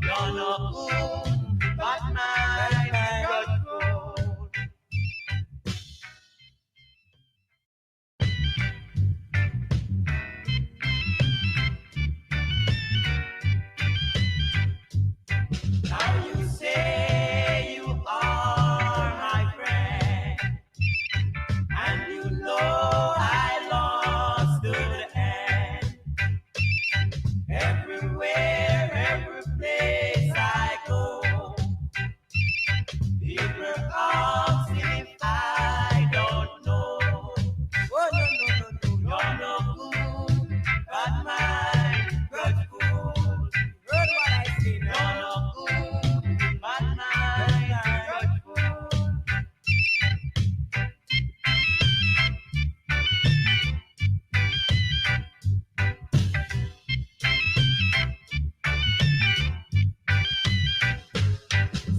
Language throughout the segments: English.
You're no good, bad mind, good fool. Now you say you are my friend, and you know I lost to the end. Everywhere, every place I go, people ask if I don't know. Oh, no, you're no good, bad mind, grudgeful. Heard what I say, you're no good, bad mind, grudgeful.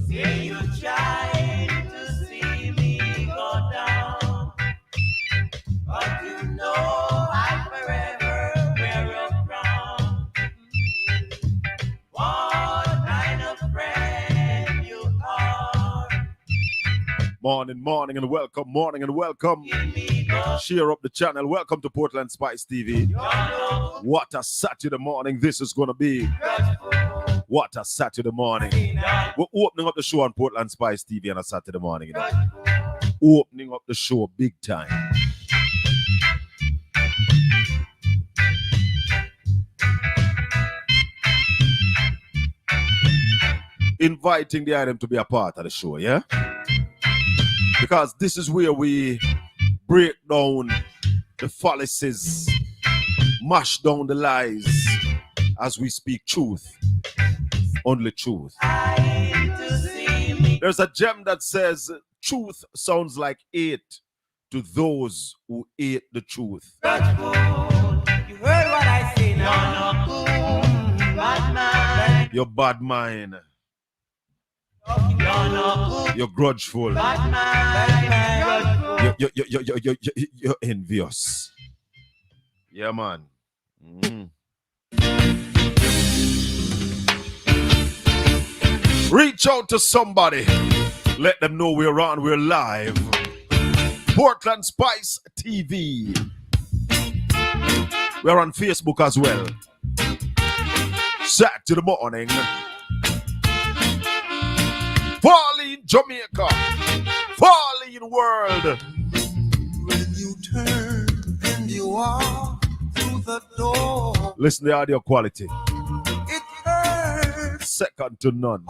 Say you trying to see me go down, but you know I forever wear a crown. What kind of friend you are? Morning, and welcome. Share up the channel. Welcome to Portland Spice TV. What a Saturday morning this is going to be. What a Saturday morning. We're opening up the show on Portland Spice TV on a Saturday morning. You know? Opening up the show big time. Inviting the item to be a part of the show, yeah? Because this is where we break down the fallacies, mash down the lies as we speak truth. Only truth. There's a gem that says truth sounds like hate to those who hate the truth. You heard what I say now. Bad mind. You're bad mind. You're grudgeful. Bad mind. You're envious. Yeah, man. Reach out to somebody. Let them know we're on, we're live. Portland Spice TV. We're on Facebook as well. Saturday morning. Falling Jamaica. Falling world. When you turn and you walk through the door. Listen to the audio quality. It hurts. Second to none.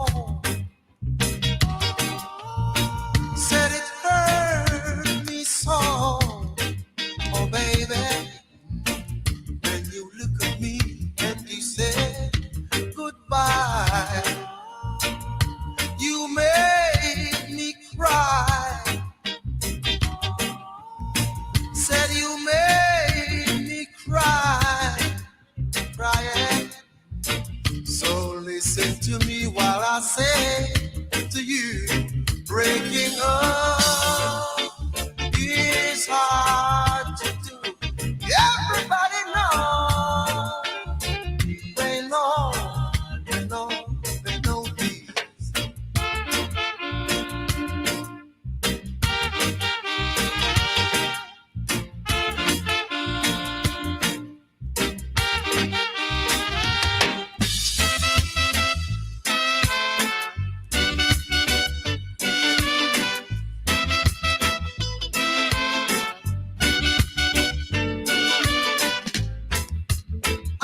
Said it hurt me so. Oh, baby. When you look at me and you say goodbye, you made me cry. Said you made me cry. Crying. So listen to me while I say to you, breaking up is hard to do. Everybody knows. They know this.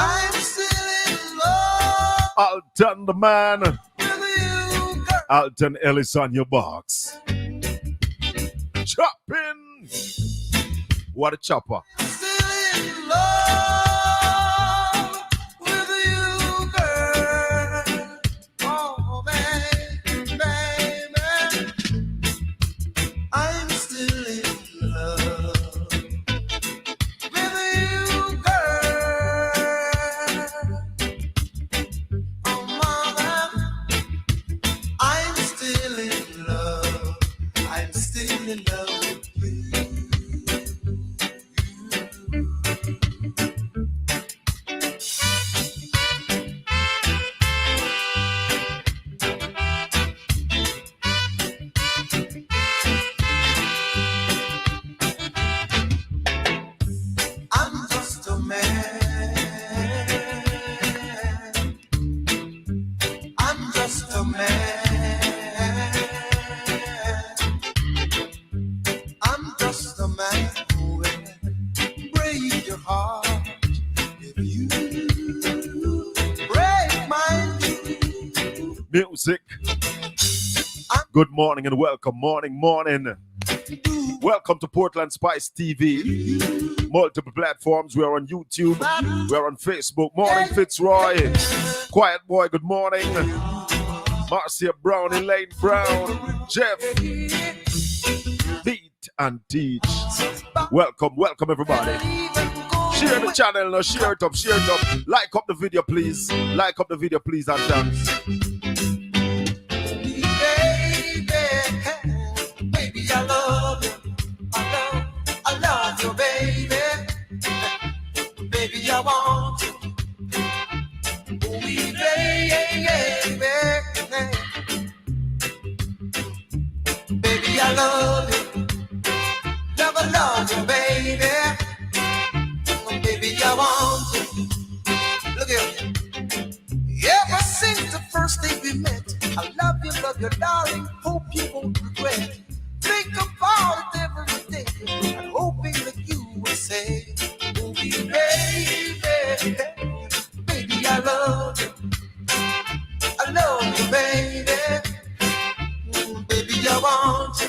I'm still in love Alton the man. with you, girl. Alton Ellis on your box. Chopping. What a chopper. Still in love with you, girl. Oh, baby, baby. I'm still in love with you, girl. Oh, mother, I'm still in love. I'm still in love with you. just a man. I'm just a man who will break your heart if you break mine. Music. Good morning and welcome. Morning. Welcome to Portland Spice TV. Multiple platforms. We are on YouTube. We are on Facebook. Morning Fitzroy. Quiet Boy, good morning. Marcia Brown, Elaine Brown. Jeff. Beat and Teach. Welcome everybody. Share the channel now. Share it up. Like up the video, please. And thanks. Baby, I love you. I love you, baby. Baby, I want you. Oh, baby, I love you. Love you, baby. Oh, baby, I want you. Look here. Ever since the first day we met, I love you, darling. Hope you won't regret. Think about it every day, and hoping that you will say, oh, baby, baby, I love you. I love you, baby. Baby, I want you.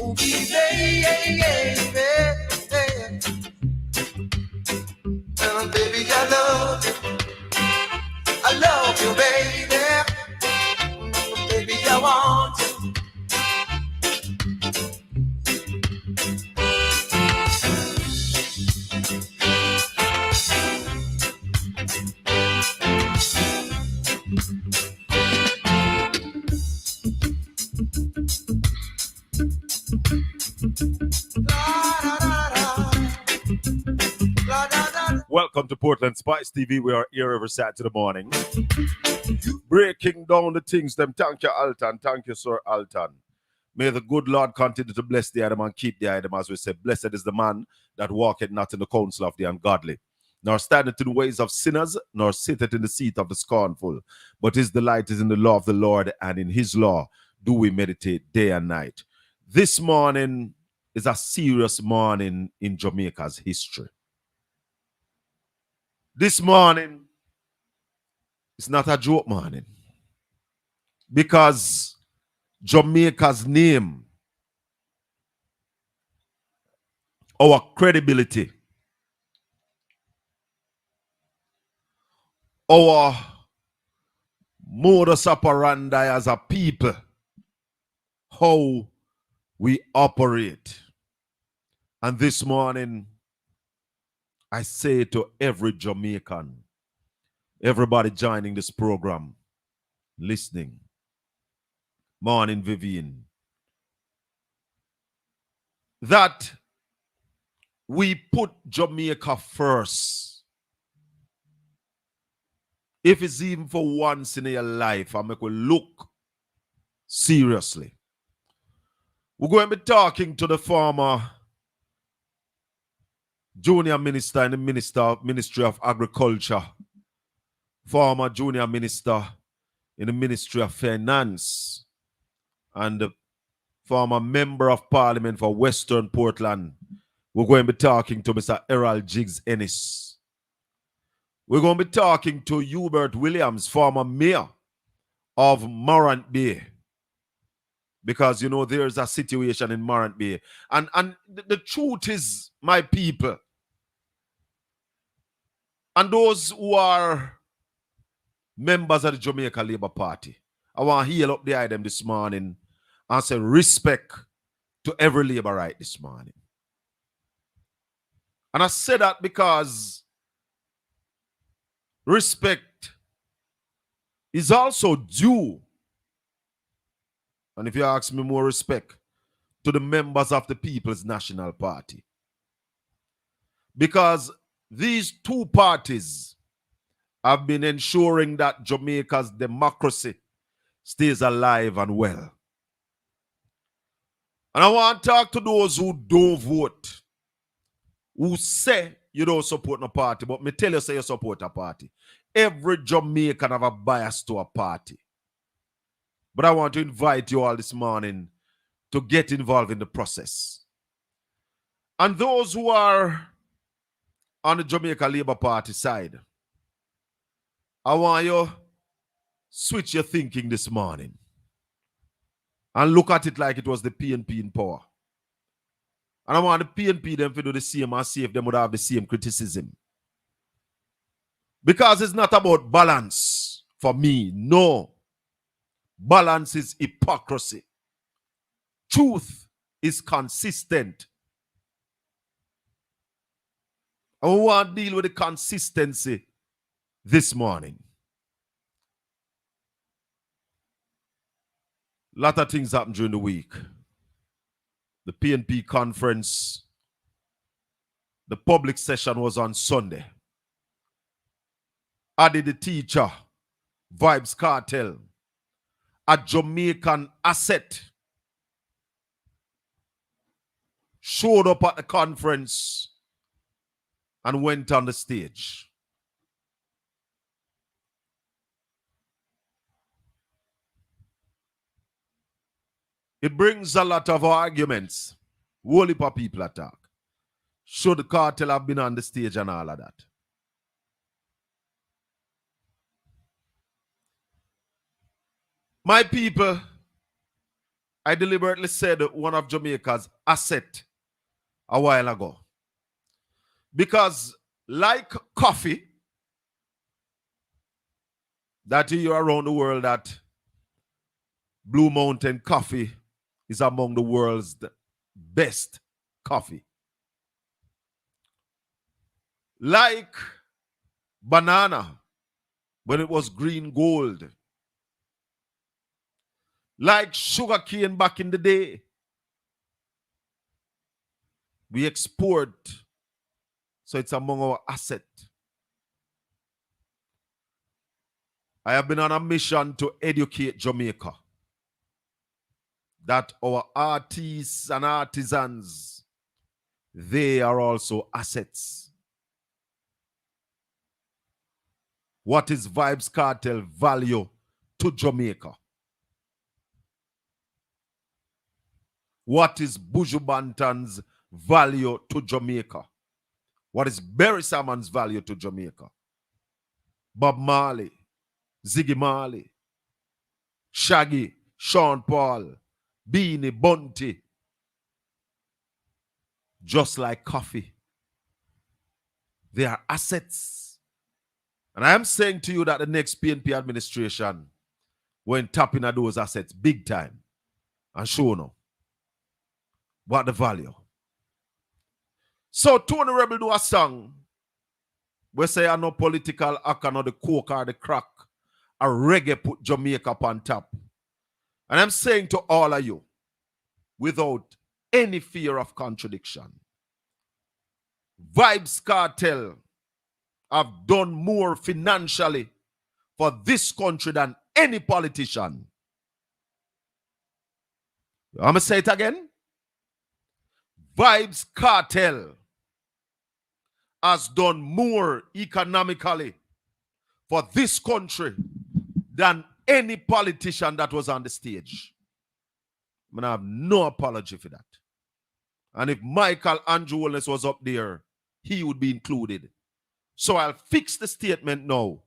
Oh, baby, baby, I love you. I love you, baby. Baby, I want you. Welcome to Portland Spice TV. We are here every Saturday morning. Breaking down the things. Them thank you, Alton. Thank you, Sir Alton. May the good Lord continue to bless the item and keep the item, as we say. Blessed is the man that walketh not in the counsel of the ungodly, nor standeth in the ways of sinners, nor sitteth in the seat of the scornful. But his delight is in the law of the Lord, and in his law do we meditate day and night. This morning is a serious morning in Jamaica's history. This morning is not a joke morning, because Jamaica's name, our credibility, our modus operandi as a people, how we operate. And this morning, I say to every Jamaican, everybody joining this program, listening, morning Vivian, that we put Jamaica first. If it's even for once in your life, I make you look seriously. We're going to be talking to the former junior minister in the Ministry of Agriculture, former junior minister in the Ministry of Finance, and the former member of Parliament for Western Portland. We're going to be talking to Mr. Errol Jigs Enis. We're going to be talking to Hubert Williams, former mayor of Morant Bay. Because, you know, there's a situation in Morant Bay. And the truth is, my people, and those who are members of the Jamaica Labour Party, I want to heal up the item this morning and say respect to every Labourite this morning. And I say that because respect is also due, and if you ask me, more respect to the members of the People's National Party. Because these two parties have been ensuring that Jamaica's democracy stays alive and well. And I want to talk to those who don't vote, who say you don't support no party, but me tell you say you support a party. every Jamaican have a bias to a party. But I want to invite you all this morning to get involved in the process. And those who are on the Jamaica Labour Party side, I want you switch your thinking this morning and look at it like it was the PNP in power. And I want the PNP them to do the same and see if them would have the same criticism. Because it's not about balance for me. No. Balance is hypocrisy. Truth is consistent. I want to deal with the consistency this morning. A lot of things happened during the week. The PNP conference, the public session was on Sunday. Adi the teacher, Vybz Kartel, a Jamaican asset, showed up at the conference and went on the stage. It brings a lot of arguments. Whole heap of people attack. Should the cartel have been on the stage and all of that? My people, I deliberately said one of Jamaica's asset a while ago. Because like coffee, that you hear around the world that Blue Mountain coffee is among the world's best coffee. Like banana, when it was green gold. Like sugar cane back in the day. We export, so it's among our assets. I have been on a mission to educate Jamaica that our artists and artisans, they are also assets. What is Vybz Kartel value to Jamaica? What is Buju Banton's value to Jamaica? What is Barry Salmon's value to Jamaica? Bob Marley, Ziggy Marley, Shaggy, Sean Paul, Beanie, Bunty. Just like coffee. They are assets. And I am saying to you that the next PNP administration went tapping at those assets big time and show no what the value. So Tony Rebel do a song we say I no political act or the coke or the crack. A reggae put Jamaica on top. And I'm saying to all of you, without any fear of contradiction, Vybz Kartel have done more financially for this country than any politician. I'm going to say it again. Vybz Kartel has done more economically for this country than any politician that was on the stage. I have no apology for that. And if Michael Andrew Wallace was up there, he would be included. So I'll fix the statement now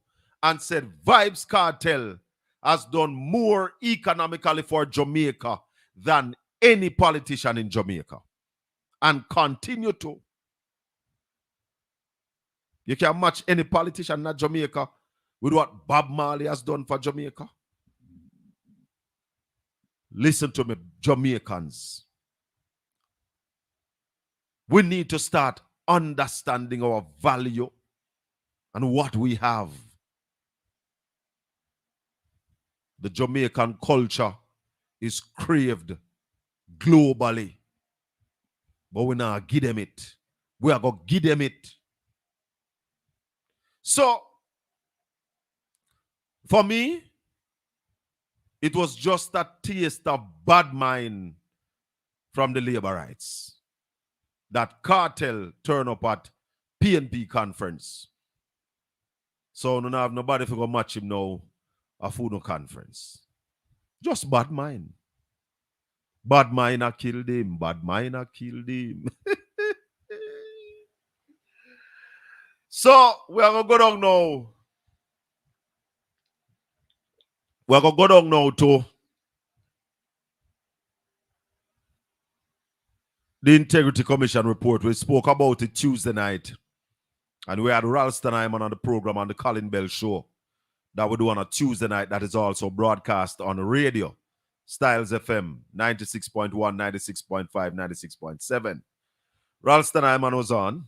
and said Vybz Kartel has done more economically for Jamaica than any politician in Jamaica. And continue to. You can match any politician in Jamaica with what Bob Marley has done for Jamaica. Listen to me, Jamaicans. We need to start understanding our value and what we have. The Jamaican culture is craved globally. But we now give them it. We are going to give them it. So, for me, it was just a taste of bad mind from the labor rights that Kartel turned up at PNP conference So no have nobody for go match him now a food no conference. Just bad mind. Bad mind a killed him. Bad mind a killed him. So we are gonna go down now. We are gonna go down now to the Integrity Commission report. We spoke about it Tuesday night. And we had Ralston Hyman on the program on the Colin Bell show that we do on a Tuesday night that is also broadcast on the radio. Styles FM 96.1, 96.5, 96.7. Ralston Hyman was on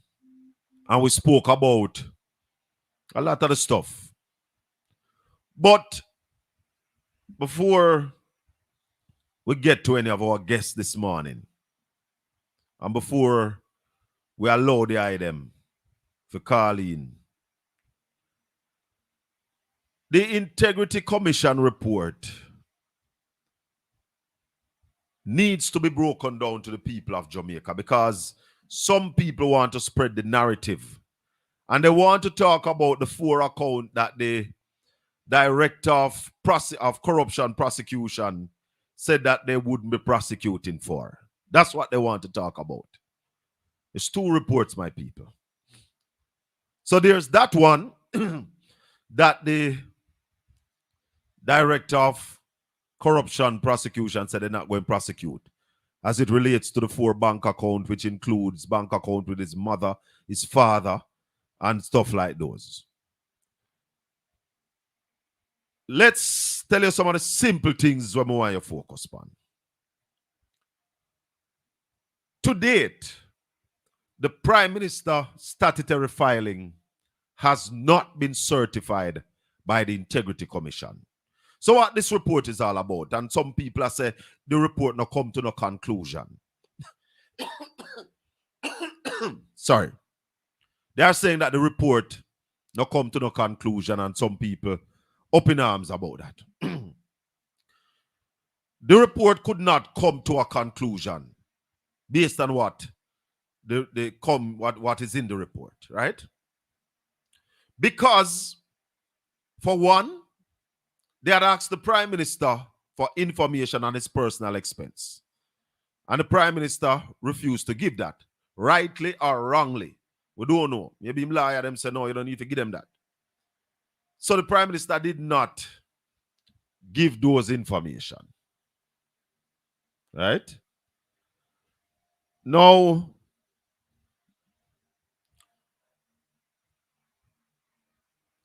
and we spoke about a lot of the stuff. But before we get to any of our guests this morning, and before we allow the item for calling, the Integrity Commission report needs to be broken down to the people of Jamaica because some people want to spread the narrative and they want to talk about the 4 accounts that the director of corruption prosecution said that they wouldn't be prosecuting for. That's what they want to talk about. It's 2 reports, my people. So there's that one that the director of corruption prosecution said they're not going to prosecute as it relates to the 4 bank account, which includes bank account with his mother, his father, and stuff like those. Let's tell you some of the simple things we want you to focus on. To date, the Prime Minister statutory filing has not been certified by the Integrity Commission. So what this report is all about, and some people are saying the report not come to no conclusion. Sorry. They are saying that the report not come to no conclusion, and some people up in arms about that. The report could not come to a conclusion based on what what is in the report, right? Because, for one, they had asked the Prime Minister for information on his personal expense. And the Prime Minister refused to give that, rightly or wrongly. We don't know. Maybe him lawyer them say, no, you don't need to give them that. So the Prime Minister did not give those information. Right? Now,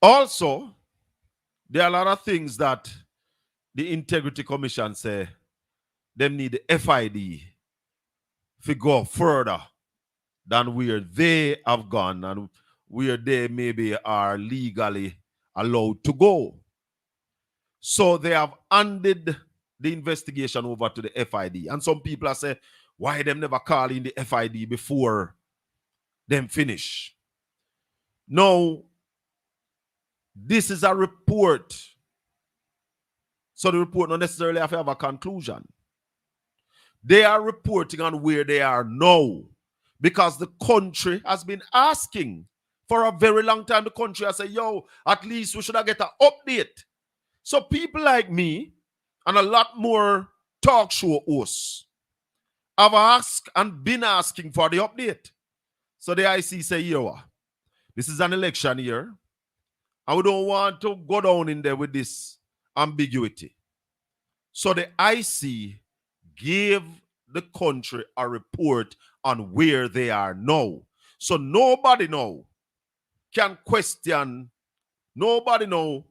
also, there are a lot of things that the Integrity Commission say them need the FID to go further than where they have gone and where they maybe are legally allowed to go. So they have handed the investigation over to the FID. And some people are saying, why them never call in the FID before them finish? No. This is a report. So the report not necessarily have to have a conclusion. They are reporting on where they are now because the country has been asking for a very long time. The country has said, yo, at least we should have get an update. So people like me and a lot more talk show hosts have asked and been asking for the update. So the IC say, yo, this is an election year. And we don't want to go down in there with this ambiguity. So the IC gave the country a report on where they are now. So nobody now can question, nobody now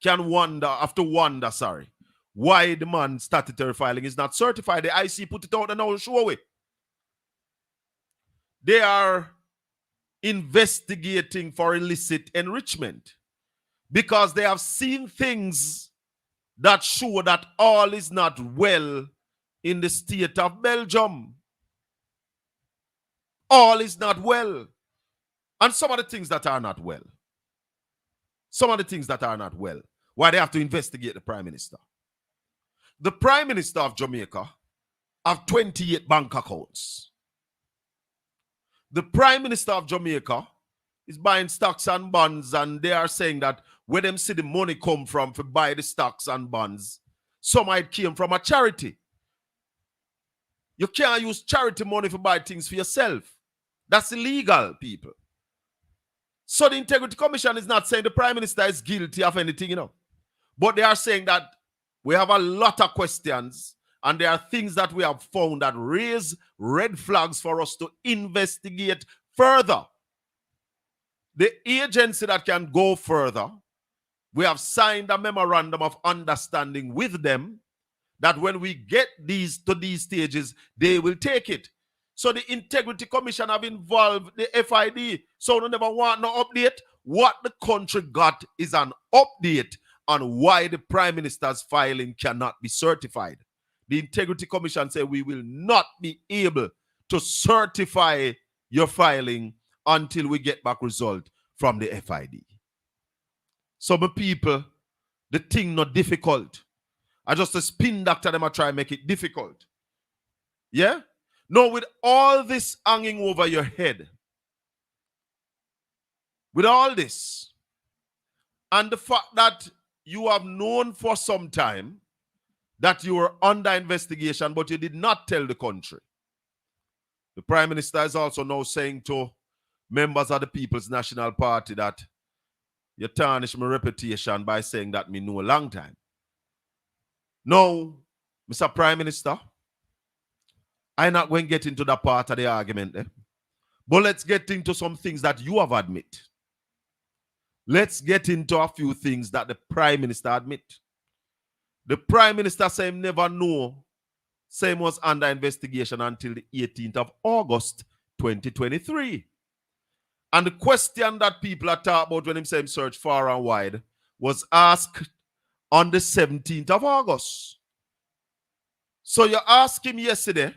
can wonder, why the man statutory filing is not certified. The IC put it out and now show it. They are investigating for illicit enrichment because they have seen things that show that all is not well in the state of Belgium. All is not well. And some of the things that are not well. Why they have to investigate the Prime Minister. The Prime Minister of Jamaica have 28 bank accounts. The Prime Minister of Jamaica is buying stocks and bonds, and they are saying that where them see the money come from to buy the stocks and bonds, some might came from a charity. You can't use charity money to buy things for yourself. That's illegal, people. So the Integrity Commission is not saying the Prime Minister is guilty of anything, you know. But they are saying that we have a lot of questions, and there are things that we have found that raise red flags for us to investigate further. The agency that can go further, we have signed a memorandum of understanding with them that when we get these stages, they will take it. So the Integrity Commission have involved the FID. So they never want no update. What the country got is an update on why the Prime Minister's filing cannot be certified. The Integrity Commission said we will not be able to certify your filing until we get back result from the FID. Some people, the thing not difficult. I just a spin doctor them I try and make it difficult. Yeah? No, with all this hanging over your head, with all this, and the fact that you have known for some time that you were under investigation, but you did not tell the country. The Prime Minister is also now saying to members of the People's National Party that you tarnish my reputation by saying that me know a long time. No, Mr. Prime Minister, I'm not going to get into that part of the argument. But let's get into some things that you have admit. Let's get into a few things that the Prime Minister admit. The Prime Minister said he never know same was under investigation until the 18th of August 2023. And the question that people are talking about when him say him search far and wide was asked on the 17th of August. So you ask him yesterday,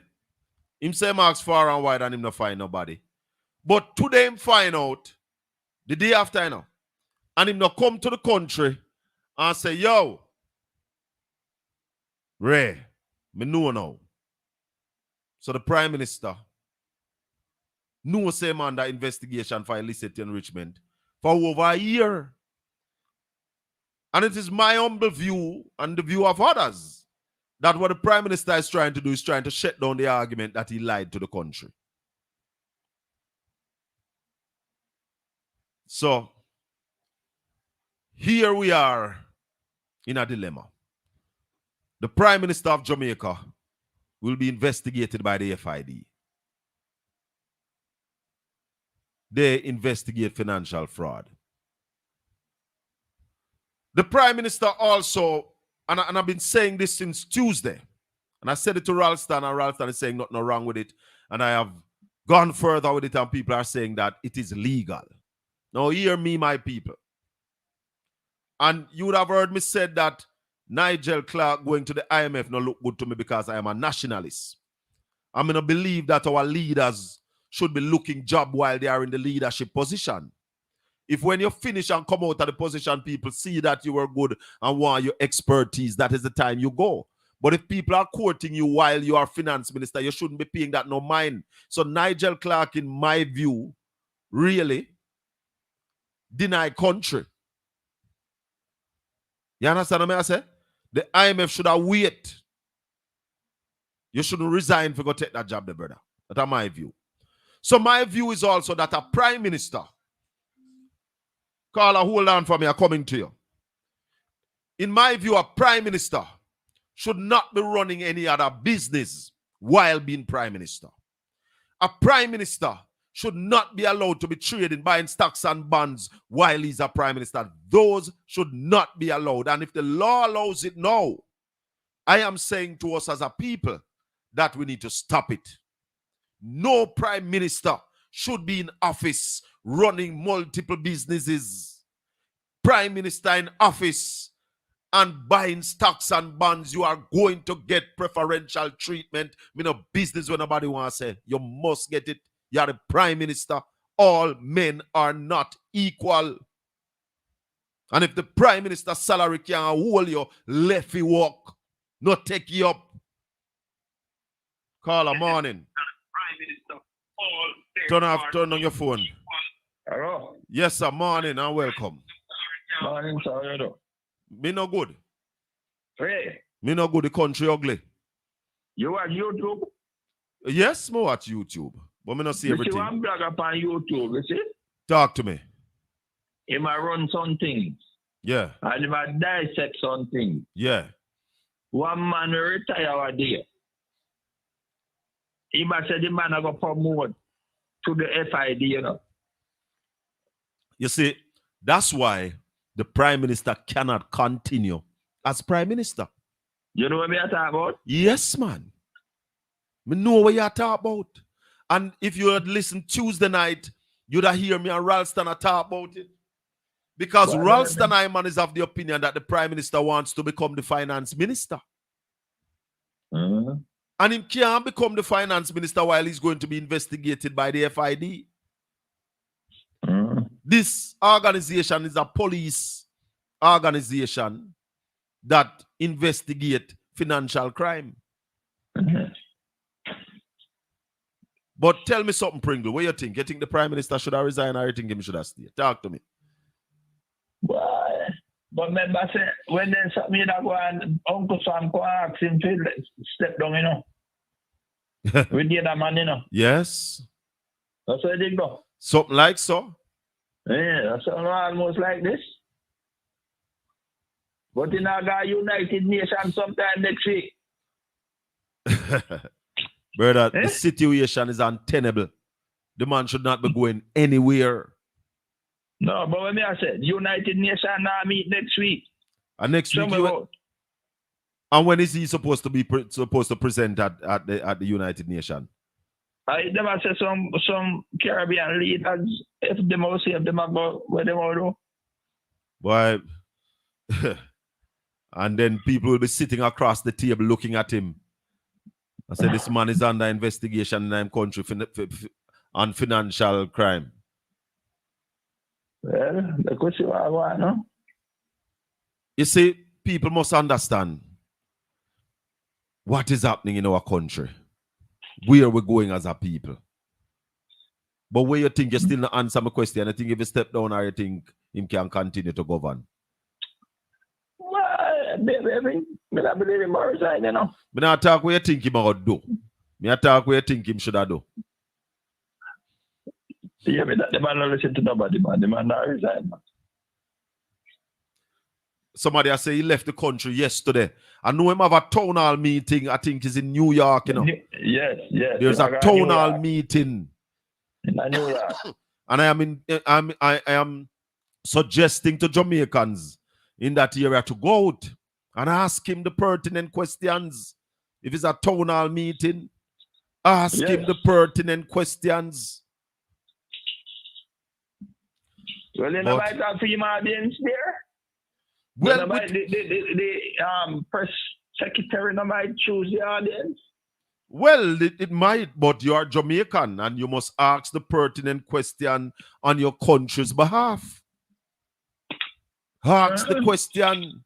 him say him ask far and wide and him not find nobody. But today him find out, the day after, you know, and him not come to the country and say, yo, Ray, me know now. So the Prime Minister knew same under investigation for illicit enrichment for over a year. And it is my humble view and the view of others that what the Prime Minister is trying to do is trying to shut down the argument that he lied to the country. So here we are in a dilemma. The Prime Minister of Jamaica will be investigated by the FID. They investigate financial fraud. The Prime Minister also, and I've been saying this since Tuesday, and I said it to Ralston, and Ralston is saying nothing wrong with it, and I have gone further with it, and people are saying that it is legal. Now hear me, my people. And you would have heard me said that Nigel Clark going to the IMF no look good to me because I am a nationalist. I'm going to believe that our leaders should be looking job while they are in the leadership position. If when you finish and come out of the position, people see that you were good and want your expertise, that is the time you go. But if people are courting you while you are finance minister, you shouldn't be paying that no mind. So Nigel Clark, in my view, really deny country. You understand what I say? The IMF should have wait. You shouldn't resign for go take that job, brother. That's my view. So my view is also that a Prime Minister, Carla, hold on for me, I'm coming to you. In my view, a Prime Minister should not be running any other business while being Prime Minister. A Prime Minister should not be allowed to be trading, buying stocks and bonds while he's a Prime Minister. Those should not be allowed. And if the law allows it now, I am saying to us as a people that we need to stop it. No Prime Minister should be in office running multiple businesses. Prime Minister in office and buying stocks and bonds, you are going to get preferential treatment. You know, business when nobody wants to say, you must get it. You are the Prime Minister. All men are not equal. And if the Prime Minister's salary can hold you, left you walk, not take you up. Call a morning. Turn on your phone. Hello. Yes, sir. Morning and welcome. Morning, sir. How you do? Me no good. Hey, Me no good. The country ugly. you watch YouTube? Yes, me watch YouTube. But me not see You see everything. one blog upon YouTube, you see? Talk to me. He might run some things. Yeah. And he might dissect some things. Yeah. One man will retire one day. He might say the man will promote to the FID, you know. You see, that's why the Prime Minister cannot continue as Prime Minister. You know what me talk about? Yes, man. Me know what you're talking about. And if you had listened Tuesday night, you'd have hear me and Ralston talk about it. Because Ralston Hyman is of the opinion that the Prime Minister wants to become the Finance Minister. Mm-hmm. And he can't become the Finance Minister while he's going to be investigated by the FID. Mm-hmm. This organization is a police organization that investigate financial crime. Mm-hmm. But tell me something, Pringle. What you think? You think the Prime Minister should have resigned or you think him should have stayed? Talk to me. But remember, say, when there's something that go on, Uncle Sam go ask him to step down, you know. With the other man, you know. Yes. That's how they go. Something like so. Yeah, that's almost like this. But in our United Nations sometime next week. Brother, the situation is untenable. The man should not be going anywhere. No, but when I said United Nations now meet next week. And next week, and when is he supposed to be supposed to present at the United Nations? I never say some Caribbean leaders, if them all see if them go where they all do. Boy, and then people will be sitting across the table looking at him. I said, this man is under investigation in our country on financial crime. Well, they could see what I want, no? You see, people must understand what is happening in our country, where we're going as a people. But where you think you still not answer my question, I think if you step down or you think him can continue to govern. Well, baby, I believe him more resign, you know. Me not talk what you think him ought do. Me talk what you think him should have do. Yeah, but the man don't listen to nobody, man. The man not resign, man. Somebody I say he left the country yesterday. I know him have a town hall meeting. I think he's in New York, you know. Yes. There's a town hall meeting. In New York. And I am suggesting to Jamaicans in that area to go out and ask him the pertinent questions. If it's a town hall meeting, ask him the pertinent questions. Well, you know, might have female audience there. Well, the press secretary might choose the audience. Well, it might, but you are Jamaican and you must ask the pertinent question on your country's behalf. Ask the question.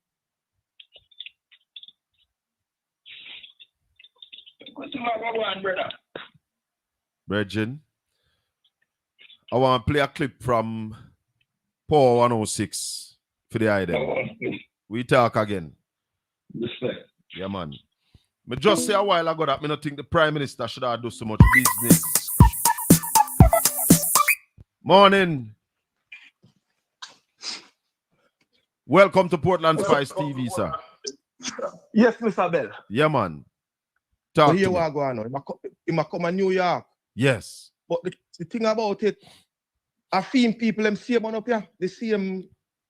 Brethren, I want to play a clip from Power 106 for the idea. We talk again. Respect. Yeah, man. Me just say a while ago that me not think the Prime Minister should have do so much business. Morning. Welcome to Portland Spice TV, sir. Yes, Mr. Bell. Yeah, man. Talk here to me. we go on. He might come to New York. Yes. But the thing about it, I feel people them same one up here. The same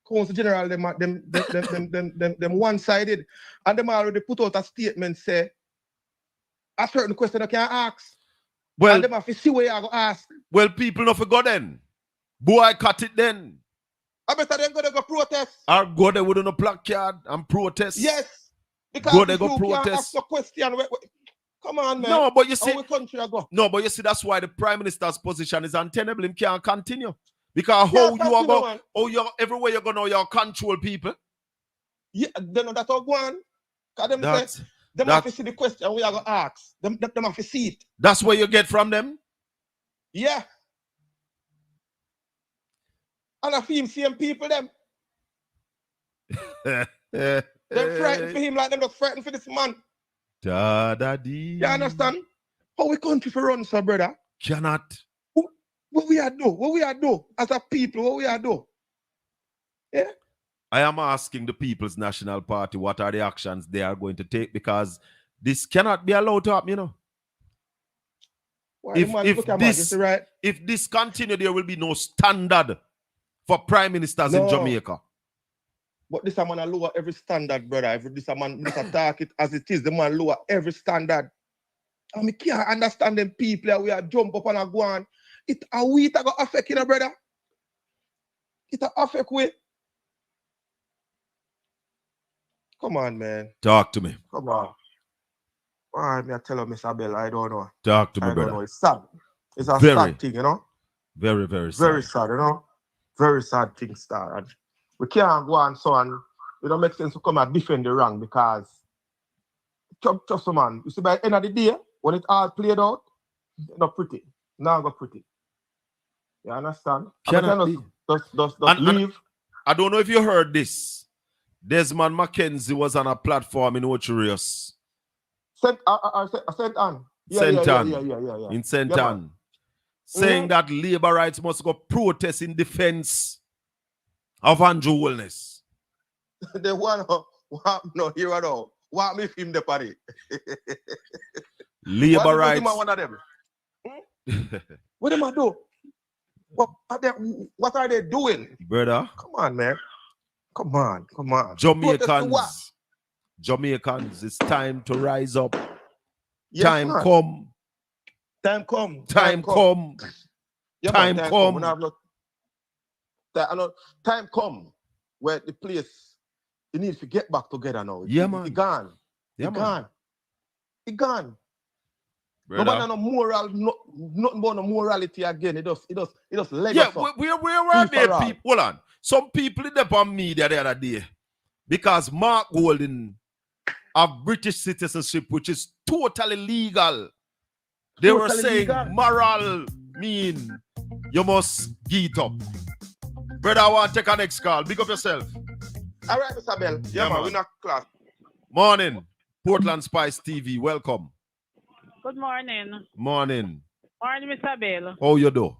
Council General, them one-sided. And them already put out a statement say a certain question I can ask. Well, and them have to see where I go ask. Well, people not forgot then. Boycott it then. I better them go protest. Or go there with a placard and protest. Yes. Because go there go protest. Ask the question. Come on, man. No, but you see, country I go? No, but you see, that's why the Prime Minister's position is untenable. He can't continue. Because how you are going, you're everywhere you're going to, you control people. Yeah, then that's all go on. Because them have to see the question we are going to ask. Them have to see it. That's where you get from them? Yeah. And I feel same people them. Them frightened for him like them not frightened for this man. Da-da-dee. You understand? How we country for run, sir, brother? Cannot. What we are do? What we are do? As a people, what we are do? Yeah? I am asking the People's National Party what are the actions they are going to take, because this cannot be allowed to happen, you know. Why If this continue, there will be no standard for prime ministers in Jamaica. But this man lower every standard, brother. If this man attack it as it is, the man lower every standard. And we can't understand them people that we are jump up and a go on. It a we that go affect you, brother. It a affect we. Come on, man. Talk to me. Come on. Why me I tell you, Miss Abel, I don't know. Talk to me, I brother. don't know. It's sad. It's a sad thing, you know. Very, very sad. Very sad, you know. Very sad thing, star. And we can't go on so and it don't make sense to come and defend the wrong, because just man, you see by the end of the day, when it all played out, it's not pretty. Now go pretty. You understand? Just leave. I don't know if you heard this. Desmond Mackenzie was on a platform in Ocherius. Sent on. In St. Ann. Saying that labor rights must go protest in defense of Andrew Wellness. They want no here at all. Want me film the party. Labor rights. One of them? What am I do? What are they doing? Brother. Come on, man. Come on. Jamaicans, it's time to rise up. Yes, Time man. come. Time come. Yeah, time come. Time come where the place you need to get back together now. Man. It gone. It gone. Brother. No moral, nothing but no morality again. It just leg Yeah, us up. where are they people? Hold on. Some people in the media the other day, because Mark Golden have British citizenship, which is totally legal. They were saying moral mean you must get up. Brother, I want to take a next call. Big up yourself. All right, Mr. Bell. Yeah, man, we're not class. Morning. Portland Spice TV. Welcome. Good morning. Morning. Morning, Mr. Bell. How you do?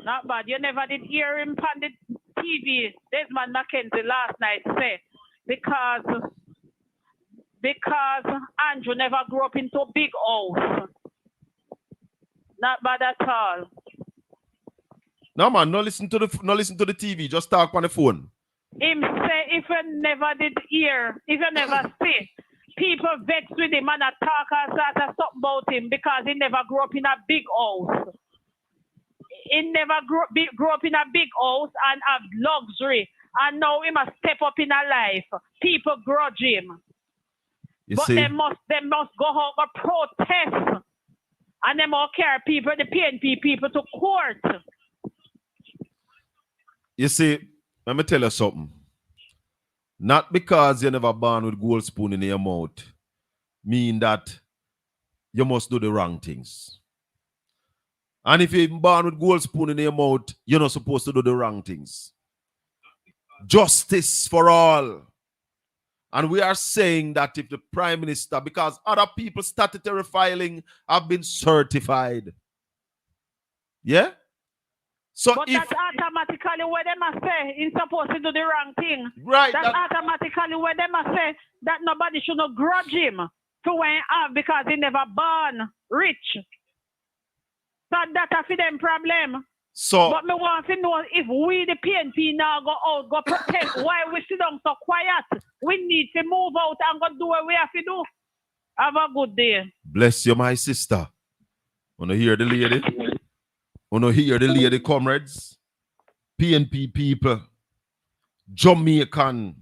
Not bad. You never did hear him on the TV, Desmond Mackenzie last night say, because Andrew never grew up into a big house. Not bad at all. No man, no listen to the TV. Just talk on the phone. Him say if you never did hear, if you never see, people vex with him and talk and start to something about him because he never grew up in a big house. He never grew up in a big house and have luxury. And now he must step up in a life. People grudge him. But they must go home and protest. And they must carry people, the PNP people, to court. You see, let me tell you something. Not because you never born with gold spoon in your mouth mean that you must do the wrong things. And if you're born with gold spoon in your mouth, you're not supposed to do the wrong things. Justice for all. And we are saying that if the Prime Minister, because other people's statutory filing have been certified. Yeah? So but that's automatically what they must say he's supposed to do the wrong thing. Right. That's automatically what they must say that nobody should not grudge him for when he have because he never born rich. So that's a them problem. So, but me want to know if we the PNP now go out, go protest, why we sit down so quiet? We need to move out and go do what we have to do. Have a good day. Bless you, my sister. Wanna hear the lady? Wanna hear the lady, comrades? PNP people, Jamaican,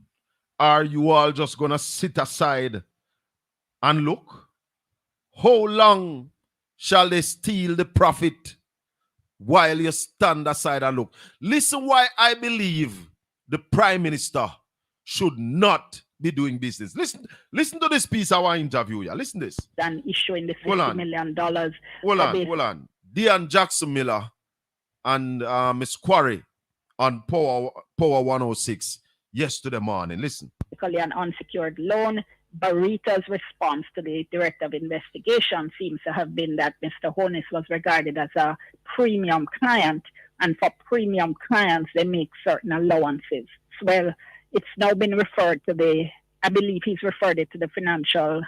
are you all just gonna sit aside and look? How long shall they steal the profit while you stand aside and look? Listen why I believe the Prime Minister should not be doing business. Listen to this piece I want to interview you. Listen to this. Than issuing the $50 million. Hold on. Dean Jackson Miller and Miss Quarry on Power 106 yesterday morning. Listen. An unsecured loan. Barita's response to the Director of Investigation seems to have been that Mr. Holness was regarded as a premium client, and for premium clients, they make certain allowances. Well, it's now been referred to I believe he's referred it to the Financial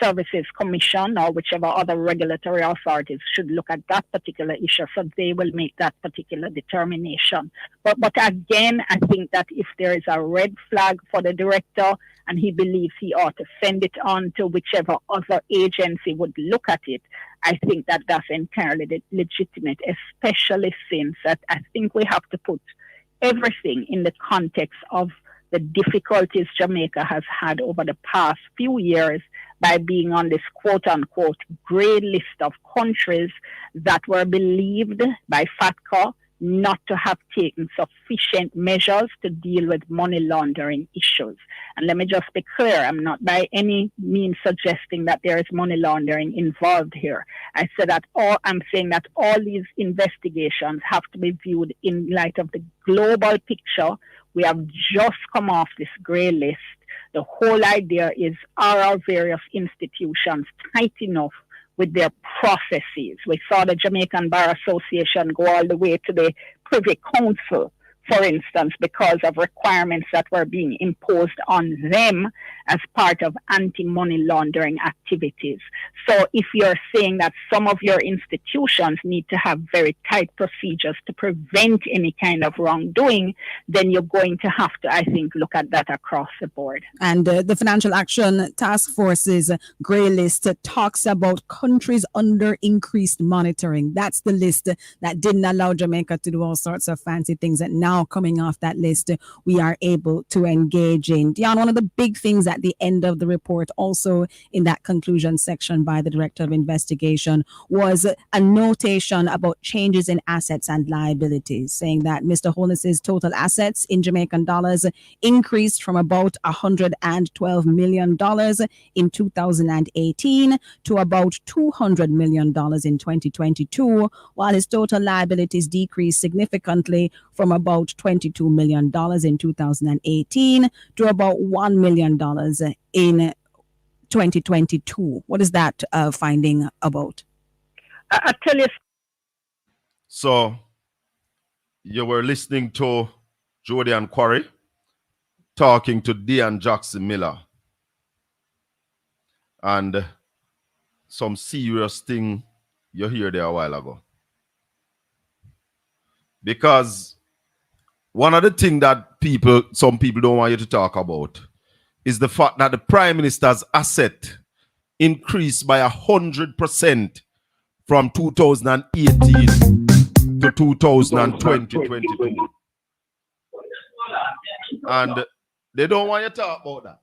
Services Commission or whichever other regulatory authorities should look at that particular issue, so they will make that particular determination. But again, I think that if there is a red flag for the director and he believes he ought to send it on to whichever other agency would look at it, I think that that's entirely legitimate, especially since that I think we have to put everything in the context of the difficulties Jamaica has had over the past few years by being on this quote-unquote gray list of countries that were believed by FATCA not to have taken sufficient measures to deal with money laundering issues. And let me just be clear, I'm not by any means suggesting that there is money laundering involved here. I'm saying that all these investigations have to be viewed in light of the global picture. We have just come off this gray list. The whole idea is, are our various institutions tight enough with their processes? We saw the Jamaican Bar Association go all the way to the Privy Council, for instance, because of requirements that were being imposed on them as part of anti-money laundering activities. So if you're saying that some of your institutions need to have very tight procedures to prevent any kind of wrongdoing, then you're going to have to, I think, look at that across the board. And the Financial Action Task Force's grey list talks about countries under increased monitoring. That's the list that didn't allow Jamaica to do all sorts of fancy things that now coming off that list we are able to engage in. Dion, one of the big things at the end of the report, also in that conclusion section by the Director of Investigation, was a notation about changes in assets and liabilities, saying that Mr. Holness's total assets in Jamaican dollars increased from about $112 million in 2018 to about $200 million in 2022, while his total liabilities decreased significantly from about $22 million in 2018 to about $1 million in 2022. What is that finding about? I'll tell you. So, you were listening to Jody and Quarry talking to Dean Jackson Miller. And some serious thing you heard there a while ago. Because one of the things that some people don't want you to talk about is the fact that the Prime Minister's asset increased by 100% from 2018 to 2022. And they don't want you to talk about that.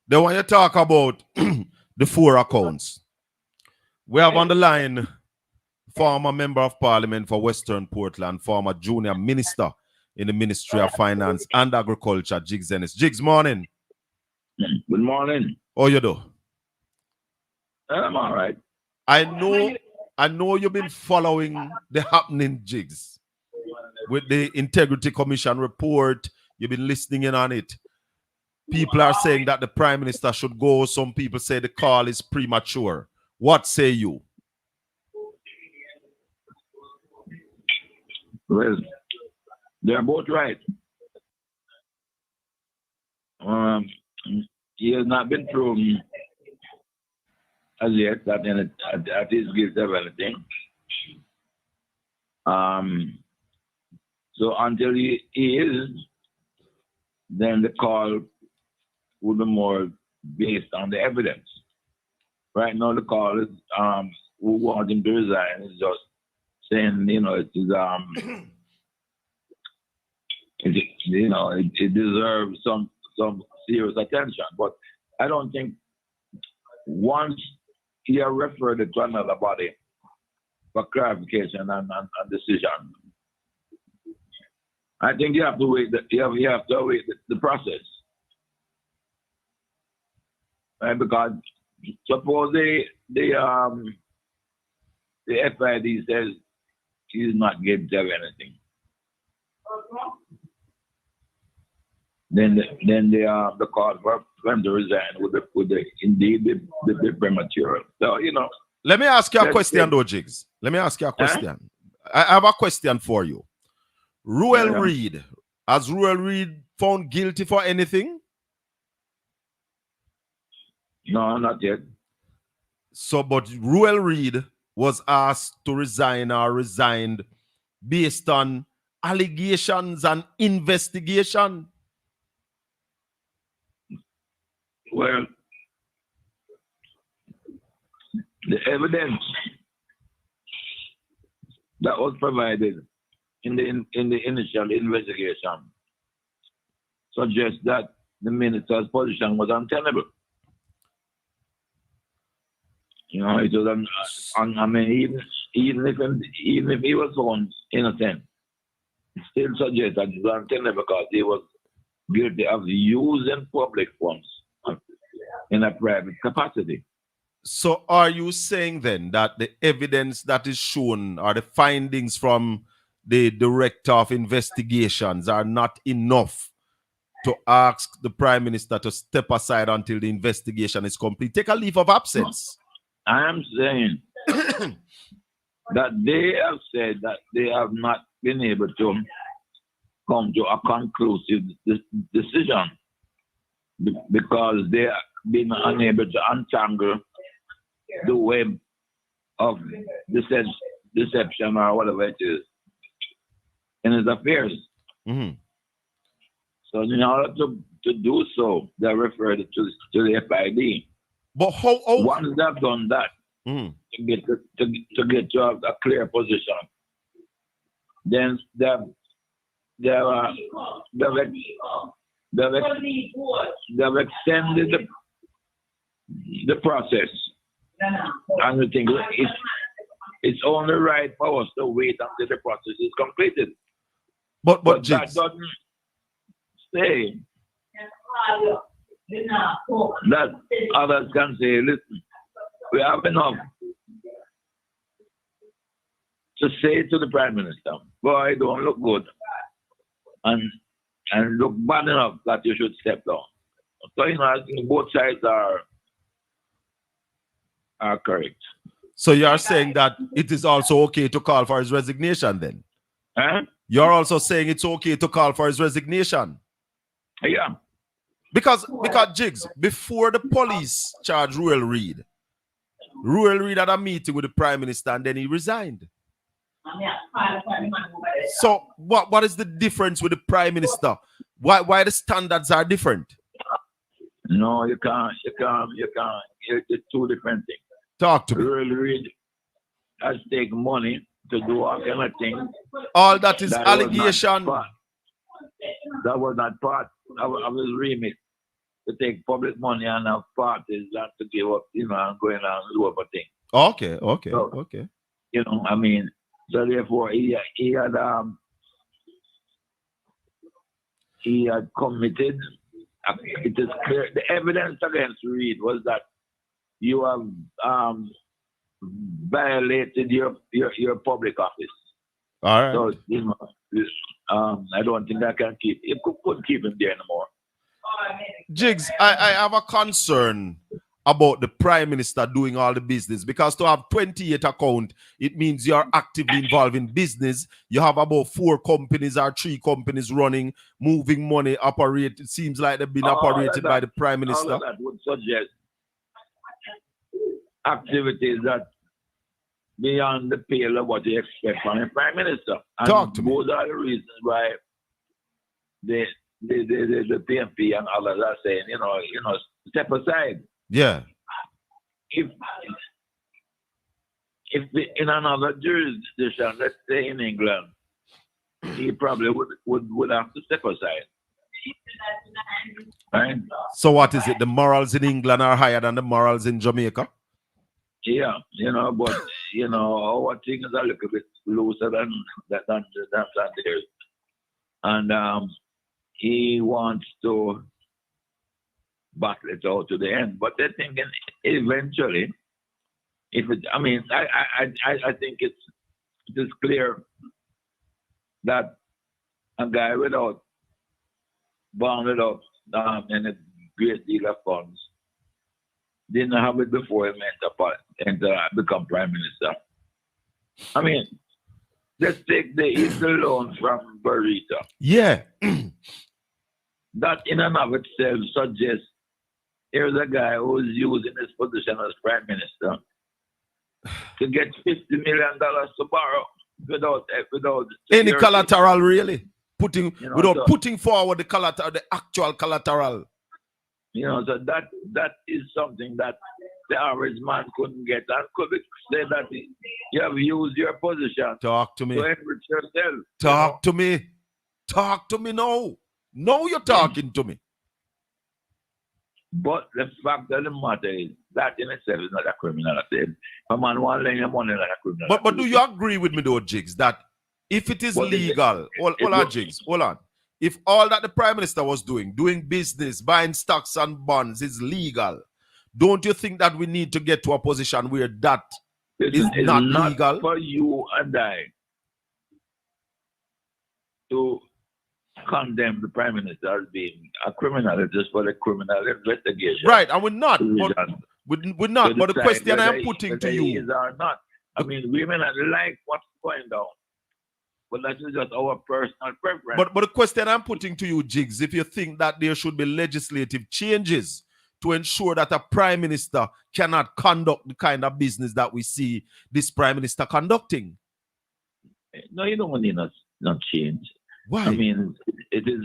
They want you to talk about the 4 accounts. We have on the line former Member of Parliament for Western Portland, former junior minister in the Ministry of Finance and Agriculture, Jigs Enis. Jigs, morning. Good morning. How you do? I'm all right. I know you've been following the happening, Jigs, with the Integrity Commission report. You've been listening in on it. People are saying that the Prime Minister should go. Some people say the call is premature. What say you? Well, they're both right. He has not been proven as yet that his guilt of anything. So until he is, then the call would be more based on the evidence. Right now, the call is who want him to resign is just saying, it deserves some serious attention. But I don't think once he referred it to another body for clarification and decision, I think you have to wait. You have to wait the process, right? Because suppose the FID says he's not guilty of anything, Then the call for them to resign with the indeed the premature. So Let me ask you a Let's question, see. though, Jigs. Let me ask you a question. I have a question for you. Ruel Yeah. Reid, has Ruel Reid found guilty for anything? No, not yet. So, but Ruel Reid was asked to resign or resigned based on allegations and investigation. Well, the evidence that was provided in the initial investigation suggests that the minister's position was untenable. It was I mean, even if he was found innocent, it still suggests that it was untenable because he was guilty of using public funds in a private capacity. So are you saying then that the evidence that is shown or the findings from the director of investigations are not enough to ask the prime minister to step aside until the investigation is complete? Take a leave of absence. I am saying that they have said that they have not been able to come to a conclusive decision because they have been unable to untangle the web of deception or whatever it is in his affairs. Mm-hmm. So in order to do so, they referred to the FID. But how once they've done that, to get to a clear position, then they've extended the process. And we think it's only right for us to wait until the process is completed. But that Jigs, doesn't say that others can say, listen, we have enough to say to the Prime Minister, boy, don't look good and look bad enough that you should step down. So, I think both sides are correct. So you're saying that it is also okay to call for his resignation then? Huh? You're also saying it's okay to call for his resignation? Yeah. Because Jigs, before the police charged Ruel Reid had a meeting with the Prime Minister and then he resigned. So what is the difference with the Prime Minister? Why the standards are different? No, you can't. It's two different things. Talk to me. Ruel Reid has taken money to do all kind of things. All that is allegation. That was not part of his remit, to take public money and have parties and to give up, and going on and do other things. Okay. So, I mean, so therefore he had committed. It is clear. The evidence against Reid was that you have violated your public office. All right. So I don't think I can keep. You couldn't keep him there anymore. Jigs, I have a concern about the Prime Minister doing all the business, because to have 28 accounts, it means you're actively involved in business. You have about 4 companies or 3 companies running, moving money, operate. It seems like they've been operated by the Prime Minister. All of that would suggest activities that beyond the pale of what you expect from a Prime Minister. And talk to me. Those are the reasons why the PMP and others are saying, step aside. Yeah. If in another jurisdiction, let's say in England, he probably would have to step aside. Right? So what is it? The morals in England are higher than the morals in Jamaica? Yeah, but our things are a little bit looser than theirs. And he wants to battle it out to the end. But they're thinking eventually, I think it is clear that a guy born without and a great deal of funds, didn't have it before he become prime minister. I mean, let's take the Easter loan from Burrito. Yeah. That in and of itself suggests here's a guy who's using his position as prime minister to get $50 million to borrow without Any security. collateral, really? Without so- putting forward the collateral, the actual collateral. So that is something that the average man couldn't get. And could say that you have used your position Talk to me. to enrich yourself. Talk to me. Talk to me now. No, you're talking to me. But the fact of the matter is that in itself is not a criminal offense. A man want to lend your money like a criminal. But do you agree with me though, Jigs, that if it is legal, hold on, Jigs, hold on. If all that the Prime Minister was doing business, buying stocks and bonds is legal, don't you think that we need to get to a position where that is not legal? For you and I to condemn the Prime Minister as being a criminal. It's just for the criminal investigation. Right, and we're not. We're not. But the question I'm putting to you is or not. I mean, we may not like what's going down, but that is just our personal preference. But the question I'm putting to you, Jigs, if you think that there should be legislative changes to ensure that a prime minister cannot conduct the kind of business that we see this prime minister conducting. No, you don't need not change. Why? I mean, it is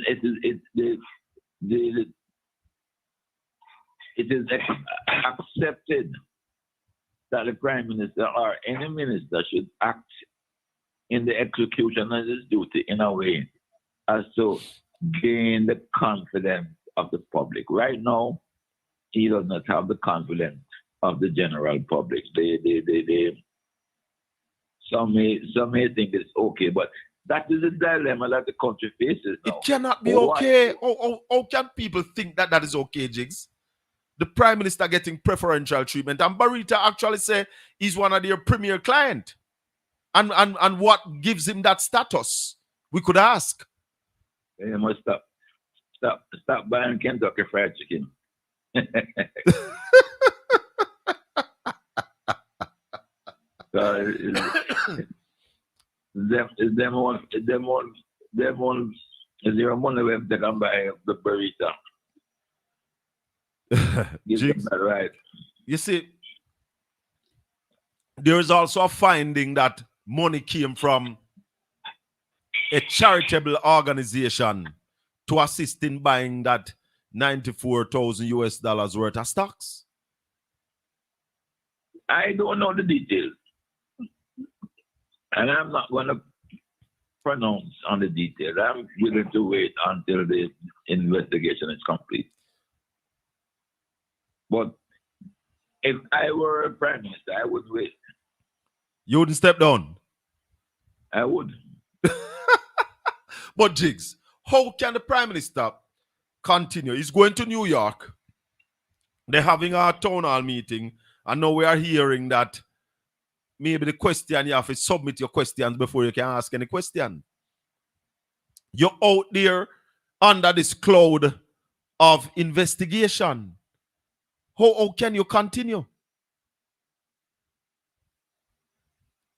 accepted that the prime minister or any minister should act in the execution of his duty in a way as to gain the confidence of the public. Right now, he does not have the confidence of the general public. Some may think it's okay, but that is a dilemma that the country faces now. It cannot be okay. How can people think that is okay, Jigs? The prime minister getting preferential treatment, and Barita actually say he's one of their premier client. And what gives him that status? We could ask. You must stop buying Kentucky Fried Chicken. Them one is your money where they can buy the burrito. Give them that right. You see, there is also a finding that money came from a charitable organization to assist in buying that $94,000 worth of stocks. I don't know the details. And I'm not going to pronounce on the details. I'm willing to wait until the investigation is complete. But if I were a prime minister, I would wait. You wouldn't step down? I would. But Jigs, how can the prime minister continue? He's going to New York. They're having a town hall meeting. And now we are hearing that maybe the question, you have to submit your questions before you can ask any question. You're out there under this cloud of investigation. How can you continue?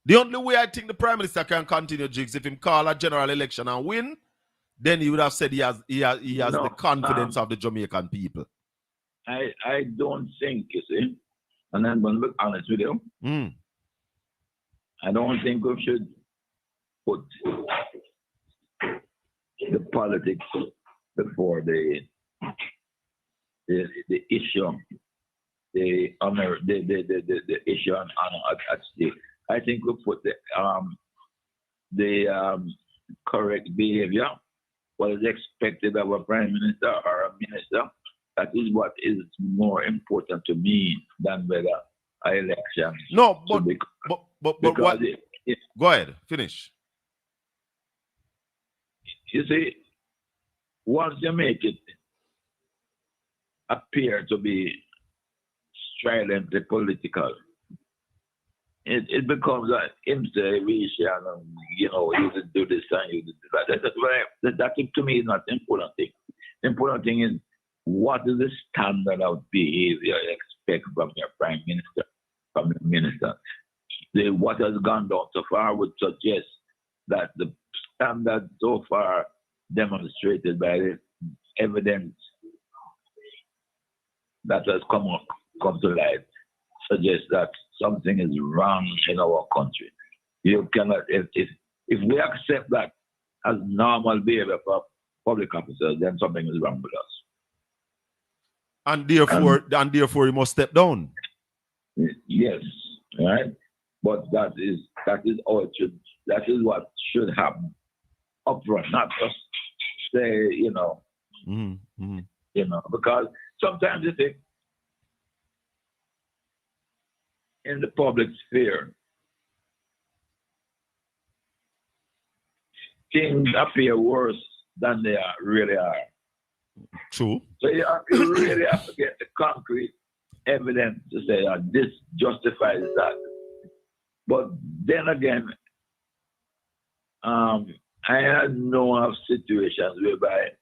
The only way I think the prime minister can continue, Jigs, if he call a general election and win, then he would have said he has the confidence of the Jamaican people. I don't think, you see, and I'm going to be honest with you. I don't think we should put the politics before the issue, the issue on at stake. I think we put the correct behavior, what is expected of a prime minister or a minister. That is what is more important to me than whether an election. No, but what? Go ahead, finish. You see, once you make it appear to be stridently political, it becomes like him say we shall, you know, you to do this and you to do that. That to me is not the important thing. The important thing is what is the standard of behavior you expect from your prime minister, from the minister. What has gone down so far would suggest that the standard so far demonstrated by the evidence that has come to light suggests that something is wrong in our country. You cannot, if we accept that as normal behavior for public officers, then something is wrong with us. And therefore, you must step down. Yes, right. But that is how it should. That is what should happen upfront, not just say, you know, you know, because sometimes you think in the public sphere, things appear worse than they really are. True. So you really have to get the concrete evidence to say this justifies that. But then again, I had known of situations whereby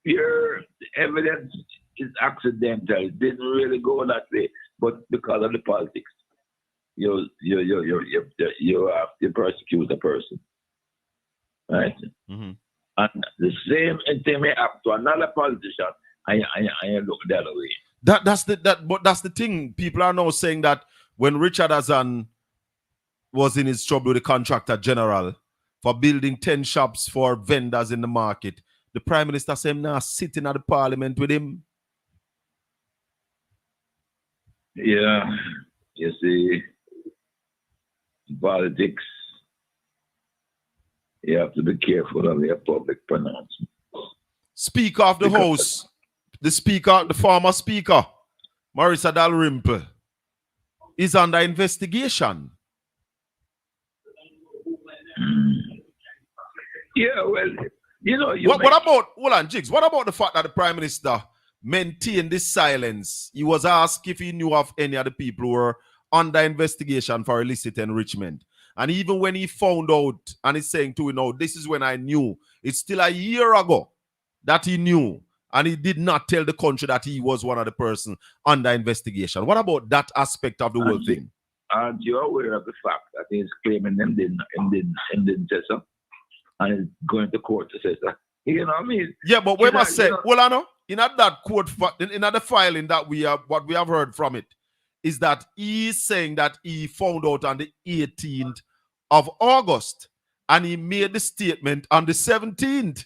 pure evidence is accidental. It didn't really go that way, but because of the politics, you persecute a person, right? Mm-hmm. And the same thing may happen to another politician, and you look the other way. That's the thing. People are now saying that when Richard Hassan was in his trouble with the contractor general for building 10 shops for vendors in the market, the Prime Minister said now sitting at the Parliament with him. Yeah, you see, politics, you have to be careful of your public pronouncement. Speaker of the House, the former Speaker, Marissa Dalrymple, is under investigation. Yeah, well, you know, hold on, Jigs, what about the fact that the Prime Minister maintained this silence? He was asked if he knew of any other people who were under investigation for illicit enrichment. And even when he found out, and he's saying to you know, this is when I knew, it's still a year ago that he knew, and he did not tell the country that he was one of the persons under investigation. What about that aspect of the whole thing? Aren't you aware of the fact that he's claiming them didn't say so? And he's going to court to say so. You know what I mean? Yeah, but we must say, well, I know, in that court, in the filing that we have, what we have heard from it, is that he is saying that he found out on the 18th of August, and he made the statement on the 17th,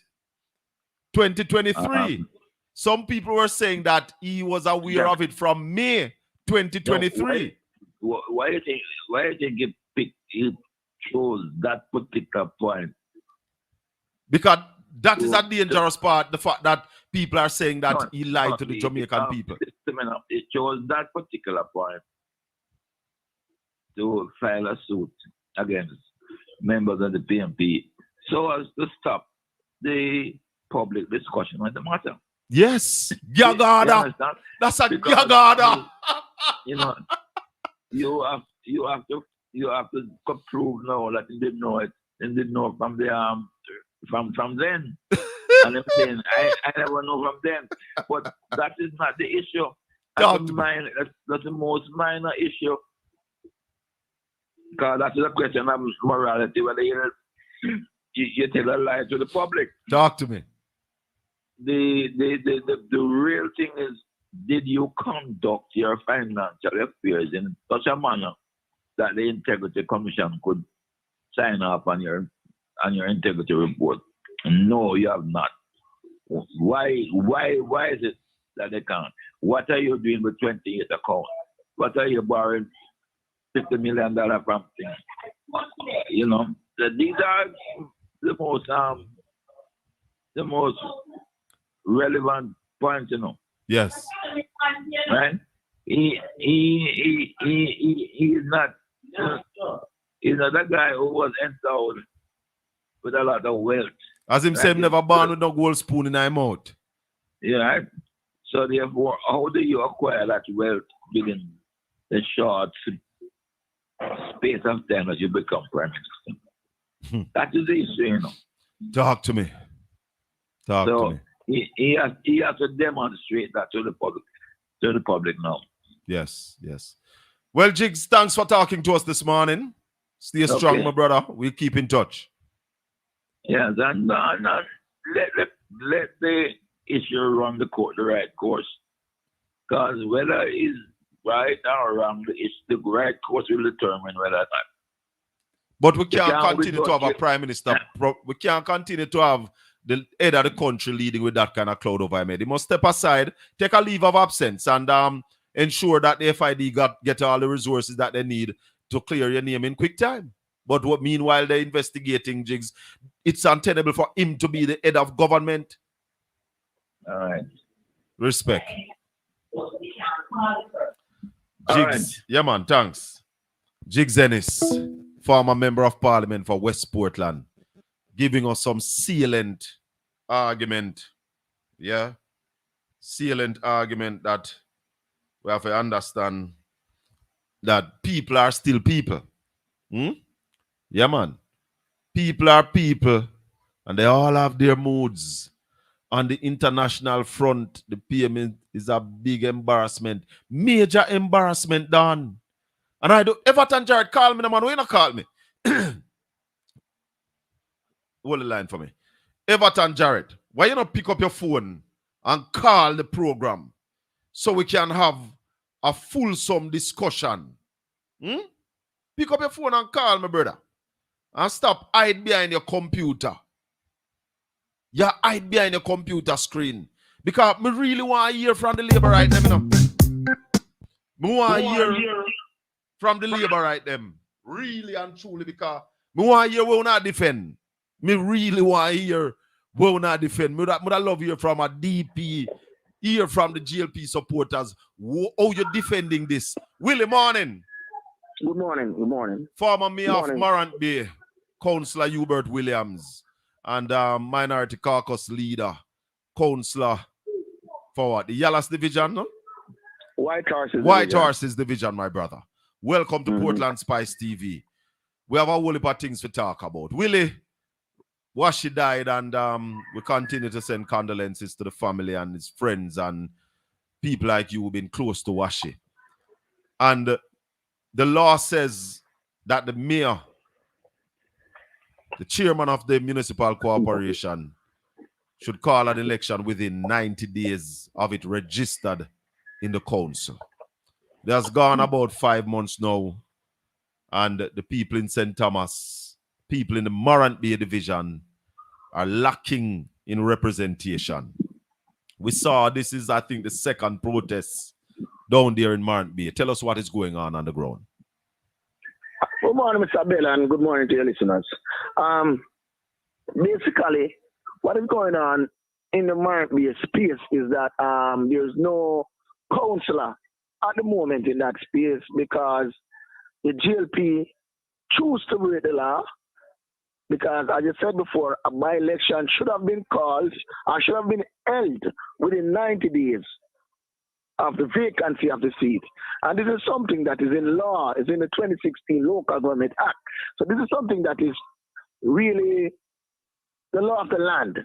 2023. Some people were saying that he was aware of it from May 2023. Why do you think he chose that particular point? Because that is a dangerous part, the fact that people are saying that he lied to the Jamaican people. He chose that particular point to file a suit against members of the PMP so as to stop the public discussion on the matter. Yes, Gagada. That's a Gagada. You know, you have to prove now that he didn't know it. And didn't know from the from then. And I'm saying I never know from then. But that is not the issue. That's the most minor issue. Because that's a question of morality, whether you tell a lie to the public. Talk to me. The real thing is, did you conduct your financial affairs in such a manner that the Integrity Commission could sign off on your integrity report? No, you have not. Why is it that they can't? What are you doing with 28 accounts? What are you borrowing $50 million from things? You know, these are the most relevant points, you know. Yes. Right? He's not that guy who was endowed with a lot of wealth. As him say, never born with no gold spoon in his mouth. Yeah, right? So therefore, how do you acquire that wealth within the short space of time that you become prime minister. That is the issue, you know. Talk to me. Talk to So me. he has to demonstrate that to the public now. Yes, yes. Well, Jigs, thanks for talking to us this morning. Stay strong, Okay. my brother. We'll keep in touch. Yes, and let the issue run the right course. Because whether it's right or wrong, the right course will determine whether that. But we can't can't continue to have a prime minister. We can't continue to have the head of the country leading with that kind of cloud over him. He must step aside, take a leave of absence, and ensure that the FID get all the resources that they need to clear your name in quick time. But meanwhile, they're investigating Jigs. It's untenable for him to be the head of government. All right. Respect. All Jigs. right. Yeah, man, thanks. Jigs Enis, former member of parliament for West Portland, giving us some sealant argument. Yeah. Sealant argument that we have to understand that people are still people. Yeah, man. People are people, and they all have their moods. On the international front, the PM is a big embarrassment. Major embarrassment, Don. And I do. Everton Jared, call me, the man. Why you not call me? Hold the line for me. Everton Jared, why you not pick up your phone and call the program so we can have a fulsome discussion? Pick up your phone and call me, brother. And stop hide behind your computer. You hide behind your computer screen. Because me really want to hear from the labor right them, you know. Me want to hear from the labor right them. Really and truly, because me want to hear we not defend. Me really want to hear we not defend. Me love hear from a DP, hear from the GLP supporters. How you defending this? Willie, morning. Good morning. Good morning. Former mayor of Morant Bay, Councillor Hubert Williams, and Minority Caucus leader, Councillor for what? The Yallas Division, no? White Horses Division, my brother. Welcome to Portland Spice TV. We have a whole heap of things to talk about. Willie, Washi died, and we continue to send condolences to the family and his friends and people like you who've been close to Washi. And the law says that the mayor, the chairman of the municipal corporation, should call an election within 90 days of it registered in the council. There's gone about 5 months now, and the people in St. Thomas, people in the Morant Bay division, are lacking in representation. We saw this is, I think, the second protest down there in Morant Bay. Tell us what is going on the ground. Good morning, Mr. Bell, and good morning to your listeners. Basically, what is going on in the Morant Bay space is that there's no councillor at the moment in that space because the GLP choose to break the law. Because, as I said before, a by-election should have been called or should have been held within 90 days of the vacancy of the seat. And this is something that is in law, is in the 2016 Local Government Act. So this is something that is really the law of the land.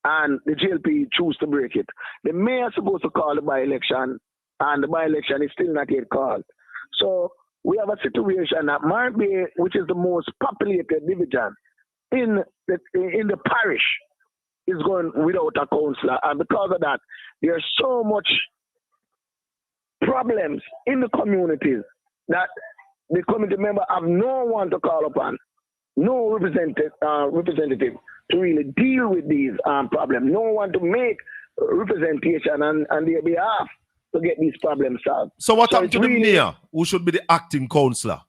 And the GLP choose to break it. The mayor is supposed to call the by-election, and the by-election is still not yet called. So we have a situation that Morant Bay, which is the most populated division in the parish, is going without a councillor. And because of that, there's so much problems in the communities that the community member have no one to call upon, no representative to really deal with these problems, no one to make representation on their behalf to get these problems solved. So what happened to the mayor, who should be the acting councillor?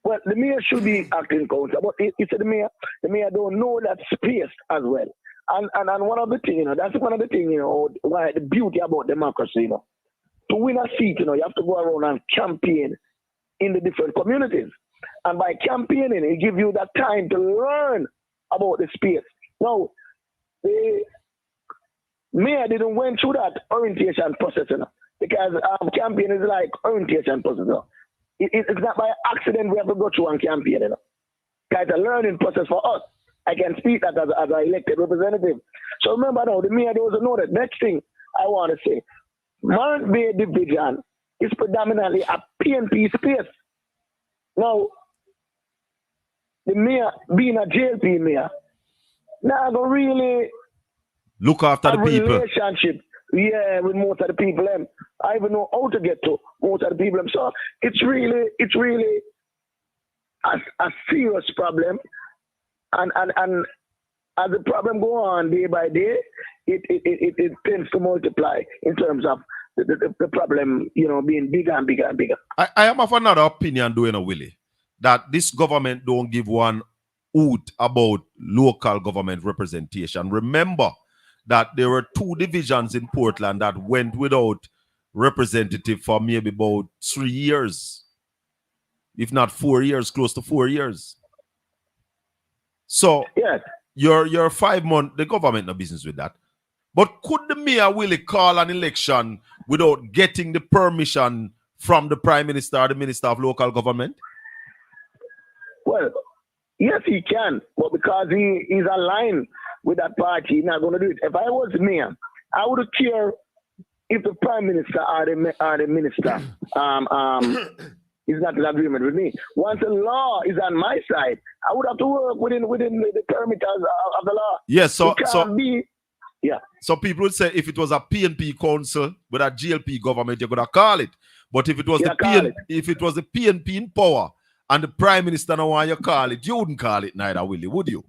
Well, the mayor should be acting councillor, but it's the mayor don't know that space as well. And one of the things, that's one of the things, why the beauty about democracy, to win a seat, you have to go around and campaign in the different communities. And by campaigning, it gives you that time to learn about the space. Now, the mayor didn't went through that orientation process, because campaign is like orientation process. It's not by accident we have to go through one campaign, you know. It's a learning process for us. I can speak that as an elected representative. So remember now, the mayor doesn't know that. Next thing I want to say, Morant Bay Division is predominantly a PNP space. Now, the mayor being a JLP mayor, now I go really look after the people. Relationship, yeah, with most of the people. I even know how to get to most of the people. So it's really a serious problem. And as the problem go on day by day, it tends to multiply in terms of the problem, you know, being bigger and bigger and bigger. I am of another opinion, doing a Willie, that this government don't give one hoot about local government representation. Remember that there were 2 divisions in Portland that went without representative for maybe about 3 years, if not 4 years, close to 4 years. So yes, your 5 months, the government no business with that. But could the mayor Willie call an election without getting the permission from the Prime Minister or the Minister of Local Government? Well, yes, he can, but because he is aligned with that party, he's not going to do it. If I was mayor, I would care if the Prime Minister or the Minister is not in agreement with me. Once the law is on my side, I would have to work within the parameters of the law. Yes, so yeah. So people would say if it was a PNP council with a GLP government, you could have called it. But if it was if it was the PNP in power and the Prime Minister don't want you to call it, you wouldn't call it neither, Willie, would you?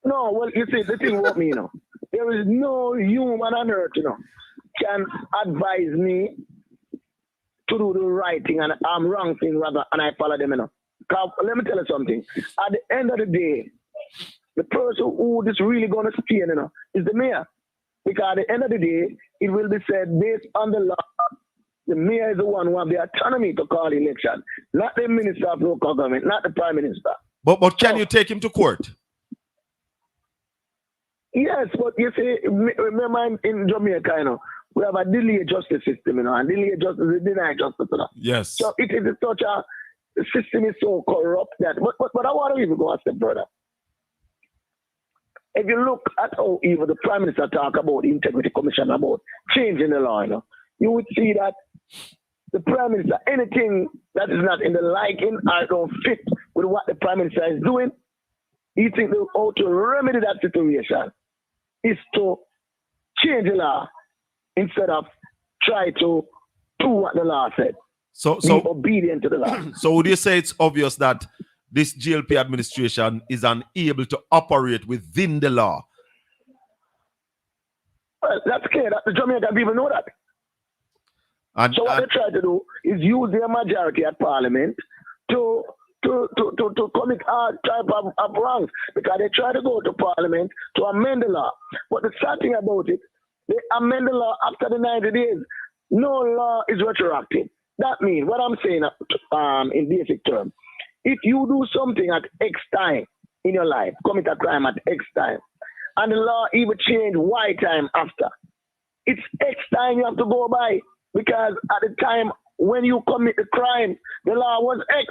No, well, you see, the thing with me, you know, there is no human on earth, you know, can advise me to do the right thing and I'm wrong thing rather, and I follow them, you know. Let me tell you something. At the end of the day, the person who is really going to stay, you know, is the mayor. Because at the end of the day, it will be said based on the law, the mayor is the one who has the autonomy to call the election, not the Minister of Local Government, not the Prime Minister. But can you take him to court? Yes, but you see, remember in Jamaica, you know, we have a delayed justice system, you know, and delayed justice is denied justice. You know? Yes. So it is such a, the system is so corrupt that, but I want to even go a step further. If you look at how even the Prime Minister talk about the Integrity Commission, about changing the law, you know, you would see that the Prime Minister, anything that is not in the liking or don't fit with what the Prime Minister is doing, he thinks how to remedy that situation is to change the law instead of try to do what the law said. So be obedient to the law. So would you say it's obvious that this GLP administration is unable to operate within the law? Well, that's clear. That the Jamaican people know that. So what they try to do is use their majority at Parliament to commit all type of wrongs, because they try to go to Parliament to amend the law. But the sad thing about it, they amend the law after the 90 days. No law is retroactive. That means, what I'm saying in basic terms, if you do something at X time in your life, commit a crime at X time, and the law even change Y time after, it's X time you have to go by, because at the time when you commit the crime, the law was X.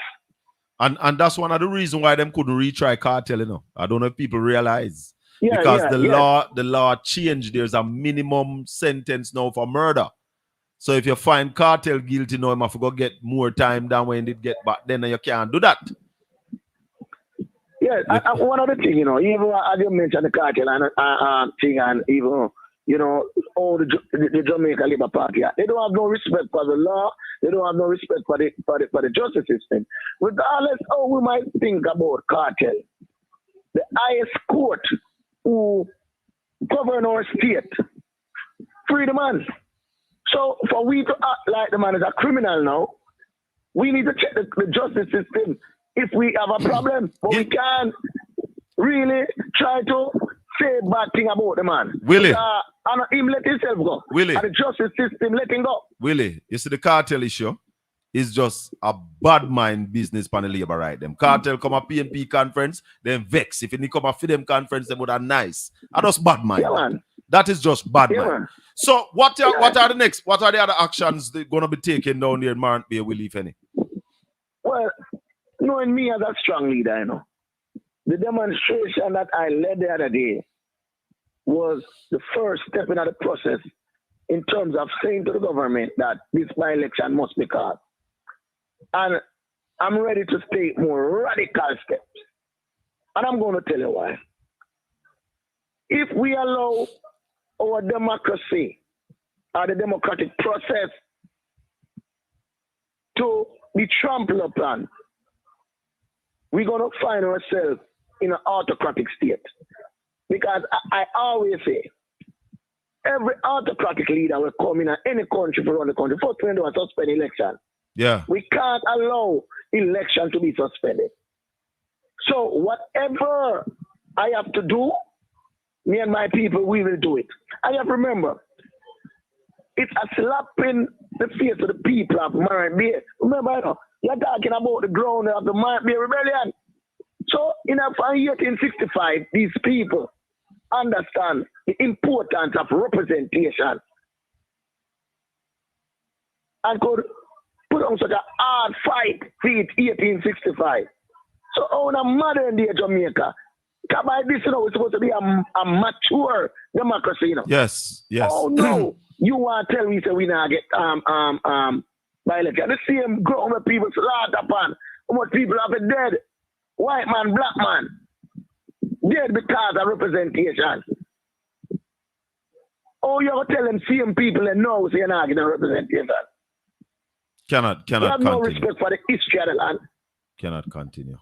And that's one of the reasons why them couldn't retry cartel, you know. I don't know if people realize. Yeah, because the law changed. There's a minimum sentence now for murder. So if you find cartel guilty now, you have to go get more time than when it get back then, and you can't do that. Yeah, one other thing, you know, even as you mentioned the cartel and thing, and even, you know, all the Jamaica Labour Party, they don't have no respect for the law. They don't have no respect for the justice system. Regardless of how we might think about cartel, the highest court who govern our state free the man. So for we to act like the man is a criminal now, we need to check the justice system if we have a problem. But we can't really try to say bad thing about the man. Willie. And him let himself go. Willie. And the justice system let him go. Willie, you see the cartel issue is just a bad mind business for the labor right them. Cartel come a PNP conference, then vex. If they come a them conference, they would have nice. And just bad mind. Yeah, man. That is just bad mind. Man. So what are the other actions that going to be taken down there in Morant Bay, Willie, if any? Well, knowing me as a strong leader, you know, the demonstration that I led the other day was the first step in the process in terms of saying to the government that this by-election must be called. And I'm ready to take more radical steps. And I'm going to tell you why. If we allow our democracy or the democratic process to be trampled upon, we're going to find ourselves in an autocratic state. Because I always say, every autocratic leader will come in any country to run the country. First, we do a suspend election. Yeah. We can't allow election to be suspended. So whatever I have to do, me and my people, we will do it. I have to remember, it's a slap in the face of the people of Morant Bay. Remember, you know, you're talking about the ground of the Morant Bay Rebellion. So in 1865, these people understand the importance of representation and could put on such a hard fight for it 1865. So on a modern day Jamaica, by this, you know, it's supposed to be a mature democracy, you know. Yes, yes. Oh no, you want to tell me so we now get by election. The same ground where people slaughter upon, how much people have been dead, white man, black man, dead because of representation. Oh, you're tell them same people and know so you're not getting representation. Cannot You have continue. no respect for the history of the land. Cannot continue.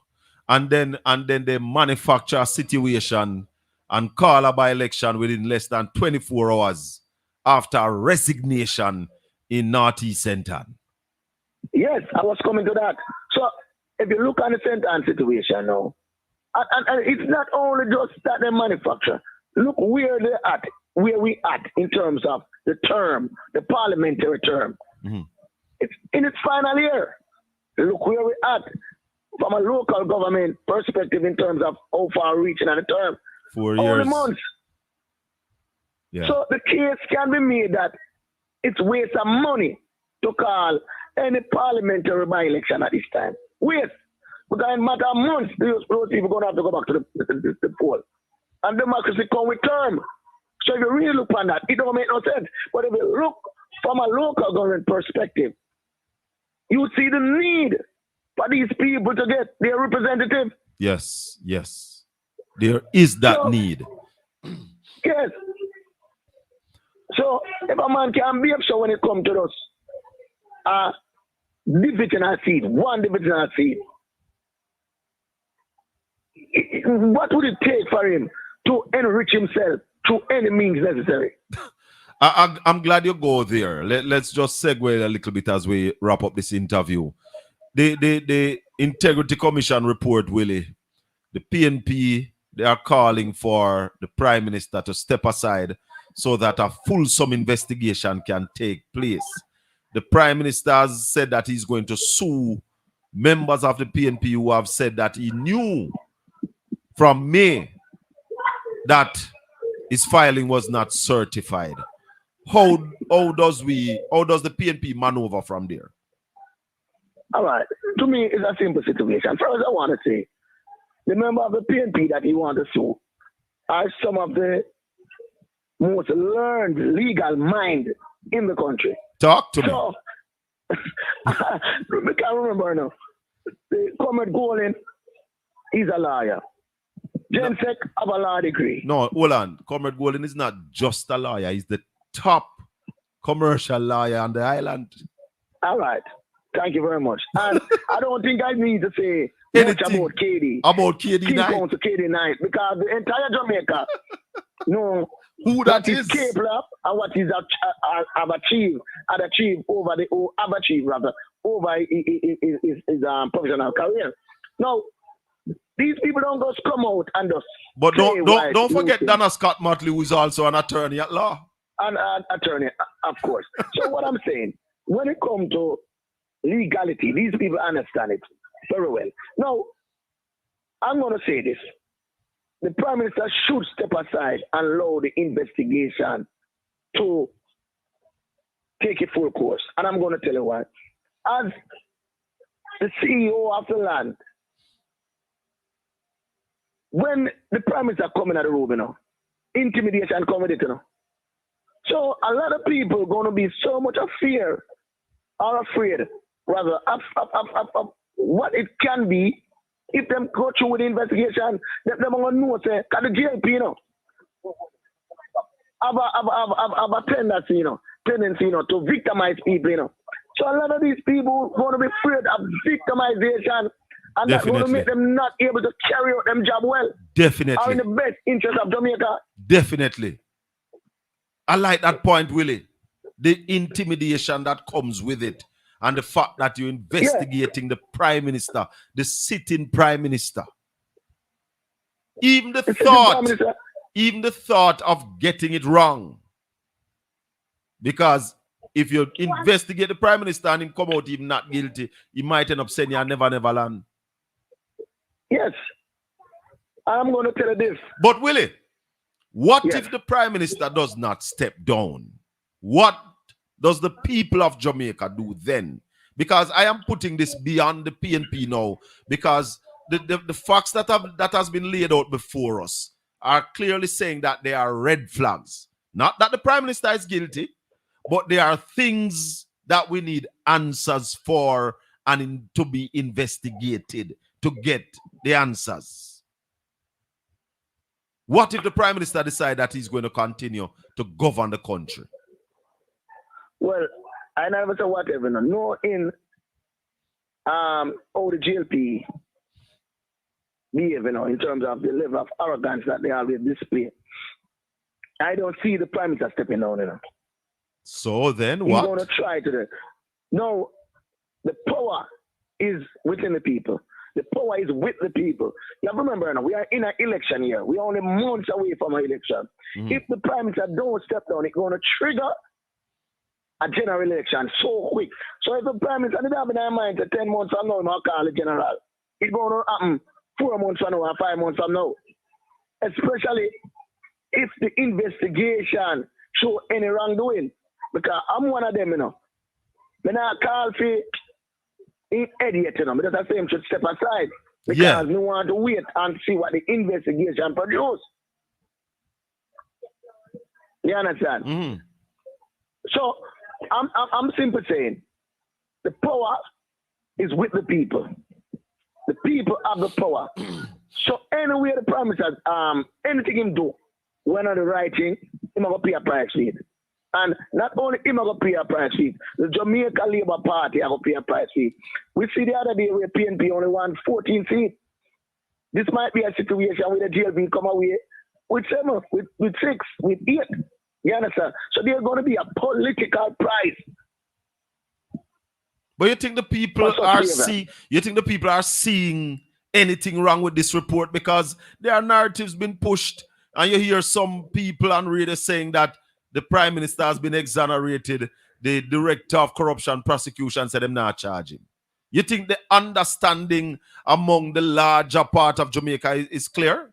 And then they manufacture a situation and call a by-election within less than 24 hours after a resignation in Northeast Centan. Yes, I was coming to that. So if you look at the Centan situation now, and it's not only just that they manufacture. Look where they're at, where we at in terms of the term, the parliamentary term. Mm-hmm. It's in its final year. Look where we're at from a local government perspective in terms of how far reaching at the term. 4 years. Only months. Yeah. So the case can be made that it's waste of money to call any parliamentary by-election at this time. Waste. Because in a matter of months, those people are going to have to go back to the poll. And democracy come with term. So if you really look on that, it don't make no sense. But if you look from a local government perspective, you see the need for these people to get their representative. Yes, yes. There is that need. Yes. So if a man can be up so when it comes to us, divisional seat, one divisional seat, what would it take for him to enrich himself to any means necessary? I'm glad you go there. Let's just segue a little bit as we wrap up this interview. The Integrity Commission report, Willie, the PNP, they are calling for the Prime Minister to step aside so that a fulsome investigation can take place. The Prime Minister has said that he's going to sue members of the PNP who have said that he knew from May that his filing was not certified. How does the PNP maneuver from there? All right. To me, it's a simple situation. First, I want to say, the member of the PNP that he wants to sue are some of the most learned legal mind in the country. Talk to me. So, I can't remember now. The Comrade Golin is a lawyer. Gensek have a law degree. No, hold on. Comrade Golden is not just a lawyer. He's the top commercial lawyer on the island. All right. Thank you very much. And I don't think I need to say much about KD. About KD Knight? KD Knight, because the entire Jamaica know who that is capable of and what he's have achieved over his professional career. Now, these people don't just come out and just. But don't forget Donna Scott Motley, who is also an attorney at law. An attorney, of course. So what I'm saying, when it comes to legality, these people understand it very well. Now, I'm going to say this. The Prime Minister should step aside and allow the investigation to take a full course. And I'm going to tell you why. As the CEO of the land, when the Prime Minister coming at the room, you know, intimidation coming, you know. So a lot of people going to be so much of fear or afraid, rather, of what it can be if them go through with the investigation. Them going to know, say, because the JLP, you know, have a tendency, to victimize people, you know. So a lot of these people going to be afraid of victimization, and that's going to make them not able to carry out them job well. Definitely. Or in the best interest of Jamaica. Definitely. I like that point, Willie. The intimidation that comes with it, and the fact that you're investigating the Prime Minister, the sitting Prime Minister. Even the thought of getting it wrong. Because if you investigate the Prime Minister and him come out even not guilty, he might end up saying you never land. Yes. I'm going to tell you this. But Willie, what if the Prime Minister does not step down? What does the people of Jamaica do then? Because I am putting this beyond the PNP now, because the facts that has been laid out before us are clearly saying that they are red flags. Not that the Prime Minister is guilty, but there are things that we need answers for and to be investigated to get the answers. What if the Prime Minister decides that he's going to continue to govern the country? Well, I never say whatever. No, in the GLP behave, in terms of the level of arrogance that they always display. I don't see the Prime Minister stepping down, So then what? He's going to try to do it. No, the power is within the people. The power is with the people. You have to remember, we are in an election year. We are only months away from an election. If the Prime Minister don't step down, it's going to trigger a general election so quick. So if the Prime Minister didn't have in their mind that 10 months from now, I'll call the general, it's going to happen 4 months from now or 5 months from now. Especially if the investigation show any wrongdoing. Because I'm one of them, When I call for idiot, because I say him should step aside. Because we want to wait and see what the investigation produce. You understand? So I'm simply saying the power is with the people. The people have the power. So anyway the Prime Minister, anything him do, when on the right thing, him going to pay a price for it. And not only him going to pay a price for it, the Jamaica Labour Party going to pay a price for it. We see the other day where PNP only won 14 seats. This might be a situation where the GLB come away with 7, with 6, with 8. You understand? So there's going to be a political price. But you think the people are seeing anything wrong with this report? Because there are narratives being pushed, and you hear some people on radio saying that the Prime Minister has been exonerated. The Director of Corruption Prosecution said them not charging. You think the understanding among the larger part of Jamaica is clear?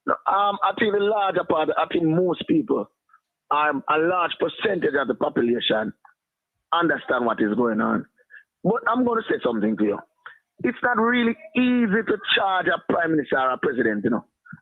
No, I think the larger part, I think most people, a large percentage of the population understand what is going on. But I'm going to say something to you. It's not really easy to charge a Prime Minister or a President,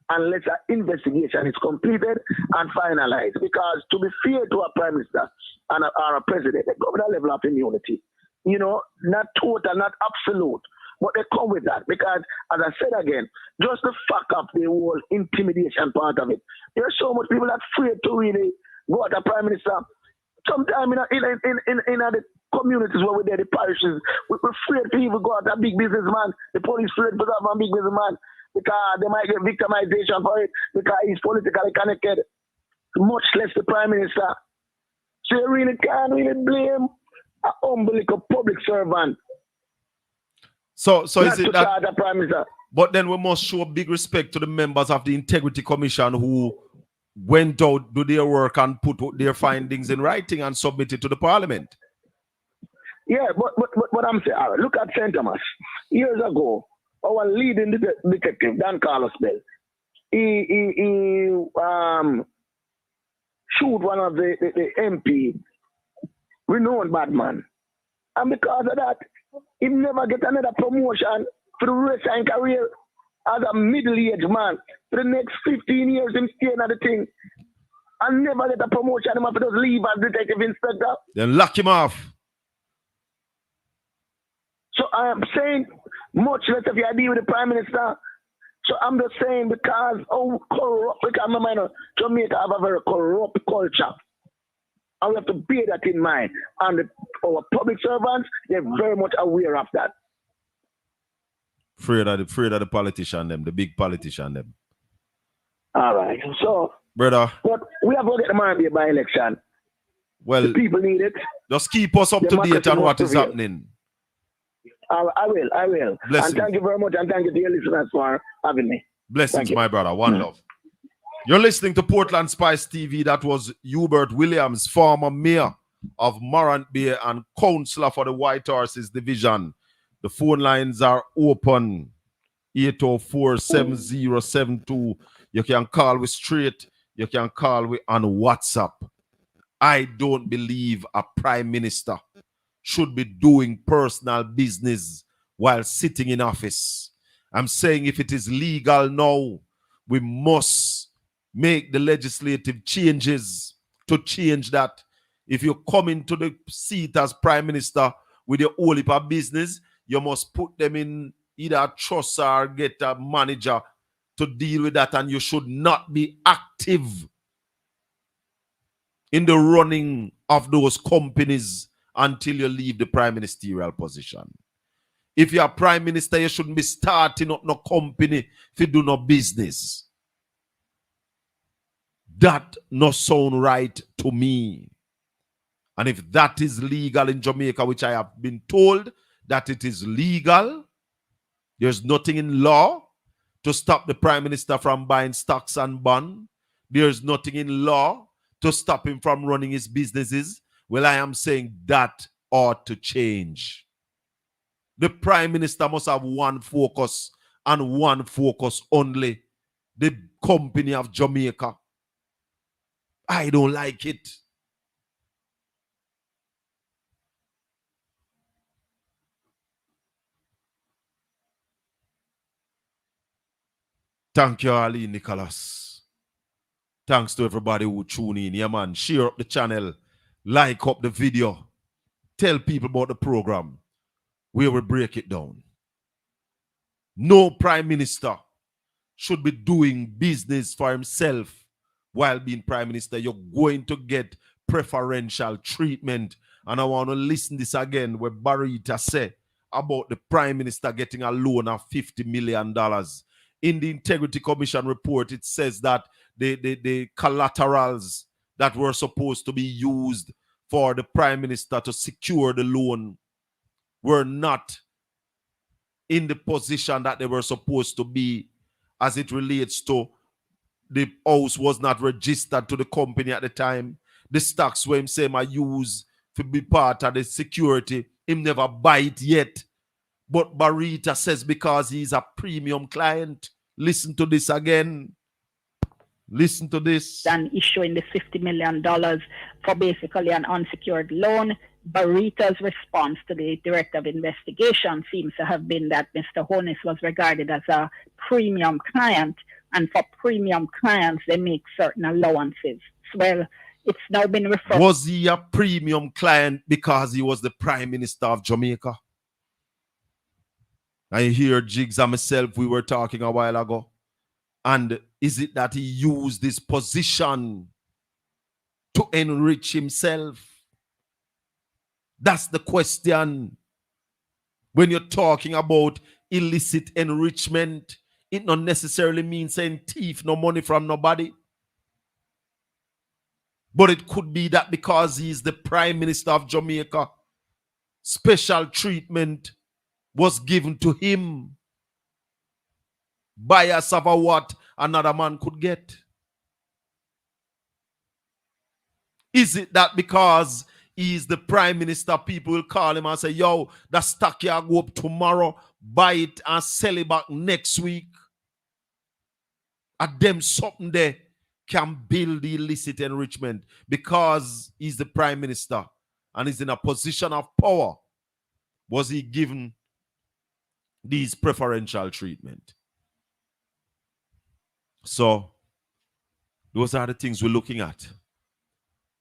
unless an investigation is completed and finalized. Because to be fair to a Prime Minister and or a President, they go with a level of immunity. Not total, not absolute. But they come with that because, as I said again, just the fuck up the whole intimidation part of it. There's so much people that afraid to really go at a Prime Minister. Sometimes in the communities where we're there, the parishes, we're afraid to even go at a big businessman. The police afraid to have a big businessman because they might get victimization for it because he's politically connected, much less the Prime Minister. So you really can't really blame a humble little public servant. So is it that? The Prime Minister. But then we must show big respect to the members of the Integrity Commission who went out, do their work, and put their findings in writing and submit it to the Parliament. Yeah, but I'm saying, all right, look at St. Thomas. Years ago, our leading detective, Dan Carlos Bell, he shoot one of the MP, renowned bad man. And because of that, He never get another promotion for the rest of his career as a middle-aged man. For the next 15 years, him staying at the thing. And never get a promotion. Him have to just leave as detective inspector. Then lock him off. So I am saying, much less if you deal with the Prime Minister. So I'm just saying because corrupt, because my mind, Jamaica have a very corrupt culture. And we have to bear that in mind. And our public servants, they're very much aware of that. Afraid of the politician them, the big politician them. All right. So, brother. But we have to get the Morant Bay by-election. Well, the people need it. Just keep us up to date on what is happening. I will. Blessings. And thank you very much, and thank you to your listeners for having me. Blessings, my brother. One love. You're listening to Portland Spice TV. That was Hubert Williams, former mayor of Morant Bay and councillor for the White Horses Division. The phone lines are open. 804-7072. You can call me straight. You can call me on WhatsApp. I don't believe a prime minister should be doing personal business while sitting in office. I'm saying if it is legal now, we must make the legislative changes to change that. If you come into the seat as prime minister with your whole heap of business, you must put them in either a trust or get a manager to deal with that, and you should not be active in the running of those companies until you leave the prime ministerial position. If you're a prime minister, you shouldn't be starting up no company if you do no business. That no sound right to me. And if that is legal in Jamaica, which I have been told that it is legal, there's nothing in law to stop the prime minister from buying stocks and bonds. There's nothing in law to stop him from running his businesses. Well, I am saying that ought to change. The prime minister must have one focus and one focus only. The company of Jamaica. I don't like it. Thank you, Ali Nicholas. Thanks to everybody who tune in. Yeah, man. Share up the channel. Like up the video. Tell people about the program. We will break it down. No prime minister should be doing business for himself while being prime minister. You're going to get preferential treatment. And I want to listen this again where Barita said about the prime minister getting a loan of $50 million. In the Integrity Commission report, it says that the collaterals that were supposed to be used for the prime minister to secure the loan were not in the position that they were supposed to be as it relates to the house was not registered to the company at the time. The stocks were him saying I use to be part of the security. Him never buy it yet. But Barita says because he's a premium client. Listen to this again. Listen to this. And issuing the $50 million for basically an unsecured loan. Barita's response to the Director of Investigation seems to have been that Mr. Honus was regarded as a premium client, and for premium clients, they make certain allowances. Well, it's now been referred. Was he a premium client because he was the Prime Minister of Jamaica? I hear Jigs and myself, we were talking a while ago. And is it that he used this position to enrich himself? That's the question. When you're talking about illicit enrichment, it not necessarily means saying thief no money from nobody. But it could be that because he's the Prime Minister of Jamaica, special treatment was given to him. Bias of what another man could get. Is it that because he's the Prime Minister, people will call him and say, yo, the stock here go up tomorrow, buy it and sell it back next week? And them something there can build the illicit enrichment because he's the Prime Minister and he's in a position of power. was he given these preferential treatment? So those are the things we're looking at.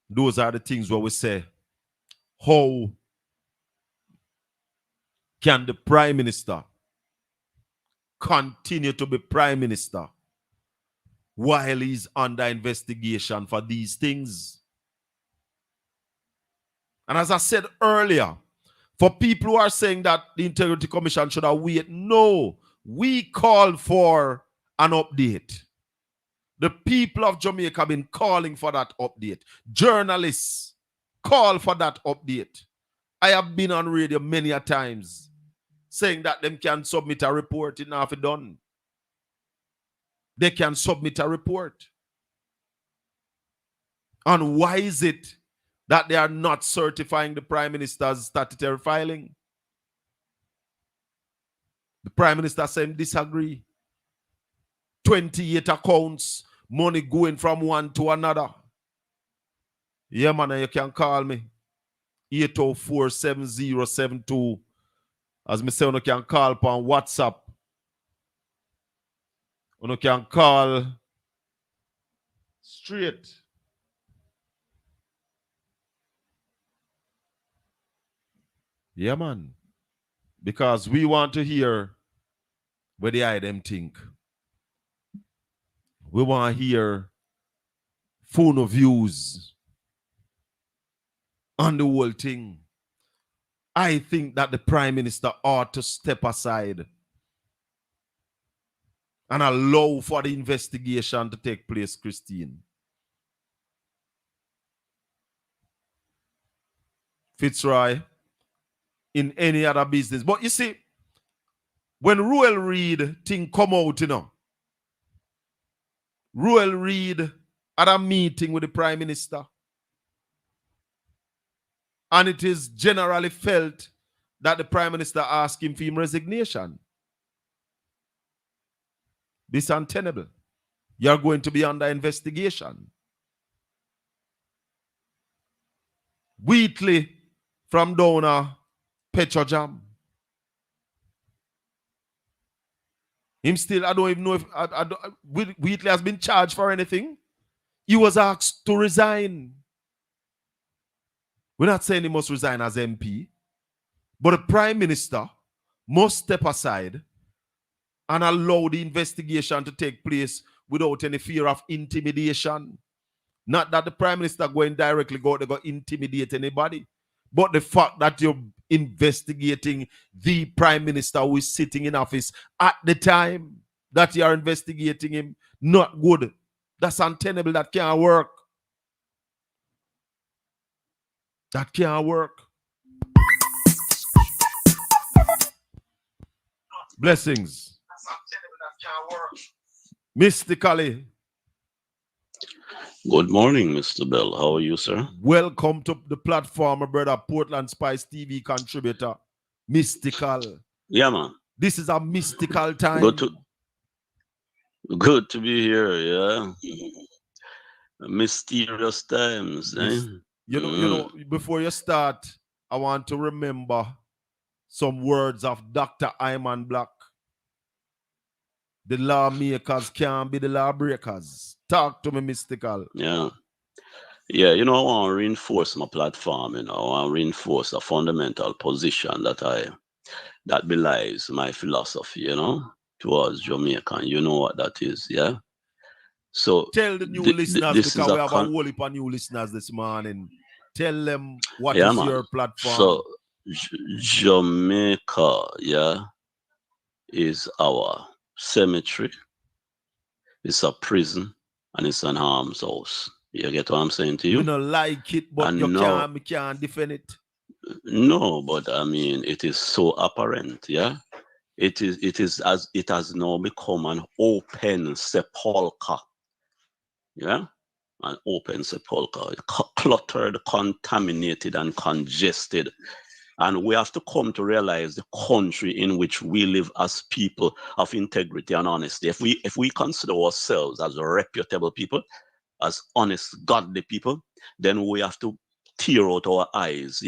Those are the things where we say, how can the Prime Minister continue to be Prime Minister while he's under investigation for these things? And as I said earlier, for people who are saying that the Integrity Commission should have waited, no, we called for an update. The people of Jamaica have been calling for that update. Journalists call for that update. I have been on radio many a times saying that them can submit a report. It now done. They can submit a report. And why is it that they are not certifying the Prime Minister's statutory filing? The Prime Minister saying disagree. 28 accounts, money going from one to another. Yeah, man, you can call me. 804-7072. As me say, you can call upon WhatsApp. You can call straight. Yeah, man. Because we want to hear what the them think. We want to hear phone of views on the whole thing. I think that the Prime Minister ought to step aside and allow for the investigation to take place, Christine. Fitzroy, in any other business. But you see, when Ruel Reid thing come out, Ruel Reid had a meeting with the Prime Minister. And it is generally felt that the Prime Minister asked him for his resignation. This is untenable. You're going to be under investigation. Wheatley from down Petrojam. Him still, I don't even know if Wheatley has been charged for anything. He was asked to resign. We're not saying he must resign as MP, but the Prime Minister must step aside and allow the investigation to take place without any fear of intimidation. Not that the Prime Minister going directly go intimidate anybody, but the fact that you're investigating the Prime Minister who is sitting in office at the time that you are investigating him, not good. That's untenable. That can't work. That can't work. Blessings. Mystically. Good morning, Mr. Bell. How are you, sir? Welcome to the platform, my brother, Portland Spice TV contributor. Mystical. Yeah, man. This is a mystical time. Good to be here, yeah. Mysterious times, eh? You know, before you start, I want to remember some words of Dr. Iman Black. The lawmakers can't be the lawbreakers. Talk to me, Mystical. Yeah. Yeah, I want to reinforce my platform, I want to reinforce a fundamental position that belies my philosophy, towards Jamaica. And you know what that is, yeah? So tell the new listeners, because we have a whole heap of new listeners this morning. Tell them what is your platform. So Jamaica, is our cemetery, it's a prison, and it's an arms house. You get what I'm saying to you? You don't like it, but you can't defend it. No, but I mean, it is so apparent, yeah? It has now become an open sepulchre. Yeah? An open sepulchre. Cluttered, contaminated, and congested. And we have to come to realize the country in which we live as people of integrity and honesty. If we consider ourselves as reputable people, as honest, godly people, then we have to tear out our eyes,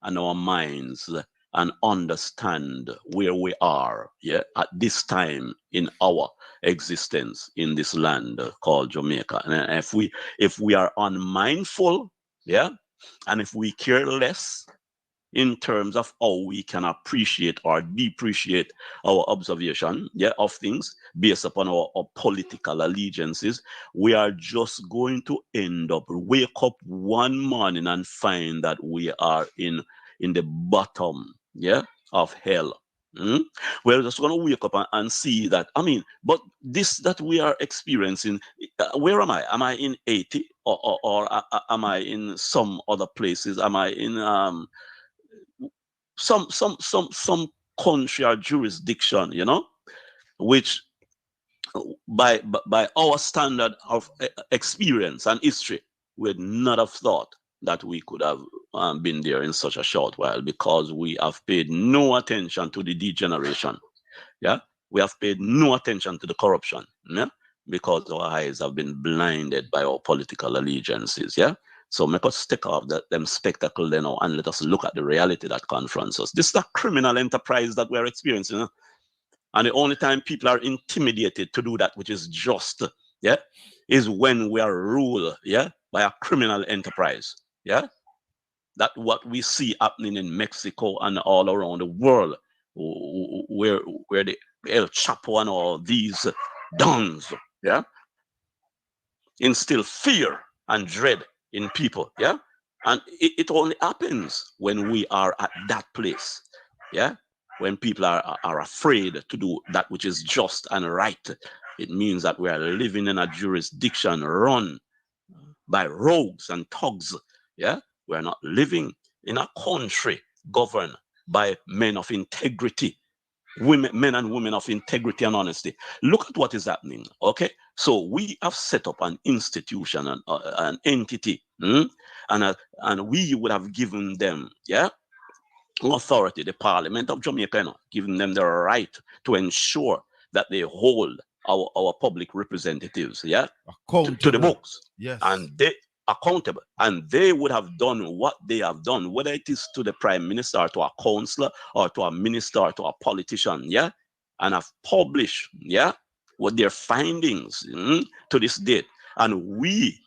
and our minds and understand where we are, yeah, at this time in our existence in this land called Jamaica. And if we are unmindful, yeah, and if we care less in terms of how we can appreciate or depreciate our observation, yeah, of things based upon our political allegiances, we are just going to wake up one morning and find that we are in the bottom, yeah, of hell. We're just going to wake up and see that, I mean, but this that we are experiencing, where am I? Am I in Haiti or am I in some other places? Am I in some country or jurisdiction, you know, which by our standard of experience and history, we would not have thought that we could have been there in such a short while, because we have paid no attention to the degeneration. Yeah, we have paid no attention to the corruption. Yeah, because our eyes have been blinded by our political allegiances. Yeah. So make us take off them spectacle then, and let us look at the reality that confronts us. This is a criminal enterprise that we're experiencing. And the only time people are intimidated to do that which is just, yeah, is when we are ruled, yeah, by a criminal enterprise. Yeah. That what we see happening in Mexico and all around the world, where the El Chapo and all these dons, yeah, instill fear and dread in people, yeah, and it only happens when we are at that place, yeah, when people are afraid to do that which is just and right. It means that we are living in a jurisdiction run by rogues and thugs, yeah. We are not living in a country governed by men of integrity, men and women of integrity and honesty. Look at what is happening. Okay, so we have set up an institution, an entity, and we would have given them, yeah, authority, the Parliament of Jamaica, giving them the right to ensure that they hold our public representatives, yeah, to the books. Yes. And they accountable, and they would have done what they have done, whether it is to the Prime Minister or to a councillor or to a minister or to a politician, yeah, and have published, yeah, what their findings to this date. And we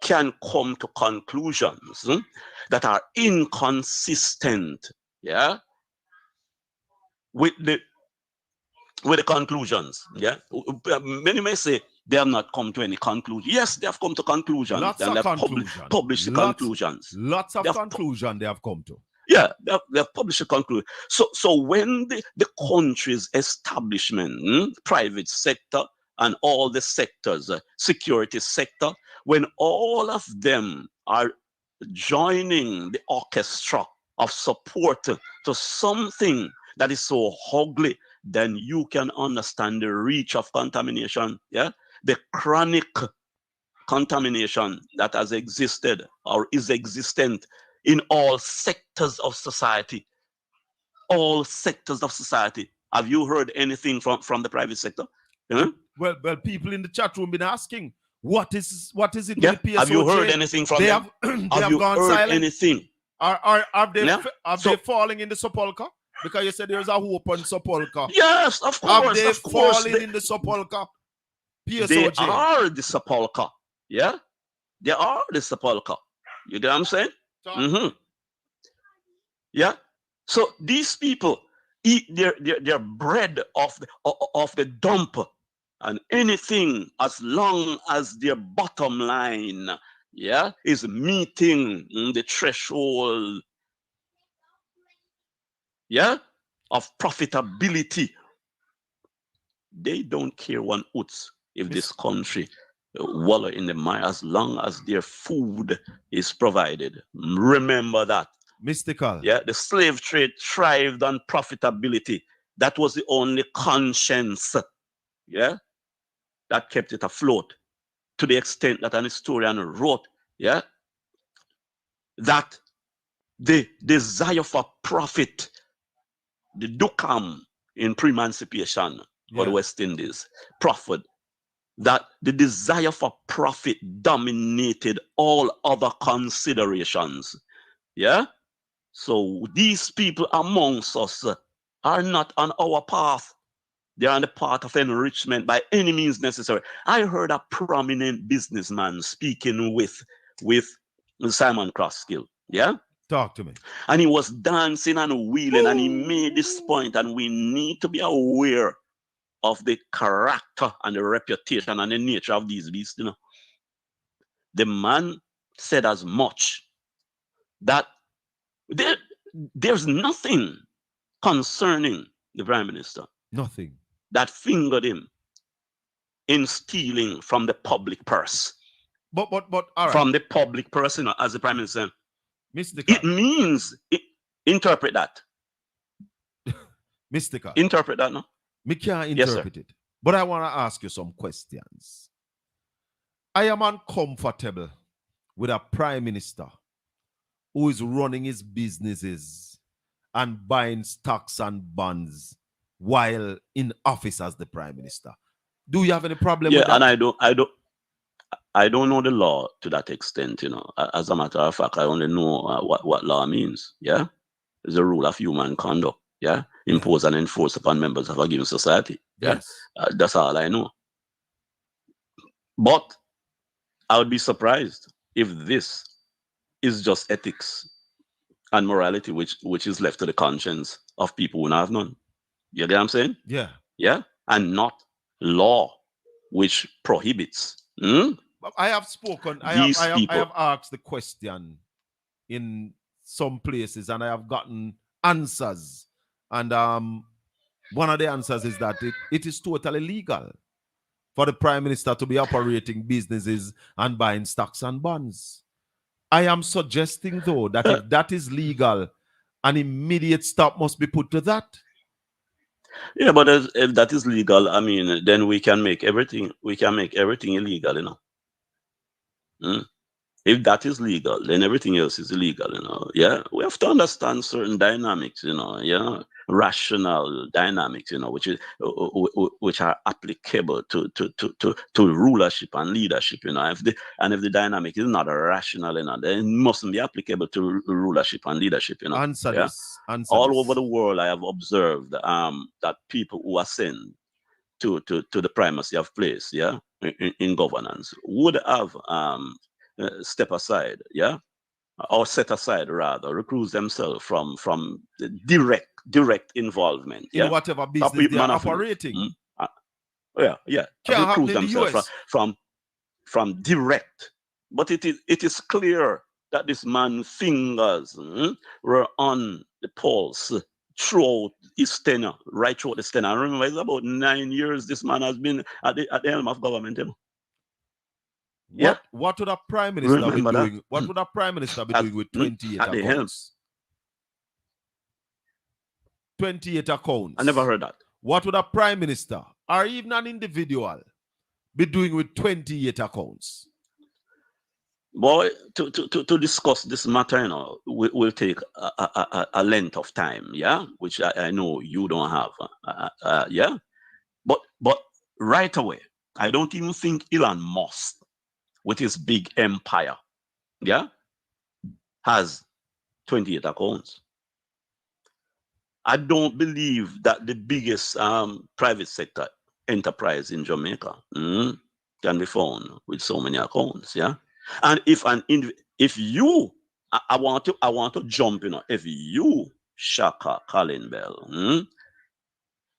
can come to conclusions that are inconsistent, yeah, with the conclusions, yeah. Many may say they have not come to any conclusion. Yes, they have come to conclusions. Lots and of they have conclusion. published the conclusions. Lots of conclusion they have come to. Yeah, they have published a conclusion. So when the country's establishment, private sector and all the sectors, security sector, when all of them are joining the orchestra of support to something that is so ugly, then you can understand the reach of contamination, yeah, the chronic contamination that has existed or is existent in all sectors of society. All sectors of society. Have you heard anything from the private sector? Well, people in the chat room been asking, what is it? Yeah. With the PSOJ? Have you heard anything from them? Have you gone heard silent? Anything? Are they falling in the sepulchre? Because you said there's a hope on sepulchre. Yes, of course. Have they of course. fallen in the sepulchre? PSOJ. They are the sepulchre. Yeah, they are the sepulchre. You get what I'm saying? Yeah. So these people eat their bread off the dump, and anything as long as their bottom line, yeah, is meeting the threshold, yeah, of profitability, they don't care one oots if this country wallow in the mire, as long as their food is provided. Remember that. Mystical. Yeah, the slave trade thrived on profitability. That was the only conscience, yeah, that kept it afloat, to the extent that an historian wrote, yeah, that the desire for profit, the Dukam in pre-emancipation for the West Indies, profit, that the desire for profit dominated all other considerations, yeah. So these people amongst us are not on our path. They're on the path of enrichment by any means necessary. I heard a prominent businessman speaking with Simon Crosskill. Yeah? Talk to me. And he was dancing and wheeling, and he made this point, and we need to be aware of the character and the reputation and the nature of these beasts. You know, the man said as much that there's nothing concerning the Prime Minister. Nothing. That fingered him in stealing from the public purse. But all right. From the public purse, you know, as the Prime Minister. Mystical. It means, interpret that. Mystical. Interpret that, no? Me can't interpret it. But I want to ask you some questions. I am uncomfortable with a Prime Minister who is running his businesses and buying stocks and bonds while in office as the Prime Minister. Do you have any problem with that? And I don't know the law to that extent, you know. As a matter of fact, I only know what law means. Yeah, it's a rule of human conduct. Yeah, impose and enforce upon members of a given society. Yeah, yes. That's all I know. But I would be surprised if this is just ethics and morality, which is left to the conscience of people who have none. You get what I'm saying? Yeah. Yeah, and not law, which prohibits. I have spoken. I have asked the question in some places, and I have gotten answers. And one of the answers is that it is totally legal for the Prime Minister to be operating businesses and buying stocks and bonds. I am suggesting, though, that if that is legal, an immediate stop must be put to that. Yeah, but if that is legal, I mean, then we can make everything illegal, you know. If that is legal, then everything else is illegal, you know. Yeah, we have to understand certain dynamics, you know. Yeah, rational dynamics, you know, which are applicable to rulership and leadership, you know. If the dynamic is not rational, you know, then it mustn't be applicable to rulership and leadership, you know. Answer yeah? this. All over the world, I have observed that people who ascend to the primacy of place, yeah, in governance, would have step aside, yeah, or set aside rather, recruit themselves from direct involvement in whatever business they are operating. Recruit themselves from direct. But it is clear that this man's fingers were on the pulse throughout his tenure, right throughout his tenure. I remember it's about 9 years this man has been at the helm of government. You know? Yeah. What would a Prime Minister be doing? What would a Prime Minister be doing with 28 accounts? 28 accounts. I never heard that. What would a Prime Minister or even an individual be doing with 28 accounts? Boy, to discuss this matter, you know, will take a length of time, yeah, which I know you don't have, yeah. But right away, I don't even think Elon Musk, with his big empire, yeah, has 28 accounts. I don't believe that the biggest private sector enterprise in Jamaica can be found with so many accounts, yeah. And if you, I want to jump, you know, if you, SHACKA, Colin Bell,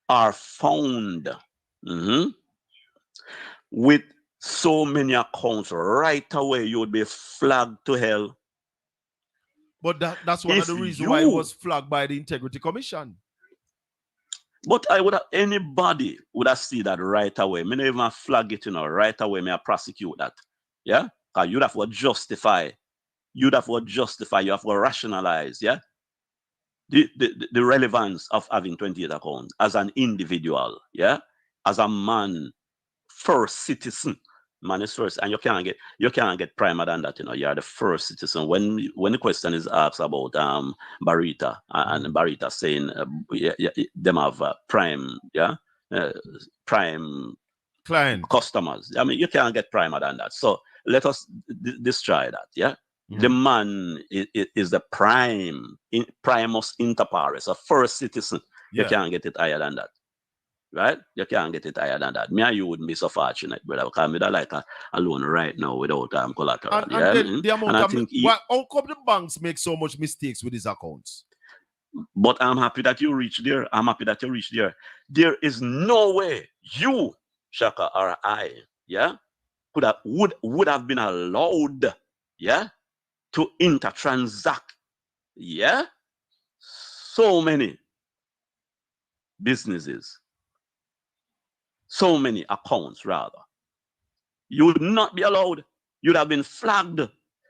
are found with so many accounts right away, you would be flagged to hell. But that's one of the reasons why it was flagged by the Integrity Commission. But anybody would have seen that right away. Me not even flag it, you know, right away. Me I prosecute that, yeah. Because you'd have to justify. You have to rationalize, yeah, the relevance of having 28 accounts as an individual, yeah, as a man, first citizen. Man is first, and you can't get primer than that, you know. You are the first citizen. When the question is asked about Barita and Barita saying them have prime, yeah, prime client customers. I mean, you can't get primer than that. So let us destroy that, yeah. The man is the primus inter pares, a first citizen. Yeah. You can't get it higher than that. Right? You can't get it higher than that. Me and you wouldn't be so fortunate, brother, because me like a loan right now without collateral. And the amount I of think how come the banks make so much mistakes with these accounts? But I'm happy that you reach there. I'm happy that you reach there. There is no way you, SHACKA, or I, would have been allowed, to intertransact, so many businesses, so many accounts rather. You would not be allowed. You'd have been flagged.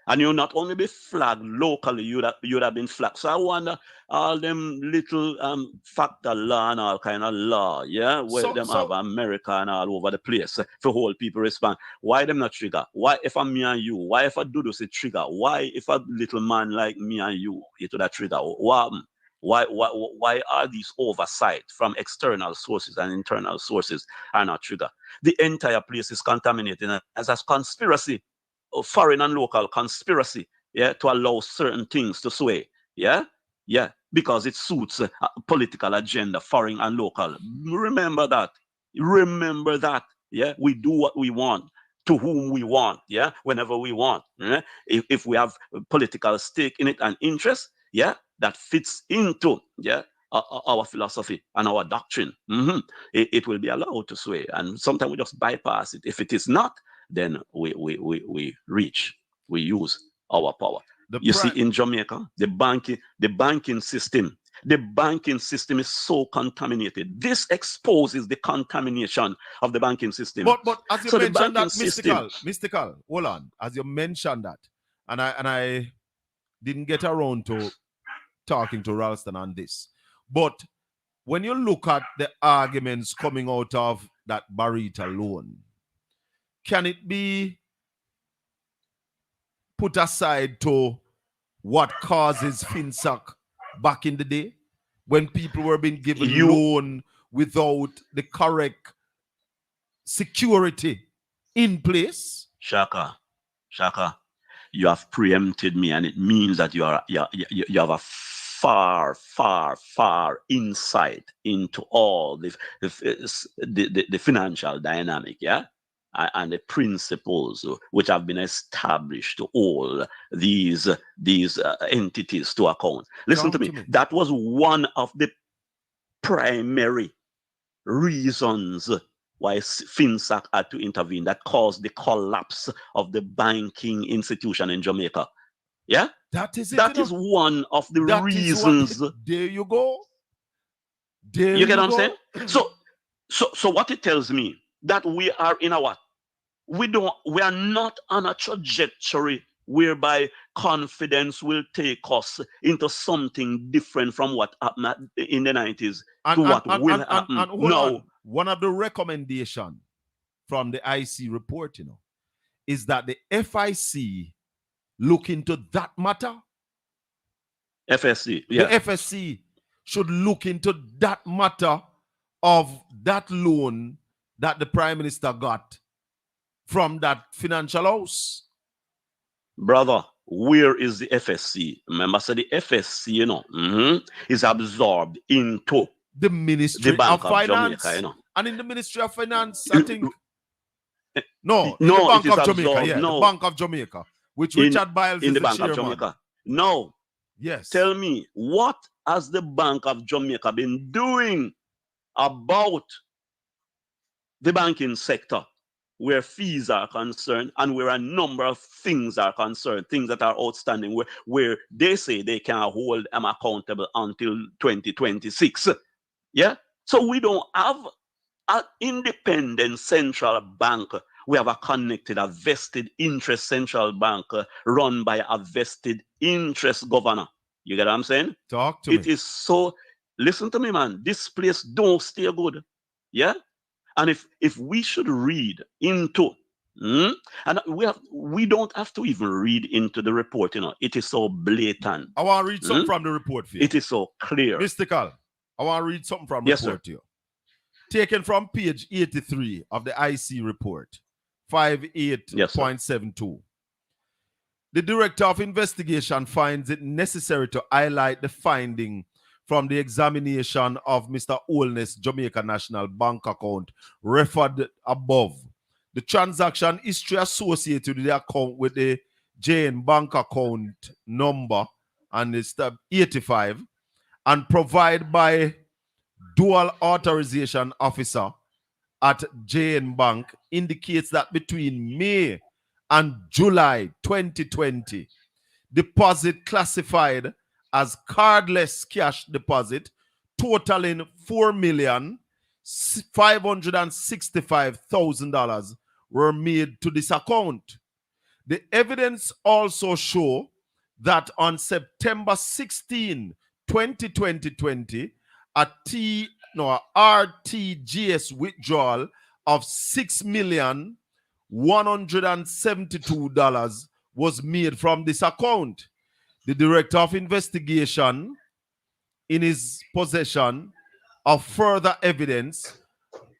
And you'll not only be flagged locally, you'd have been flagged. So I wonder all them little factor law and all kind of law, where them have America and all over the place for whole people respond. Why them not trigger? Why if I'm me and you? Why if I do this it trigger? Why if a little man like me and you it would trigger? Why are these oversight from external sources and internal sources are not trigger? The entire place is contaminated as a conspiracy. Foreign and local conspiracy, to allow certain things to sway, because it suits a political agenda, foreign and local. Remember that, we do what we want, to whom we want, whenever we want. If we have a political stake in it and interest, that fits into, our philosophy and our doctrine, it will be allowed to sway. And sometimes we just bypass it. If it is not, then we use our power. You see, in Jamaica, the banking system is so contaminated. This exposes the contamination of the banking system. But as you mentioned that, mystical, hold on. As you mentioned that, and I didn't get around to talking to Ralston on this. But when you look at the arguments coming out of that Barita loan, can it be put aside to what causes FinSAC back in the day when people were being given loan without the correct security in place? SHACKA, you have preempted me, and it means that you have a far insight into all the financial dynamic, and the principles which have been established to all these entities to account. Listen to me. That was one of the primary reasons why FinSAC had to intervene, that caused the collapse of the banking institution in Jamaica. That is it. That is one of the reasons. There you go. You get what I'm saying? So what it tells me, that we are in a what? We are not on a trajectory whereby confidence will take us into something different from what happened in the 90s to what will happen now. One of the recommendations from the IC report, is that the FIC look into that matter. FSC, The FSC should look into that matter of that loan that the Prime Minister got from that financial house. Brother, where is the FSC? Remember, so the FSC, is absorbed into the Ministry of Finance. Jamaica, And in the Ministry of Finance, I think. the Bank of Jamaica, the Bank of Jamaica, which Richard Biles is the Bank chairman. of Jamaica. No. Yes. Tell me, what has the Bank of Jamaica been doing about the banking sector, where fees are concerned and where a number of things are concerned, things that are outstanding, where they say they can hold them accountable until 2026? So we don't have an independent central bank. We have a vested interest central bank run by a vested interest governor. You get what I'm saying? Talk to me. It is so. Listen to me, man. This place don't stay good. And if we should read into, and we don't have to even read into the report, it is so blatant. I want to read something from the report for you. It is so clear. Mystical, I want to read something from the report to you. Taken from page 83 of the IC report, 58.72. The Director of Investigation finds it necessary to highlight the finding from the examination of Mr. Holness Jamaica National Bank account referred above. The transaction history associated with the account with the Jane bank account number and it's the 85 and provided by dual authorization officer at Jane Bank indicates that between May and July 2020, deposit classified as cardless cash deposit totaling $4,565,000 were made to this account. The evidence also shows that on September 16, 2020, a RTGS withdrawal of $6,172 was made from this account. The Director of Investigation, in his possession of further evidence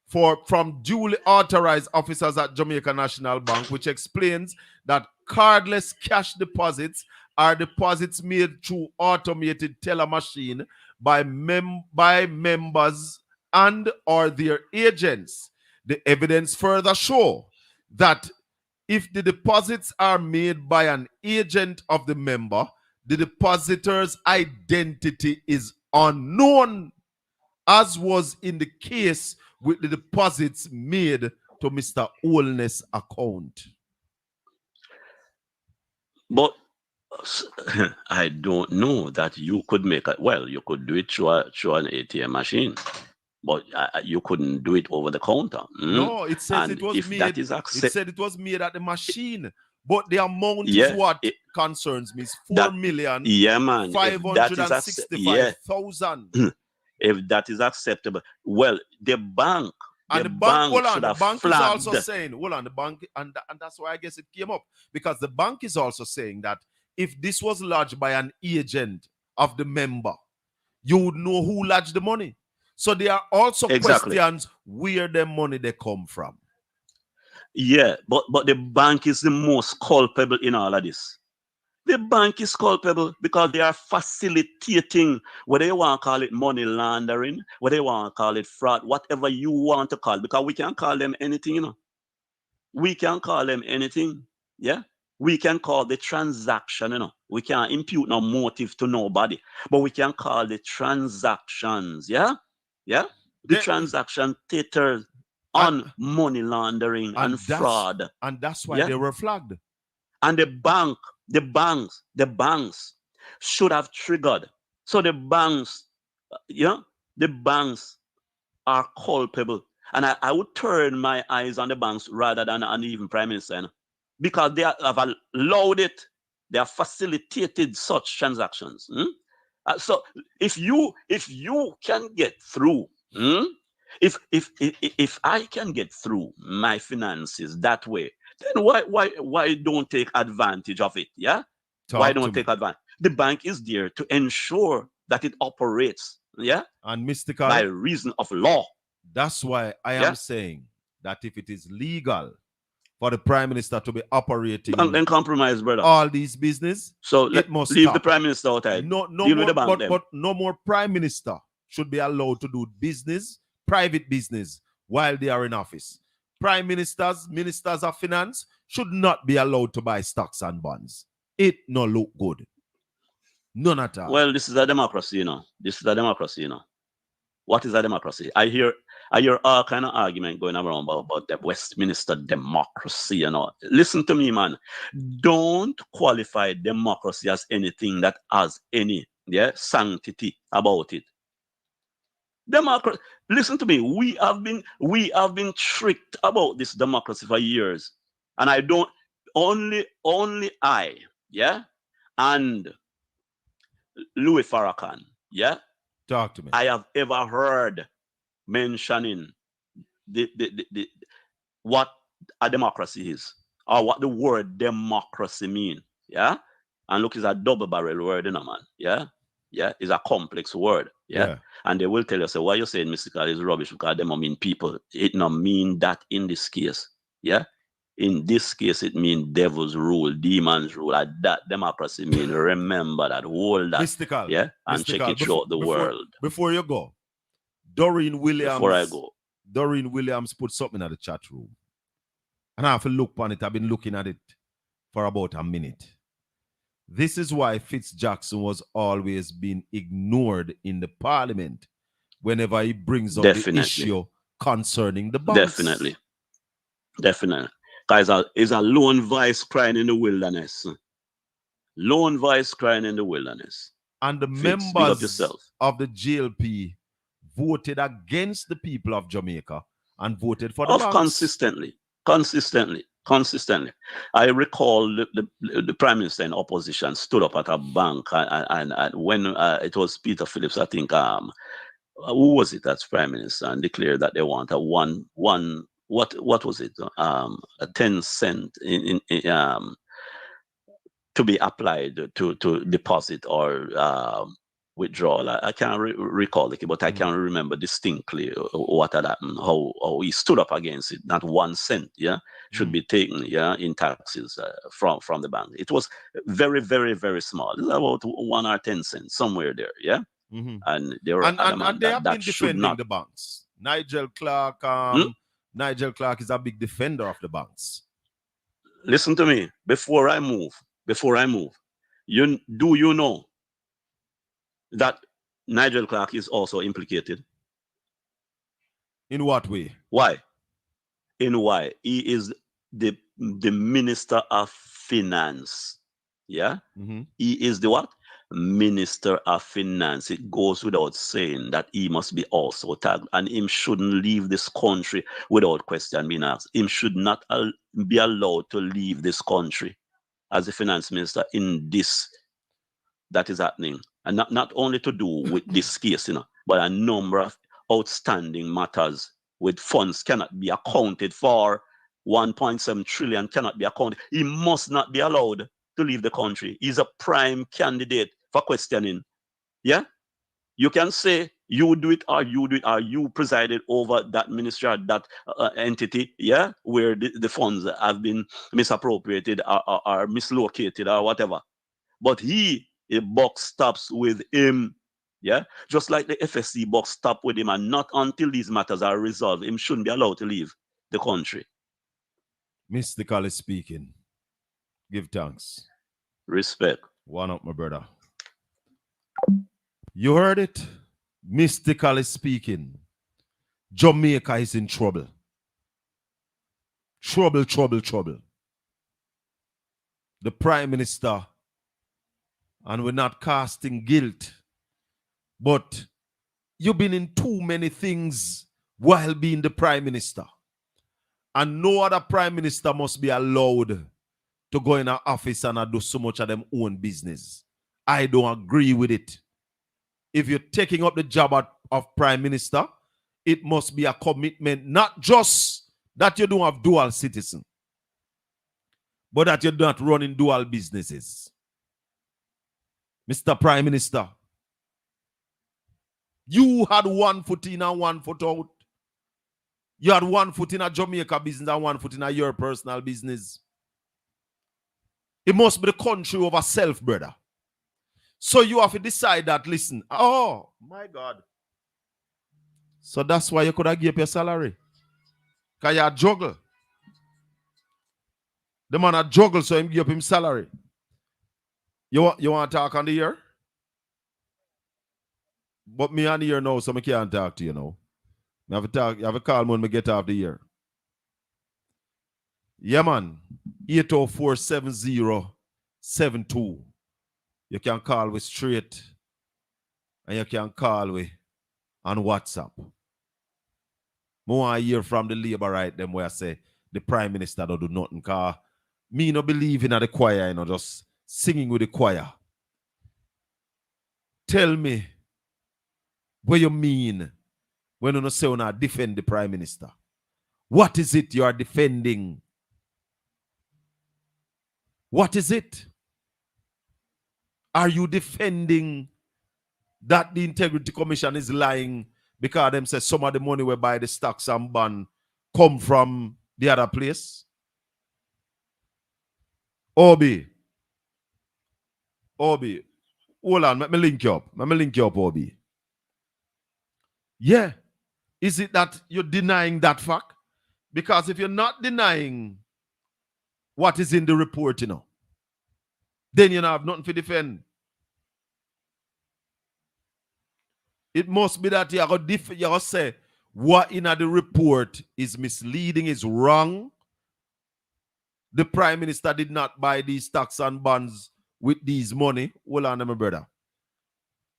from duly authorized officers at Jamaica National Bank, which explains that cardless cash deposits are deposits made through automated teller machine by members and or their agents. The evidence further show that if the deposits are made by an agent of the member, the depositor's identity is unknown, as was in the case with the deposits made to Mr. Holness account. But I don't know that you could make it. Well, you could do it through an ATM machine, but you couldn't do it over the counter. No, it says And it was if made. that is It said it was made at the machine, but the amount is Yeah, what it- concerns me. Is that- 4,565,000. yeah, man. If that is acceptable, well, the bank. And the bank, hold on, should the have bank is flagged. also saying, hold on, the bank, and that's why I guess it came up, because the bank is also saying that if this was lodged by an agent of the member, you would know who lodged the money. So there are also Exactly. questions where the money they come from. Yeah, but the bank is the most culpable in all of this. The bank is culpable because they are facilitating, whether you want to call it money laundering, whether you want to call it fraud, whatever you want to call it, because we can call them anything, you know. We can call them anything, yeah? We can call the transaction, you know. We can't impute no motive to nobody, but we can call the transactions, yeah? Yeah? The Yeah. transaction theaters on money laundering and that's- fraud. And that's why Yeah. they were flagged. And the banks should have triggered. So the banks, the banks are culpable. And I would turn my eyes on the banks rather than on even Prime Minister, you know, because they have allowed it. They have facilitated such transactions. So if you can get through, if I can get through my finances that way, then why don't take advantage of it? Yeah? Why don't take advantage? The bank is there to ensure that it operates, yeah? And mystical, By reason of law. that's why I am Yeah. saying that if it is legal for the Prime Minister to be operating And then compromise, brother. all these business, So it must leave stop. the Prime Minister outside. No Deal with more, the bank then. but no more Prime Minister should be allowed to do business, private business, while they are in office. Prime Ministers, Ministers of Finance should not be allowed to buy stocks and bonds. It no look good. None at all. Well, this is a democracy, you know. This is a democracy, you know. What is a democracy? I hear all kind of argument going around about the Westminster democracy, you know. Listen to me, man. Don't qualify democracy as anything that has any sanctity about it. Democracy. Listen to me. We have been tricked about this democracy for years, and I don't only I, and Louis Farrakhan, Talk to me. I have ever heard mentioning the what a democracy is, or what the word democracy mean, and look, it's a double-barrel word, you know, man, it's a complex word, and they will tell you, so why you saying mystical is rubbish, because they don't mean people. It don't mean that in this case, In this case, it means devil's rule, demon's rule. That democracy mean remember that, hold that, Mystical. yeah, and Mystical. check it throughout the world. Before you go, Doreen Williams. Before I go, Doreen Williams put something in the chat room. And I have to look on it. I've been looking at it for about a minute. This is why Fitz Jackson was always being ignored in the parliament whenever he brings up the issue concerning the banks. Definitely. Guys, is a lone voice crying in the wilderness. Lone voice crying in the wilderness. And the Fitz, members of the GLP voted against the people of Jamaica and voted for the banks. Consistently. I recall the Prime Minister in opposition stood up at a bank and when it was Peter Phillips, I think, who was it that's Prime Minister, and declared that they want a what was it? A 10 cent to be applied to deposit or withdrawal. I can't recall it, but I can remember distinctly what had happened, how he stood up against it. Not 1 cent, should be taken, in taxes from the bank. It was very, very, very small. It's about 1 or 10 cents, somewhere there, And they were and they have been defending the banks. Nigel Clark, Nigel Clark is a big defender of the banks. Listen to me. Before I move, you know that Nigel Clark is also implicated? In what way? Why? He is the Minister of Finance. Yeah? He is the what? Minister of Finance. It goes without saying that he must be also tagged, and him shouldn't leave this country without question being asked. Him should not be allowed to leave this country as a finance minister in this that is happening. And not only to do with this case, but a number of outstanding matters with funds cannot be accounted for. 1.7 trillion cannot be accounted. He must not be allowed to leave the country. He's a prime candidate for questioning. Yeah? You can say you do it or you presided over that ministry or that entity, where the funds have been misappropriated or mislocated or whatever. But a buck stops with him. Yeah, just like the FSC box stop with him, and not until these matters are resolved, him shouldn't be allowed to leave the country. Mystically speaking, give thanks. Respect. One up, my brother. You heard it? Mystically speaking, Jamaica is in trouble. Trouble. The Prime Minister, and we're not casting guilt, but you've been in too many things while being the Prime Minister. And no other Prime Minister must be allowed to go in an office and do so much of them own business. I don't agree with it. If you're taking up the job of Prime Minister, it must be a commitment, not just that you don't have dual citizen, but that you're not running dual businesses. Mr. Prime Minister, you had 1 foot in and 1 foot out. You had 1 foot in a Jamaica business and 1 foot in your personal business. It must be the country over self, brother. So you have to decide that, listen, oh, my God. So that's why you could have given your salary. Because you juggle. The man a juggle, so he give him salary. You want to talk on the air? But me on the air now, so I can't talk to you now. I have to talk, you have to call me when I get off the air. Yeah, man. 804-7072. You can call me straight. And you can call me on WhatsApp. I want to hear from the labor right them where I say the Prime Minister don't do nothing. Because me no believe in the choir, just singing with the choir. Tell me what you mean when you say you not defend the Prime Minister. What is it you are defending? What is it? Are you defending that the Integrity Commission is lying because them say some of the money we buy the stocks and bond come from the other place? Obi. Hold on, let me link you up, Obi. Yeah. Is it that you're denying that fact? Because if you're not denying what is in the report, then you don't have nothing to defend. It must be that you are say what in the report is misleading, is wrong. The Prime Minister did not buy these stocks and bonds with these money. Hold on, my brother.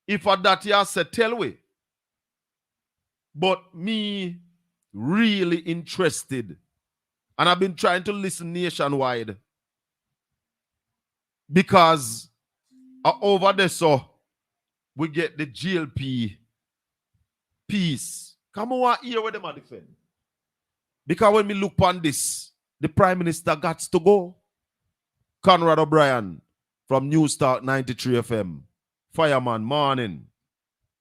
If for that you say, tell we. But me really interested, and I've been trying to listen nationwide, because over there, so we get the GLP piece. Come on, hear what them are defend. Because when we look on this, the Prime Minister got to go. Conrad O'Brien from News Talk 93 FM. Fireman, morning.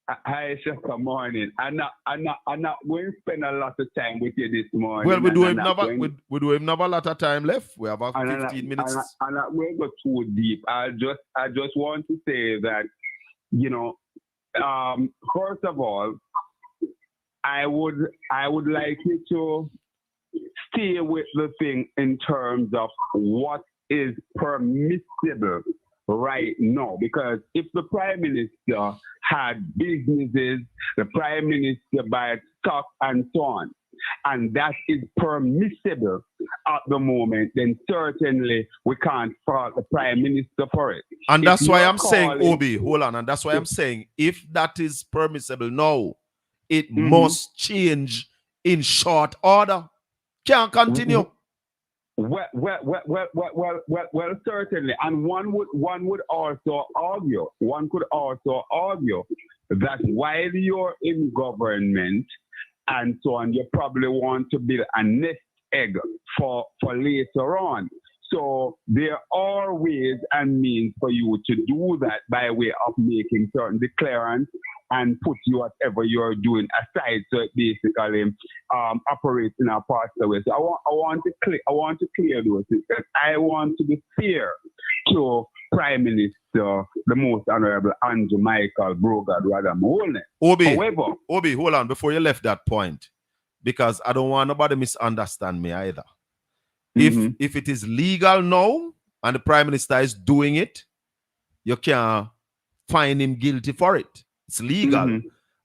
Hi, Shaka, morning. I'm not going to spend a lot of time with you this morning. Well, we do have a lot of time left. We have 15 minutes. I'm not going to go too deep. I just want to say that, first of all, I would like you to stay with the thing in terms of what is permissible right now, because if the Prime Minister had businesses, the Prime Minister buys stock and so on, and that is permissible at the moment, then certainly we can't fault the Prime Minister for it. And that's why I'm saying, Obi, hold on, and that's why I'm saying, if that is permissible now, it must change in short order. Can't continue. Well, certainly, and one could also argue that while you're in government and so on, you probably want to build a nest egg for later on. So there are ways and means for you to do that by way of making certain declarants and put you whatever you're doing aside, so it basically operates in a particular way. So I want to clear those things. I want to be fair to Prime Minister, the Most Honorable Andrew Michael Brogard Radamole. Obi, hold on before you left that point, because I don't want nobody misunderstand me either. If it is legal now and the Prime Minister is doing it, you can't find him guilty for it. It's legal.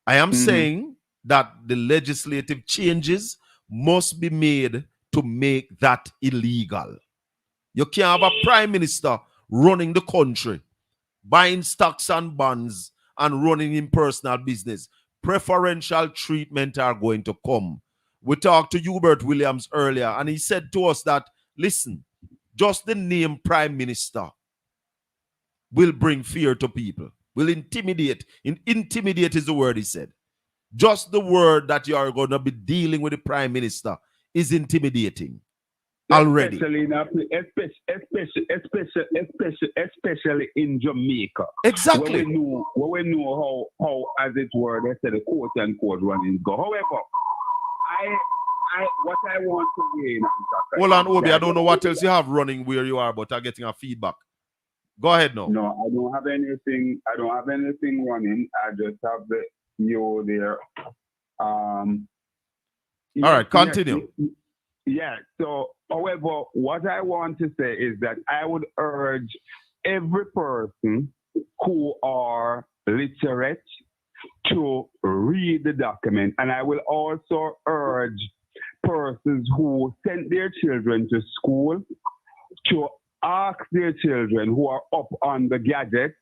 I am saying that the legislative changes must be made to make that illegal. You can't have a Prime Minister running the country, buying stocks and bonds and running in personal business. Preferential treatment are going to come. We talked to Hubert Williams earlier, and he said to us that, listen, just the name Prime Minister will bring fear to people, will intimidate. Intimidate is the word he said. Just the word that you are going to be dealing with the Prime Minister is intimidating already. Especially in Jamaica. Exactly. Where we know how, as it were, they said the quote unquote runnings go. However, what I want to gain. Hold on, Obi. I don't know what else you have running where you are, but I'm getting a feedback. Go ahead now. No, I don't have anything. I don't have anything running. I just have the there. All right, continue. Yeah. So, however, what I want to say is that I would urge every person who are literate to read the document, and I will also urge persons who send their children to school to ask their children who are up on the gadget,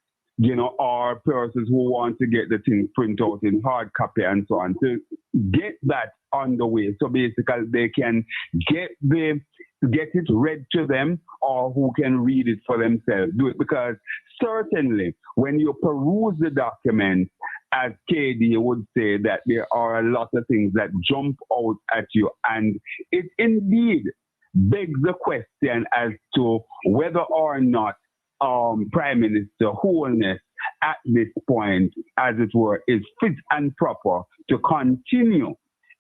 or persons who want to get the thing print out in hard copy and so on, to get that on the way. So basically they can get it read to them, or who can read it for themselves. Do it, because certainly when you peruse the document, as KD would say, that there are a lot of things that jump out at you, and it indeed begs the question as to whether or not Prime Minister Holness at this point, as it were, is fit and proper to continue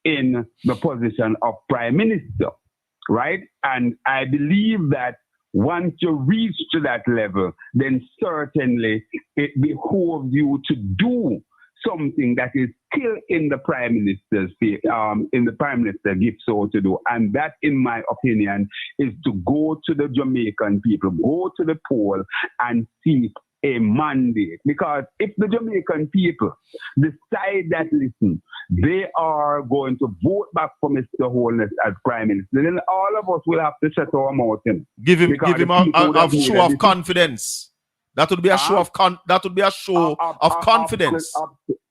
in the position of Prime Minister, right? And I believe that once you reach to that level, then certainly it behooves you to do something that is still in the Prime Minister's in the Prime Minister gift so to do. And that, in my opinion, is to go to the Jamaican people, go to the poll and seek a mandate. Because if the Jamaican people decide that, listen, they are going to vote back for Mr. Holness as Prime Minister, then all of us will have to shut our mouth. Give him a show of confidence. That would be a show of confidence.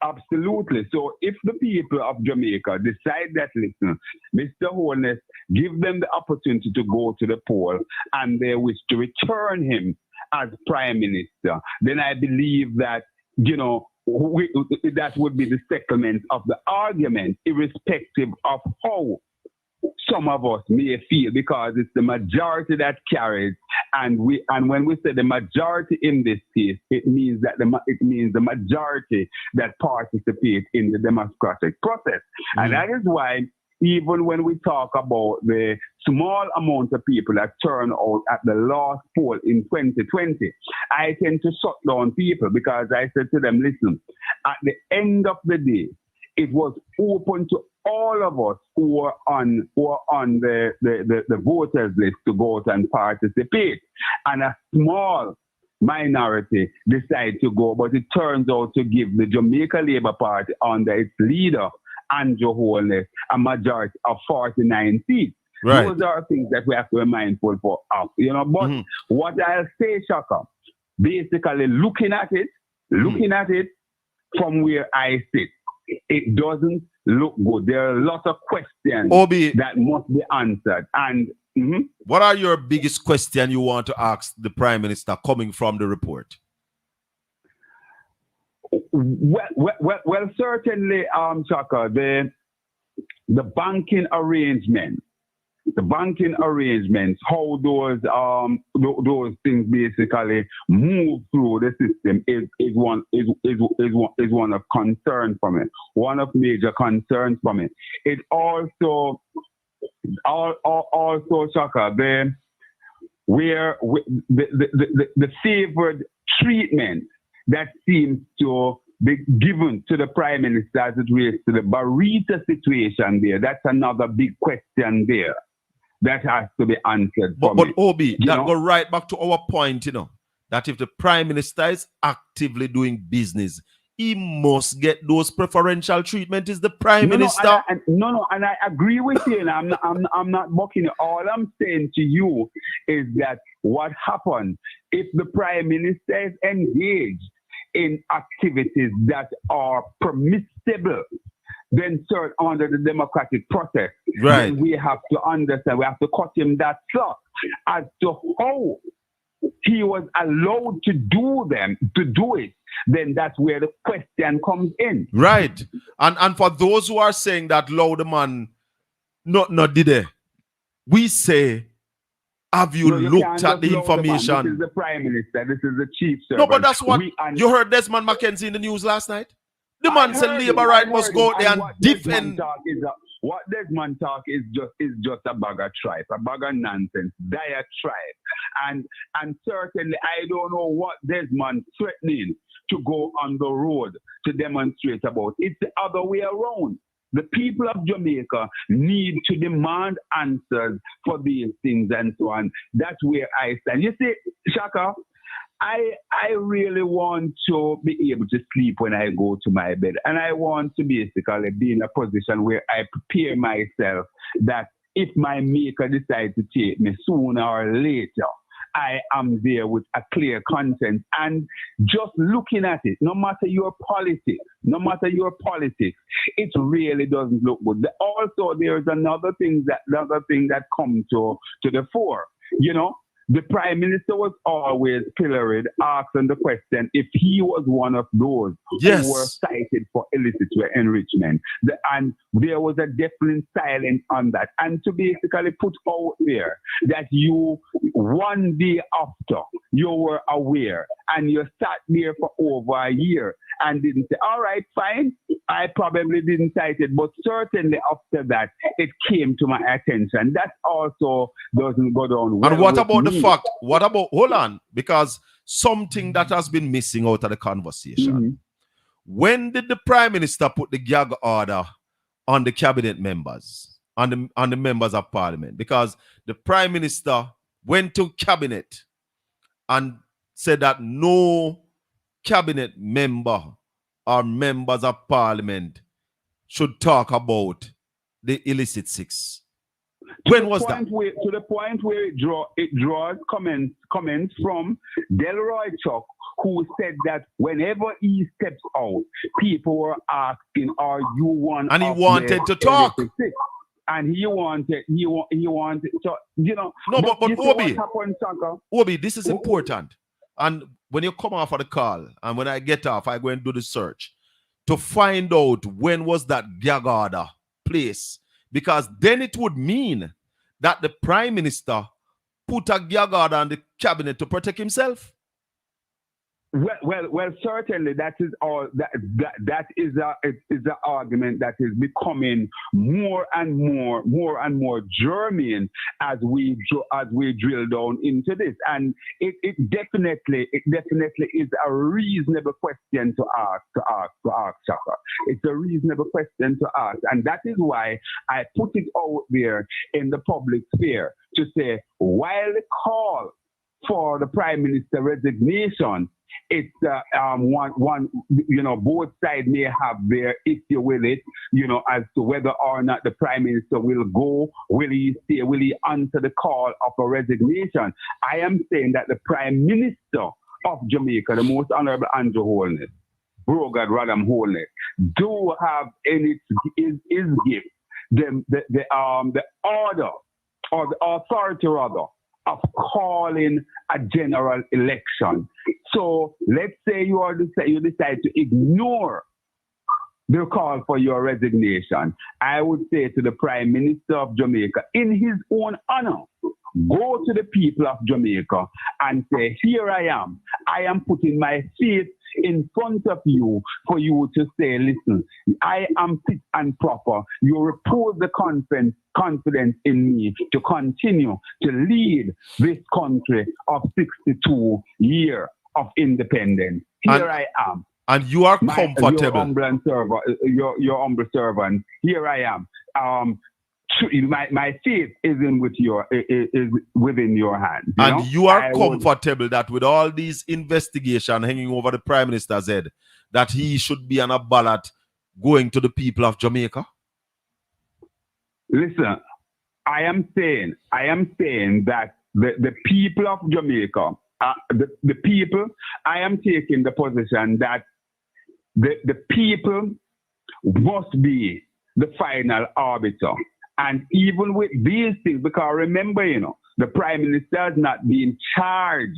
Absolutely. So if the people of Jamaica decide that, listen, Mr. Holness, give them the opportunity to go to the poll and they wish to return him as Prime Minister, then I believe that, you know, that would be the settlement of the argument, irrespective of how some of us may feel, because it's the majority that carries, and when we say the majority in this case, it means that the majority that participate in the democratic process, and that is why even when we talk about the small amount of people that turn out at the last poll in 2020, I tend to shut down people because I said to them, listen, at the end of the day, it was open to all of us who were on the voters list to go out and participate. And a small minority decided to go, but it turns out to give the Jamaica Labour Party under its leader, Andrew Holness, a majority of 49 seats. Right. Those are things that we have to be mindful of, you know. But what I'll say, Shaka, basically looking at it from where I sit, it doesn't look good. There are a lot of questions that must be answered. And what are your biggest questions you want to ask the Prime Minister coming from the report? Well, certainly, Chaka, the banking arrangements, how those things basically move through the system is one of concern for me. One of major concerns for me. It also Chaka, the favored treatment that seems to be given to the Prime Minister as it relates to the Barita situation there. That's another big question there that has to be answered. But Obi, that go right back to our point, you know, that if the Prime Minister is actively doing business, he must get those preferential treatment is the Prime Minister. And I agree with you, and I'm not mocking it. All I'm saying to you is that what happens if the Prime Minister is engaged in activities that are permissible, then served under the democratic process. Right. Then we have to understand, we have to cut him that slack as to how he was allowed to do it. Then that's where the question comes in. Right. And for those who are saying that the man not did it, we say, have you looked at the information? This is the Prime Minister. This is the Chief Servant. No, but that's what you heard Desmond McKenzie in the news last night. The man said Labour right must go there and defend. What Desmond talk is just a bag of tripe, a bag of nonsense, dire tripe. And certainly I don't know what Desmond threatening to go on the road to demonstrate about. It's the other way around. The people of Jamaica need to demand answers for these things and so on. That's where I stand. You see, Shaka, I really want to be able to sleep when I go to my bed. And I want to basically be in a position where I prepare myself that if my maker decides to take me sooner or later, I am there with a clear conscience. And just looking at it, no matter your politics, it really doesn't look good. Also, there's another thing that comes to the fore. You know, the Prime Minister was always pilloried, asking the question if he was one of those who were cited for illicit enrichment. And there was a definite silence on that. And to basically put out there that you, one day after, you were aware and you sat there for over a year and didn't say, all right, fine, I probably didn't cite it, but certainly after that, it came to my attention. That also doesn't go down well. And what with about the me. fact? What about, hold on, because something that has been missing out of the conversation. When did the Prime Minister put the gag order on the cabinet members, on the members of Parliament? Because the Prime Minister went to cabinet and said that no cabinet member or members of Parliament should talk about the illicit six. When was that? To the point where it draws comments from Delroy Chuck, who said that whenever he steps out, people were asking, "Are you one?" And he of wanted the to talk. six? And he wanted to, you know. No, but you see Obi, what happened, Shaka? Obi, this is important. And when you come off of the call, and when I get off, I go and do the search to find out when was that gag order placed. Because then it would mean that the Prime Minister put a gag order on the cabinet to protect himself. Well, certainly that is all. That is an argument that is becoming more and more germane as we drill down into this, and it definitely is a reasonable question to ask, Shaka. It's a reasonable question to ask, and that is why I put it out there in the public sphere to say, while the call for the Prime Minister resignation, it's one, you know, both sides may have their issue with it, you know, as to whether or not the Prime Minister will go, will he stay, will he answer the call of a resignation. I am saying that the Prime Minister of Jamaica, the Most Honorable Andrew Holness, Brogad Radham Holness, do have in his gift the order, or the authority rather, of calling a general election. So let's say you decide to ignore the call for your resignation. I would say to the Prime Minister of Jamaica, in his own honor, go to the people of Jamaica and say, here I am putting my faith in front of you for you to say, listen, I am fit and proper. You repose the confidence in me to continue to lead this country of 62 years of independence. Here I am. And you are comfortable. Your humble servant. Here I am. My faith is within your hand. And you are comfortable that with all these investigations hanging over the Prime Minister's head, that he should be on a ballot going to the people of Jamaica? Listen, I am saying that the people of Jamaica, the people, I am taking the position that the people must be the final arbiter. And even with these things, because remember, you know, the Prime Minister is not being charged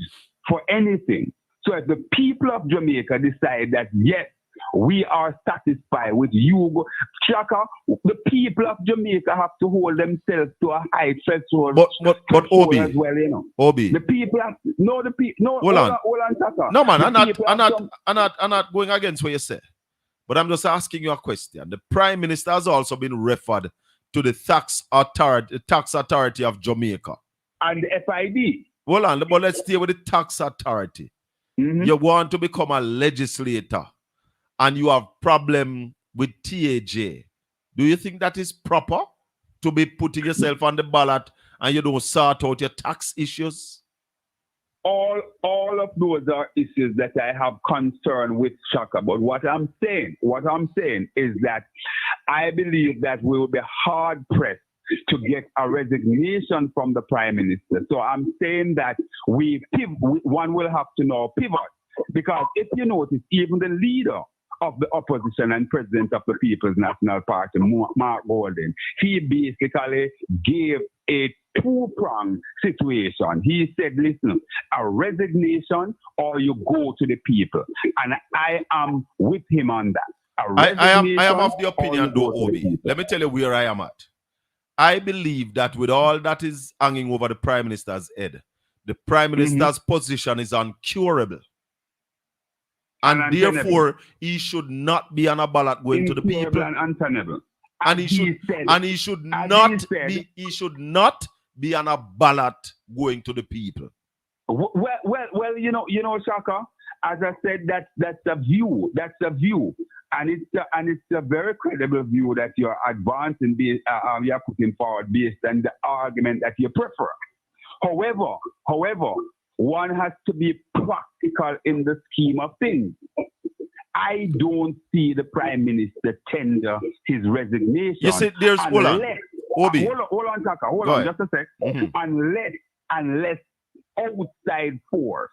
for anything. So if the people of Jamaica decide that, yes, we are satisfied with you, Shaka, the people of Jamaica have to hold themselves to a high threshold. But Obi, as well, you know. Obi, the people have hold on, Shaka. No, man, I'm not going against what you say. But I'm just asking you a question. The Prime Minister has also been referred to the tax authority of Jamaica. And the FID. Hold on, but let's stay with the tax authority. You want to become a legislator and you have problem with TAJ. Do you think that is proper to be putting yourself on the ballot and you don't sort out your tax issues? All of those are issues that I have concern with, Shaka. But what I'm saying is that I believe that we will be hard pressed to get a resignation from the Prime Minister. So I'm saying that one will have to now pivot, because if you notice, even the leader of the opposition and president of the People's National Party, Mark Golden, he basically gave a two-pronged situation. He said, listen, a resignation or you go to the people. And I am with him on that. I am of the opinion, though, Obi. Let me tell you where I am at. I believe that with all that is hanging over the Prime Minister's head, the Prime Minister's position is uncurable. And untenable. therefore, he should not be on a ballot going to the Incurable people. and untenable. And he should not be on a ballot going to the people. Well, you know, Shaka, as I said, that's a view. That's a view. And it's a very credible view that you're advancing, you're putting forward based on the argument that you prefer. However, one has to be practical in the scheme of things. I don't see the Prime Minister tender his resignation. You see, there's Obi. Hold on, Chaka. Hold on, just a sec. Unless outside force,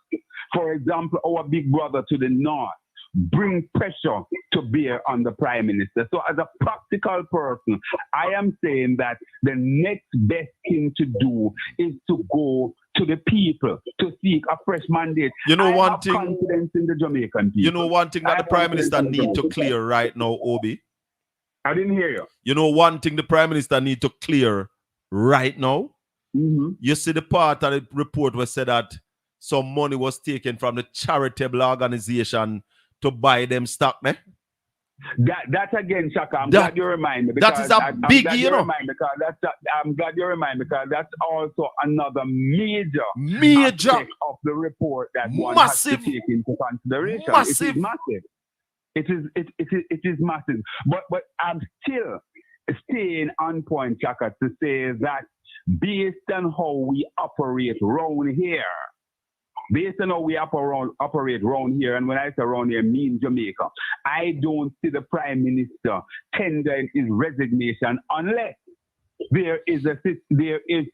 for example, our big brother to the north, bring pressure to bear on the Prime Minister. So as a practical person, I am saying that the next best thing to do is to go to the people to seek a fresh mandate. You know, I have confidence in the Jamaican people. You know one thing that the Prime Minister need to clear right now, Obi? I didn't hear you. You know one thing the Prime Minister need to clear right now? You see the part of the report where said that some money was taken from the charitable organization to buy them stock, ne? That again, Shaka, I'm glad you remind me. That is a big, you know. I'm glad you remind me because that's also another major aspect of the report that one massive, has to take into consideration. Massive. It is massive. It is massive. But I'm still staying on point, Shaka, to say that based on how we operate around here, and when I say around here, I mean Jamaica, I don't see the Prime Minister tendering his resignation unless there is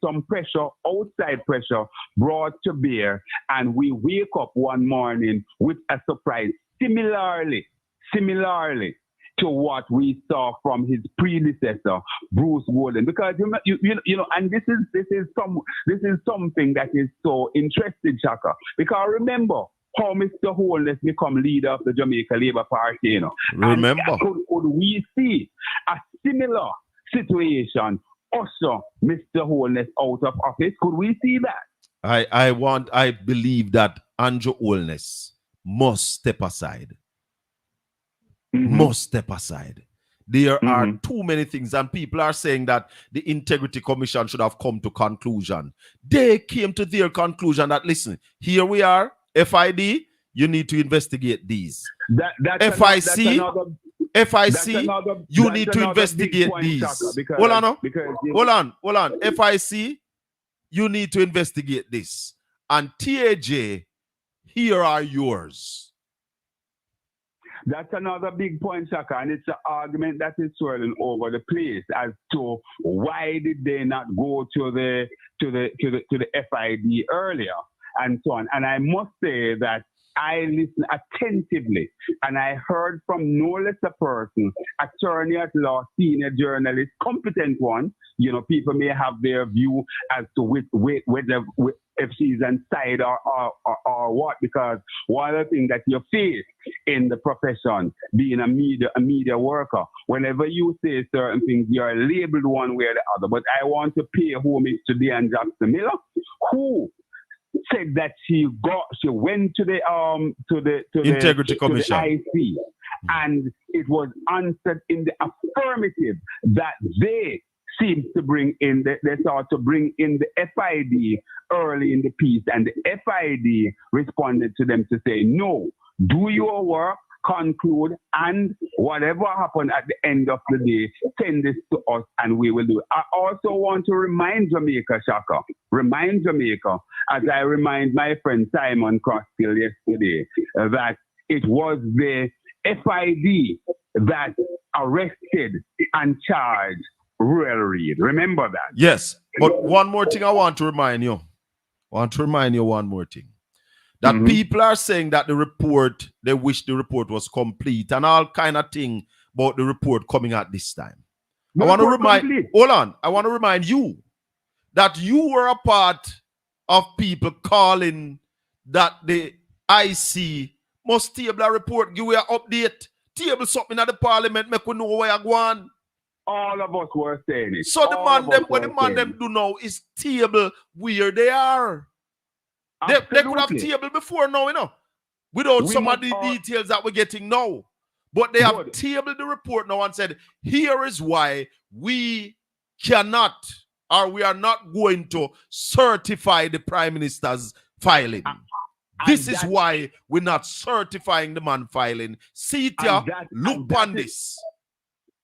some pressure, outside pressure, brought to bear, and we wake up one morning with a surprise. Similarly to what we saw from his predecessor, Bruce Gordon, because you know, and this is something that is so interesting, Shaka. Because remember how Mr. Holness become leader of the Jamaica Labour Party, you know. Remember, and could we see a similar situation usher Mr. Holness out of office? Could we see that? I believe that Andrew Holness must step aside. Must step aside. There are too many things, and people are saying that the Integrity Commission should have come to conclusion. They came to their conclusion that, listen, here we are, FID, you need to investigate these. FIC, you need to investigate these. Hold on. FIC, you need to investigate this. And TAJ, here are yours. That's another big point, Shaka, and it's an argument that is swirling over the place as to why did they not go to the FID earlier and so on. And I must say that I listened attentively, and I heard from no less a person, attorney at law, senior journalist, competent one. You know, people may have their view as to whether if she's inside or what, because one of the things that you face in the profession, being a media worker, whenever you say certain things, you're labeled one way or the other. But I want to pay homage to Diane Jackson Miller, who said that she went to the Integrity Commission, to the IC, and it was answered in the affirmative that they seemed to bring in they sought to bring in the FID early in the piece, and the FID responded to them to say, no, do your work, conclude, and whatever happened at the end of the day, send this to us and we will do it. I also want to remind Jamaica, Shaka, as I remind my friend Simon Crosskill yesterday, that it was the FID that arrested and charged Ruel Reid. Remember that? Yes, but one more thing I want to remind you. One more thing. That people are saying that the report, they wish the report was complete and all kind of thing about the report coming out this time. I want to remind you that you were a part of people calling that the IC must table a report, give you an update, table something at the parliament, make we know where you're going. All of us were saying it. So the man them do now is table where they are. They could have table before now, you know. without We some of must the all- details that we're getting now. But they have Good. tabled the report now and said, here is why we cannot, or we are not going to certify the Prime Minister's filing. This is why we're not certifying the man filing. Sitya, look on this.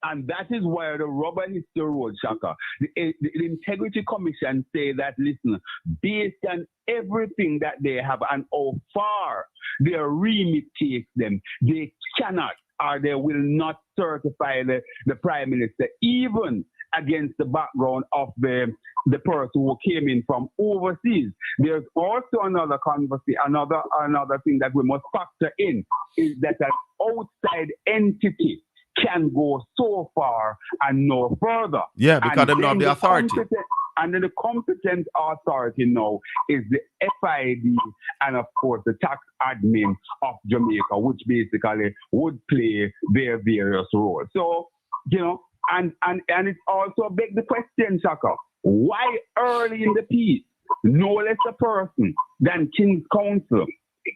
And that is where the rubber hits the road, SHACKA. The Integrity Commission say that, listen, based on everything that they have and how far their remit takes them, they cannot or they will not certify the Prime Minister, even against the background of the person who came in from overseas. There's also another conversation, another thing that we must factor in, is that an outside entity can go so far and no further. Yeah, because they don't have the authority. And then the competent authority now is the FID and, of course, the tax admin of Jamaica, which basically would play their various roles. So, you know, and it also begs the question, SHACKA, why early in the piece, no less a person than King's Counsel,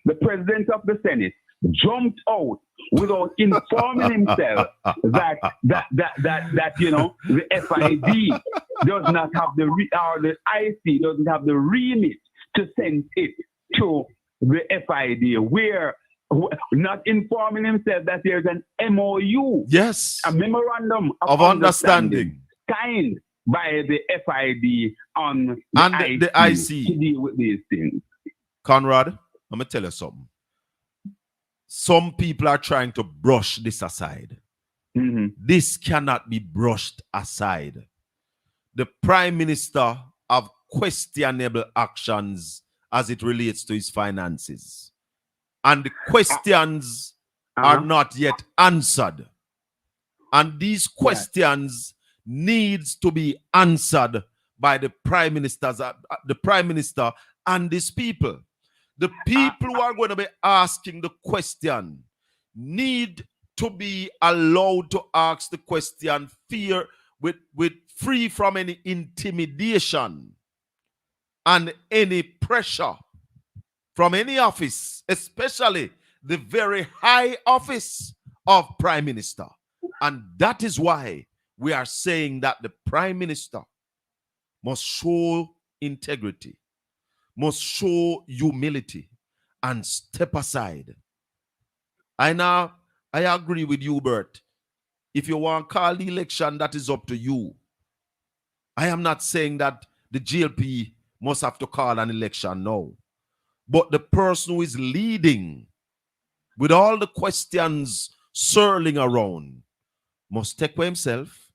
the President of the Senate, jumped out without informing himself that you know, the FID does not have the IC doesn't have the remit to send it to the FID, where not informing himself that there's an MOU, yes, a memorandum of understanding signed by the FID on the IC to deal with these things. Conrad, I'm gonna tell you something. Some people are trying to brush this aside. Mm-hmm. This cannot be brushed aside. The Prime Minister have questionable actions as it relates to his finances. And the questions are not yet answered. And these questions needs to be answered by the Prime Minister and his people. The people who are going to be asking the question need to be allowed to ask the question with free from any intimidation and any pressure from any office, especially the very high office of Prime Minister. And that is why we are saying that the Prime Minister must show integrity, must show humility, and step aside. I agree with you, Bert. If you want to call the election, that is up to you. I am not saying that the GLP must have to call an election, no. But the person who is leading with all the questions swirling around must take for himself,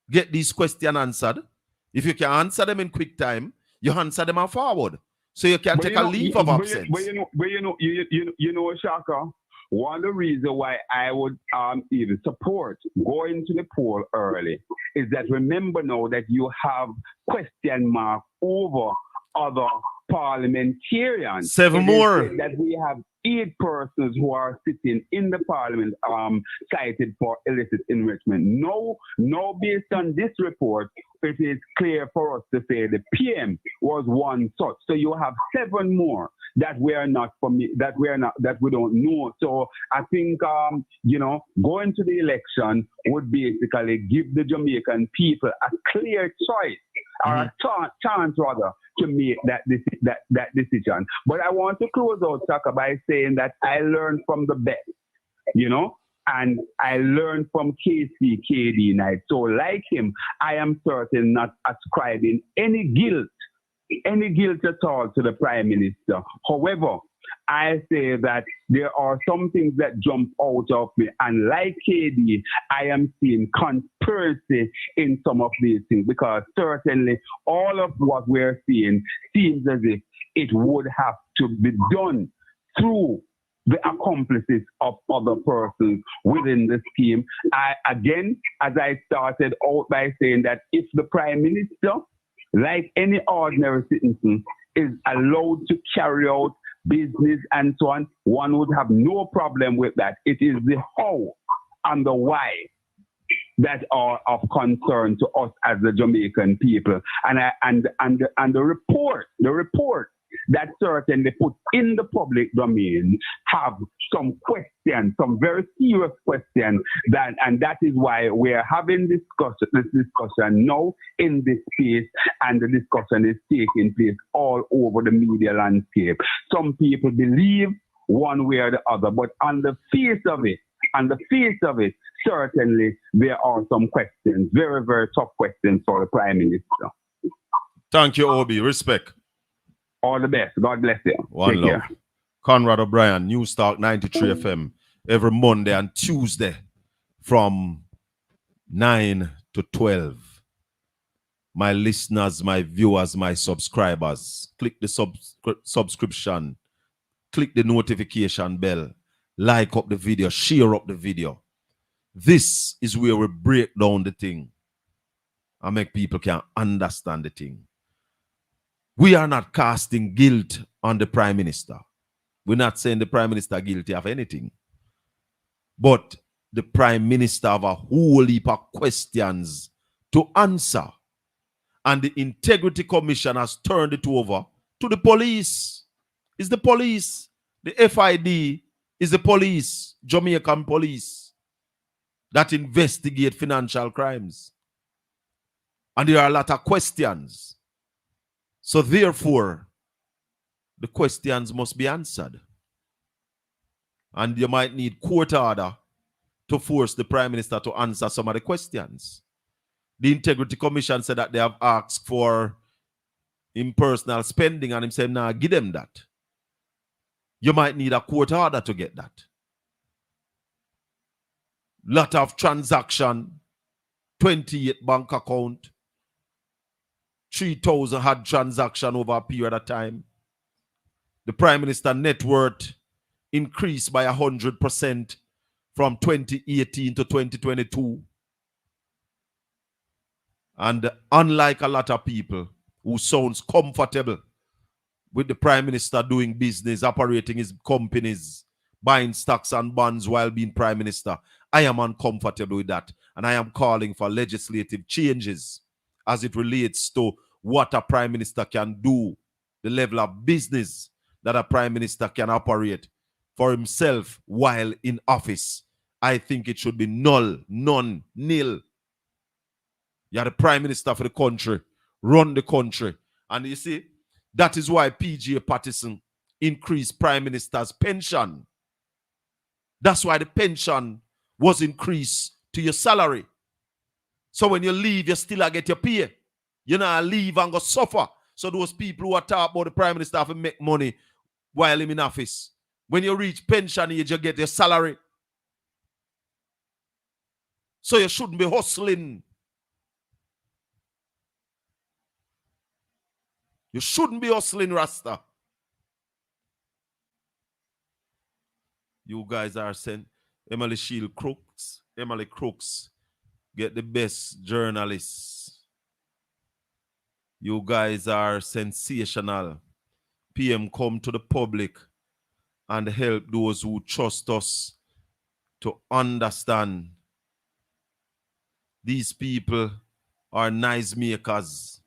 get these questions answered. If you can answer them in quick time, you answer them and forward. So you can take a leave of absence. But you know, SHACKA, one of the reasons why I would even support going to the poll early is that remember now that you have question mark over other parliamentarians. 7 more. That we have 8 persons who are sitting in the parliament cited for illicit enrichment. No, based on this report, it is clear for us to say the PM was one such. So you have 7 more that we are not that we don't know. So I think you know, going to the election would basically give the Jamaican people a clear choice or a chance rather to make that decision. But I want to close out, SHACKA, by saying that I learned from the best, you know, and I learned from KD Knight. So like him, I am certain not ascribing any guilt at all to the Prime Minister. However, I say that there are some things that jump out of me, and like KD, I am seeing conspiracy in some of these things, because certainly all of what we're seeing seems as if it would have to be done through the accomplices of other persons within the scheme. Again, as I started out by saying that if the Prime Minister, like any ordinary citizen, is allowed to carry out business and so on, one would have no problem with that. It is the how and the why that are of concern to us as the Jamaican people. And the report that certainly put in the public domain have some questions, some very serious questions, and that is why we're having this discussion now in this space, and the discussion is taking place all over the media landscape. Some people believe one way or the other, but on the face of it, certainly there are some questions, very, very tough questions for the Prime Minister. Thank you, Obi. Respect. All the best. God bless you. One Take love. care. Conrad O'Brien, News Talk 93 FM, every Monday and Tuesday from 9 to 12. My listeners, my viewers, my subscribers, click the subscription, click the notification bell, like up the video, share up the video. This is where we break down the thing and make people can understand the thing. We are not casting guilt on the Prime Minister. We're not saying the Prime Minister guilty of anything. But the Prime Minister have a whole heap of questions to answer. And the Integrity Commission has turned it over to the police. It's the police. The FID is the police, Jamaican police, that investigate financial crimes. And there are a lot of questions. So therefore, the questions must be answered. And you might need court order to force the Prime Minister to answer some of the questions. The Integrity Commission said that they have asked for impersonal spending, and him said, nah, give them that. You might need a court order to get that. Lot of transaction, 28 bank account, 3,000 had transaction over a period of time. The Prime Minister net worth increased by 100% from 2018 to 2022. And unlike a lot of people who sounds comfortable with the Prime Minister doing business, operating his companies, buying stocks and bonds while being Prime Minister, I am uncomfortable with that. And I am calling for legislative changes as it relates to what a Prime Minister can do, the level of business that a Prime Minister can operate for himself while in office. I think it should be null, none, nil. You are the Prime Minister for the country, run the country. And you see, that is why PGA Patterson increased Prime Minister's pension. That's why the pension was increased to your salary. So when you leave, you still get your pay. You not leave and go suffer. So those people who are talking about the Prime Minister have to make money while him in office. When you reach pension age, you get your salary. So you shouldn't be hustling. You shouldn't be hustling, Rasta. You guys are sent. Emily Shield Crooks. Emily Crooks. Get the best journalists. You guys are sensational. PM come to the public and help those who trust us to understand. These people are nice makers.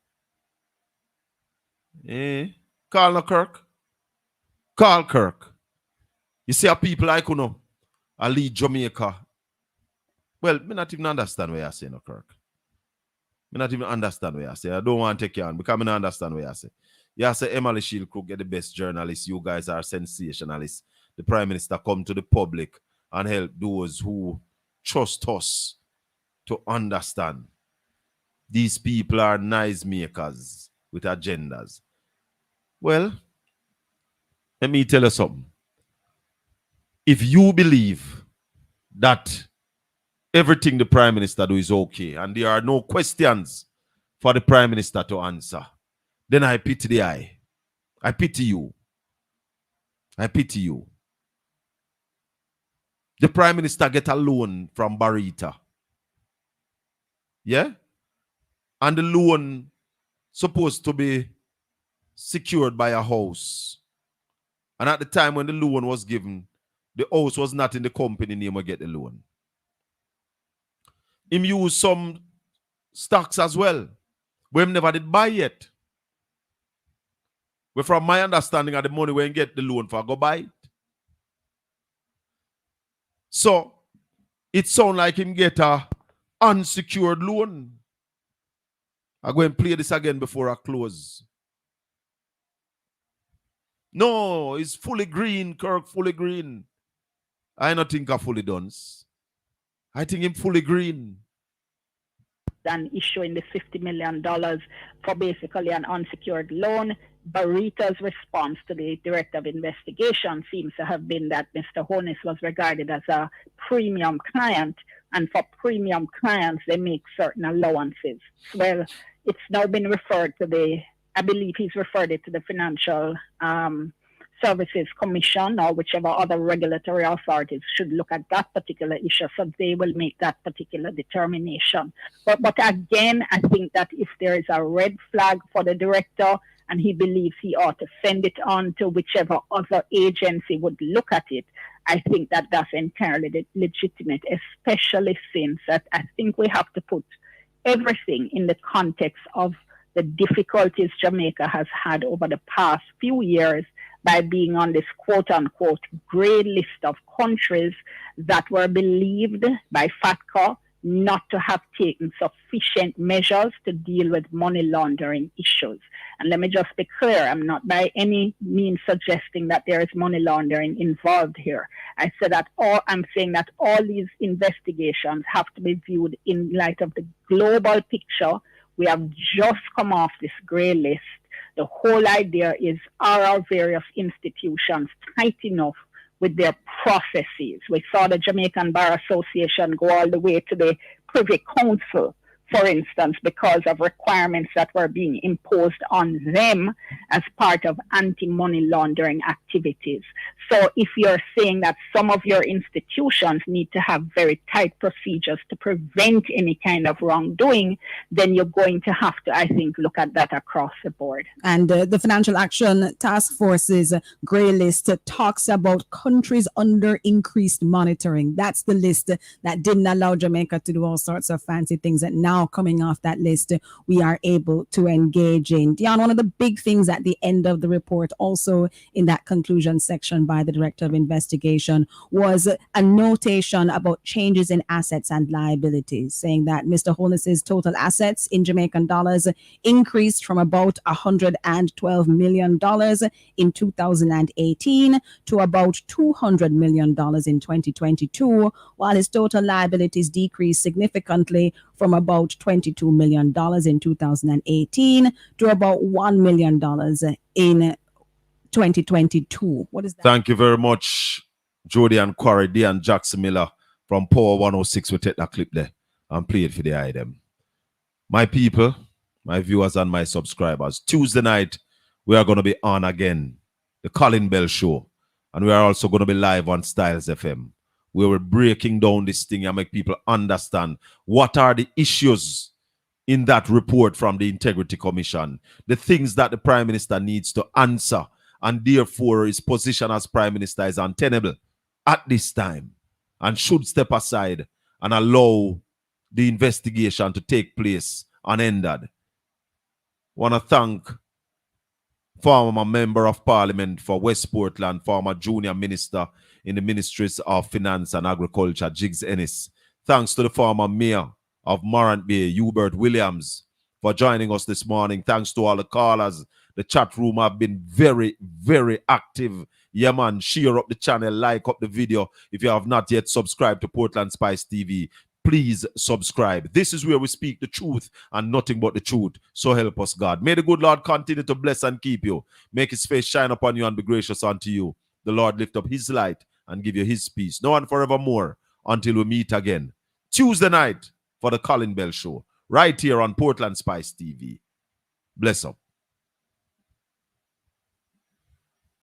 Carl no Kirk. Carl Kirk. You see how people like I lead Jamaica. Well, me not even understand what you say, no Kirk. Me not even understand what you say. I don't want to take you on because I don't understand what you say. You say Emily Shield Cook get the best journalists. You guys are sensationalists. The Prime Minister come to the public and help those who trust us to understand. These people are nice makers with agendas. Well, let me tell you something. If you believe that everything the Prime Minister do is okay and there are no questions for the Prime Minister to answer, then I pity the eye. I pity you. I pity you. The Prime Minister get a loan from Barita. Yeah? And the loan supposed to be secured by a house. And at the time when the loan was given, the house was not in the company name to get the loan. Him used some stocks as well, but him never did buy yet. Well, from my understanding of the money when you get the loan for, go buy it. So, it sounds like him get a unsecured loan. I'm going to play this again before I close. No, it's fully green, Kirk, fully green. I don't think I'm fully done. I think him fully green. Than issuing the $50 million for basically an unsecured loan. Barita's response to the Director of Investigation seems to have been that Mr. Honus was regarded as a premium client, and for premium clients, they make certain allowances. Well, it's now been referred to I believe he's referred it to the Financial Services Commission or whichever other regulatory authorities should look at that particular issue, so they will make that particular determination. But again, I think that if there is a red flag for the director and he believes he ought to send it on to whichever other agency would look at it, I think that that's entirely legitimate, especially since that I think we have to put everything in the context of the difficulties Jamaica has had over the past few years by being on this quote-unquote gray list of countries that were believed by FATCA not to have taken sufficient measures to deal with money laundering issues. And let me just be clear, I'm not by any means suggesting that there is money laundering involved here. I'm saying that all these investigations have to be viewed in light of the global picture. We have just come off this gray list. The whole idea is, are our various institutions tight enough with their processes? We saw the Jamaican Bar Association go all the way to the Privy Council, for instance, because of requirements that were being imposed on them as part of anti-money laundering activities. So if you're saying that some of your institutions need to have very tight procedures to prevent any kind of wrongdoing, then you're going to have to, I think, look at that across the board. And the Financial Action Task Force's grey list talks about countries under increased monitoring. That's the list that didn't allow Jamaica to do all sorts of fancy things that now coming off that list, we are able to engage in. Dion, one of the big things at the end of the report, also in that conclusion section by the Director of Investigation, was a notation about changes in assets and liabilities, saying that Mr. Holness's total assets in Jamaican dollars increased from about $112 million in 2018 to about $200 million in 2022, while his total liabilities decreased significantly from about $22 million in 2018 to about $1 million in 2022. What is that? Thank you very much, Jody and Quarry D and Jackson Miller from Power 106. We take that clip there and play it for the item. My people, my viewers and my subscribers, Tuesday night, we are going to be on again, the Colin Bell Show. And we are also going to be live on Styles FM. We were breaking down this thing and make people understand what are the issues in that report from the Integrity Commission, the things that the Prime Minister needs to answer, and therefore his position as Prime Minister is untenable at this time and should step aside and allow the investigation to take place unended. Want to thank former Member of Parliament for West Portland, former Junior Minister in the Ministries of Finance and Agriculture, Jigs Enis. Thanks to the former Mayor of Morant Bay, Hubert Williams, for joining us this morning. Thanks to all the callers. The chat room have been very, very active. Yeah, man, share up the channel, like up the video. If you have not yet subscribed to Portland Spice TV, please subscribe. This is where we speak the truth and nothing but the truth. So help us, God. May the good Lord continue to bless and keep you. Make his face shine upon you and be gracious unto you. The Lord lift up his light and give you his peace. Now and forevermore until we meet again. Tuesday night for the Colin Bell Show. Right here on Portland Spice TV. Bless up.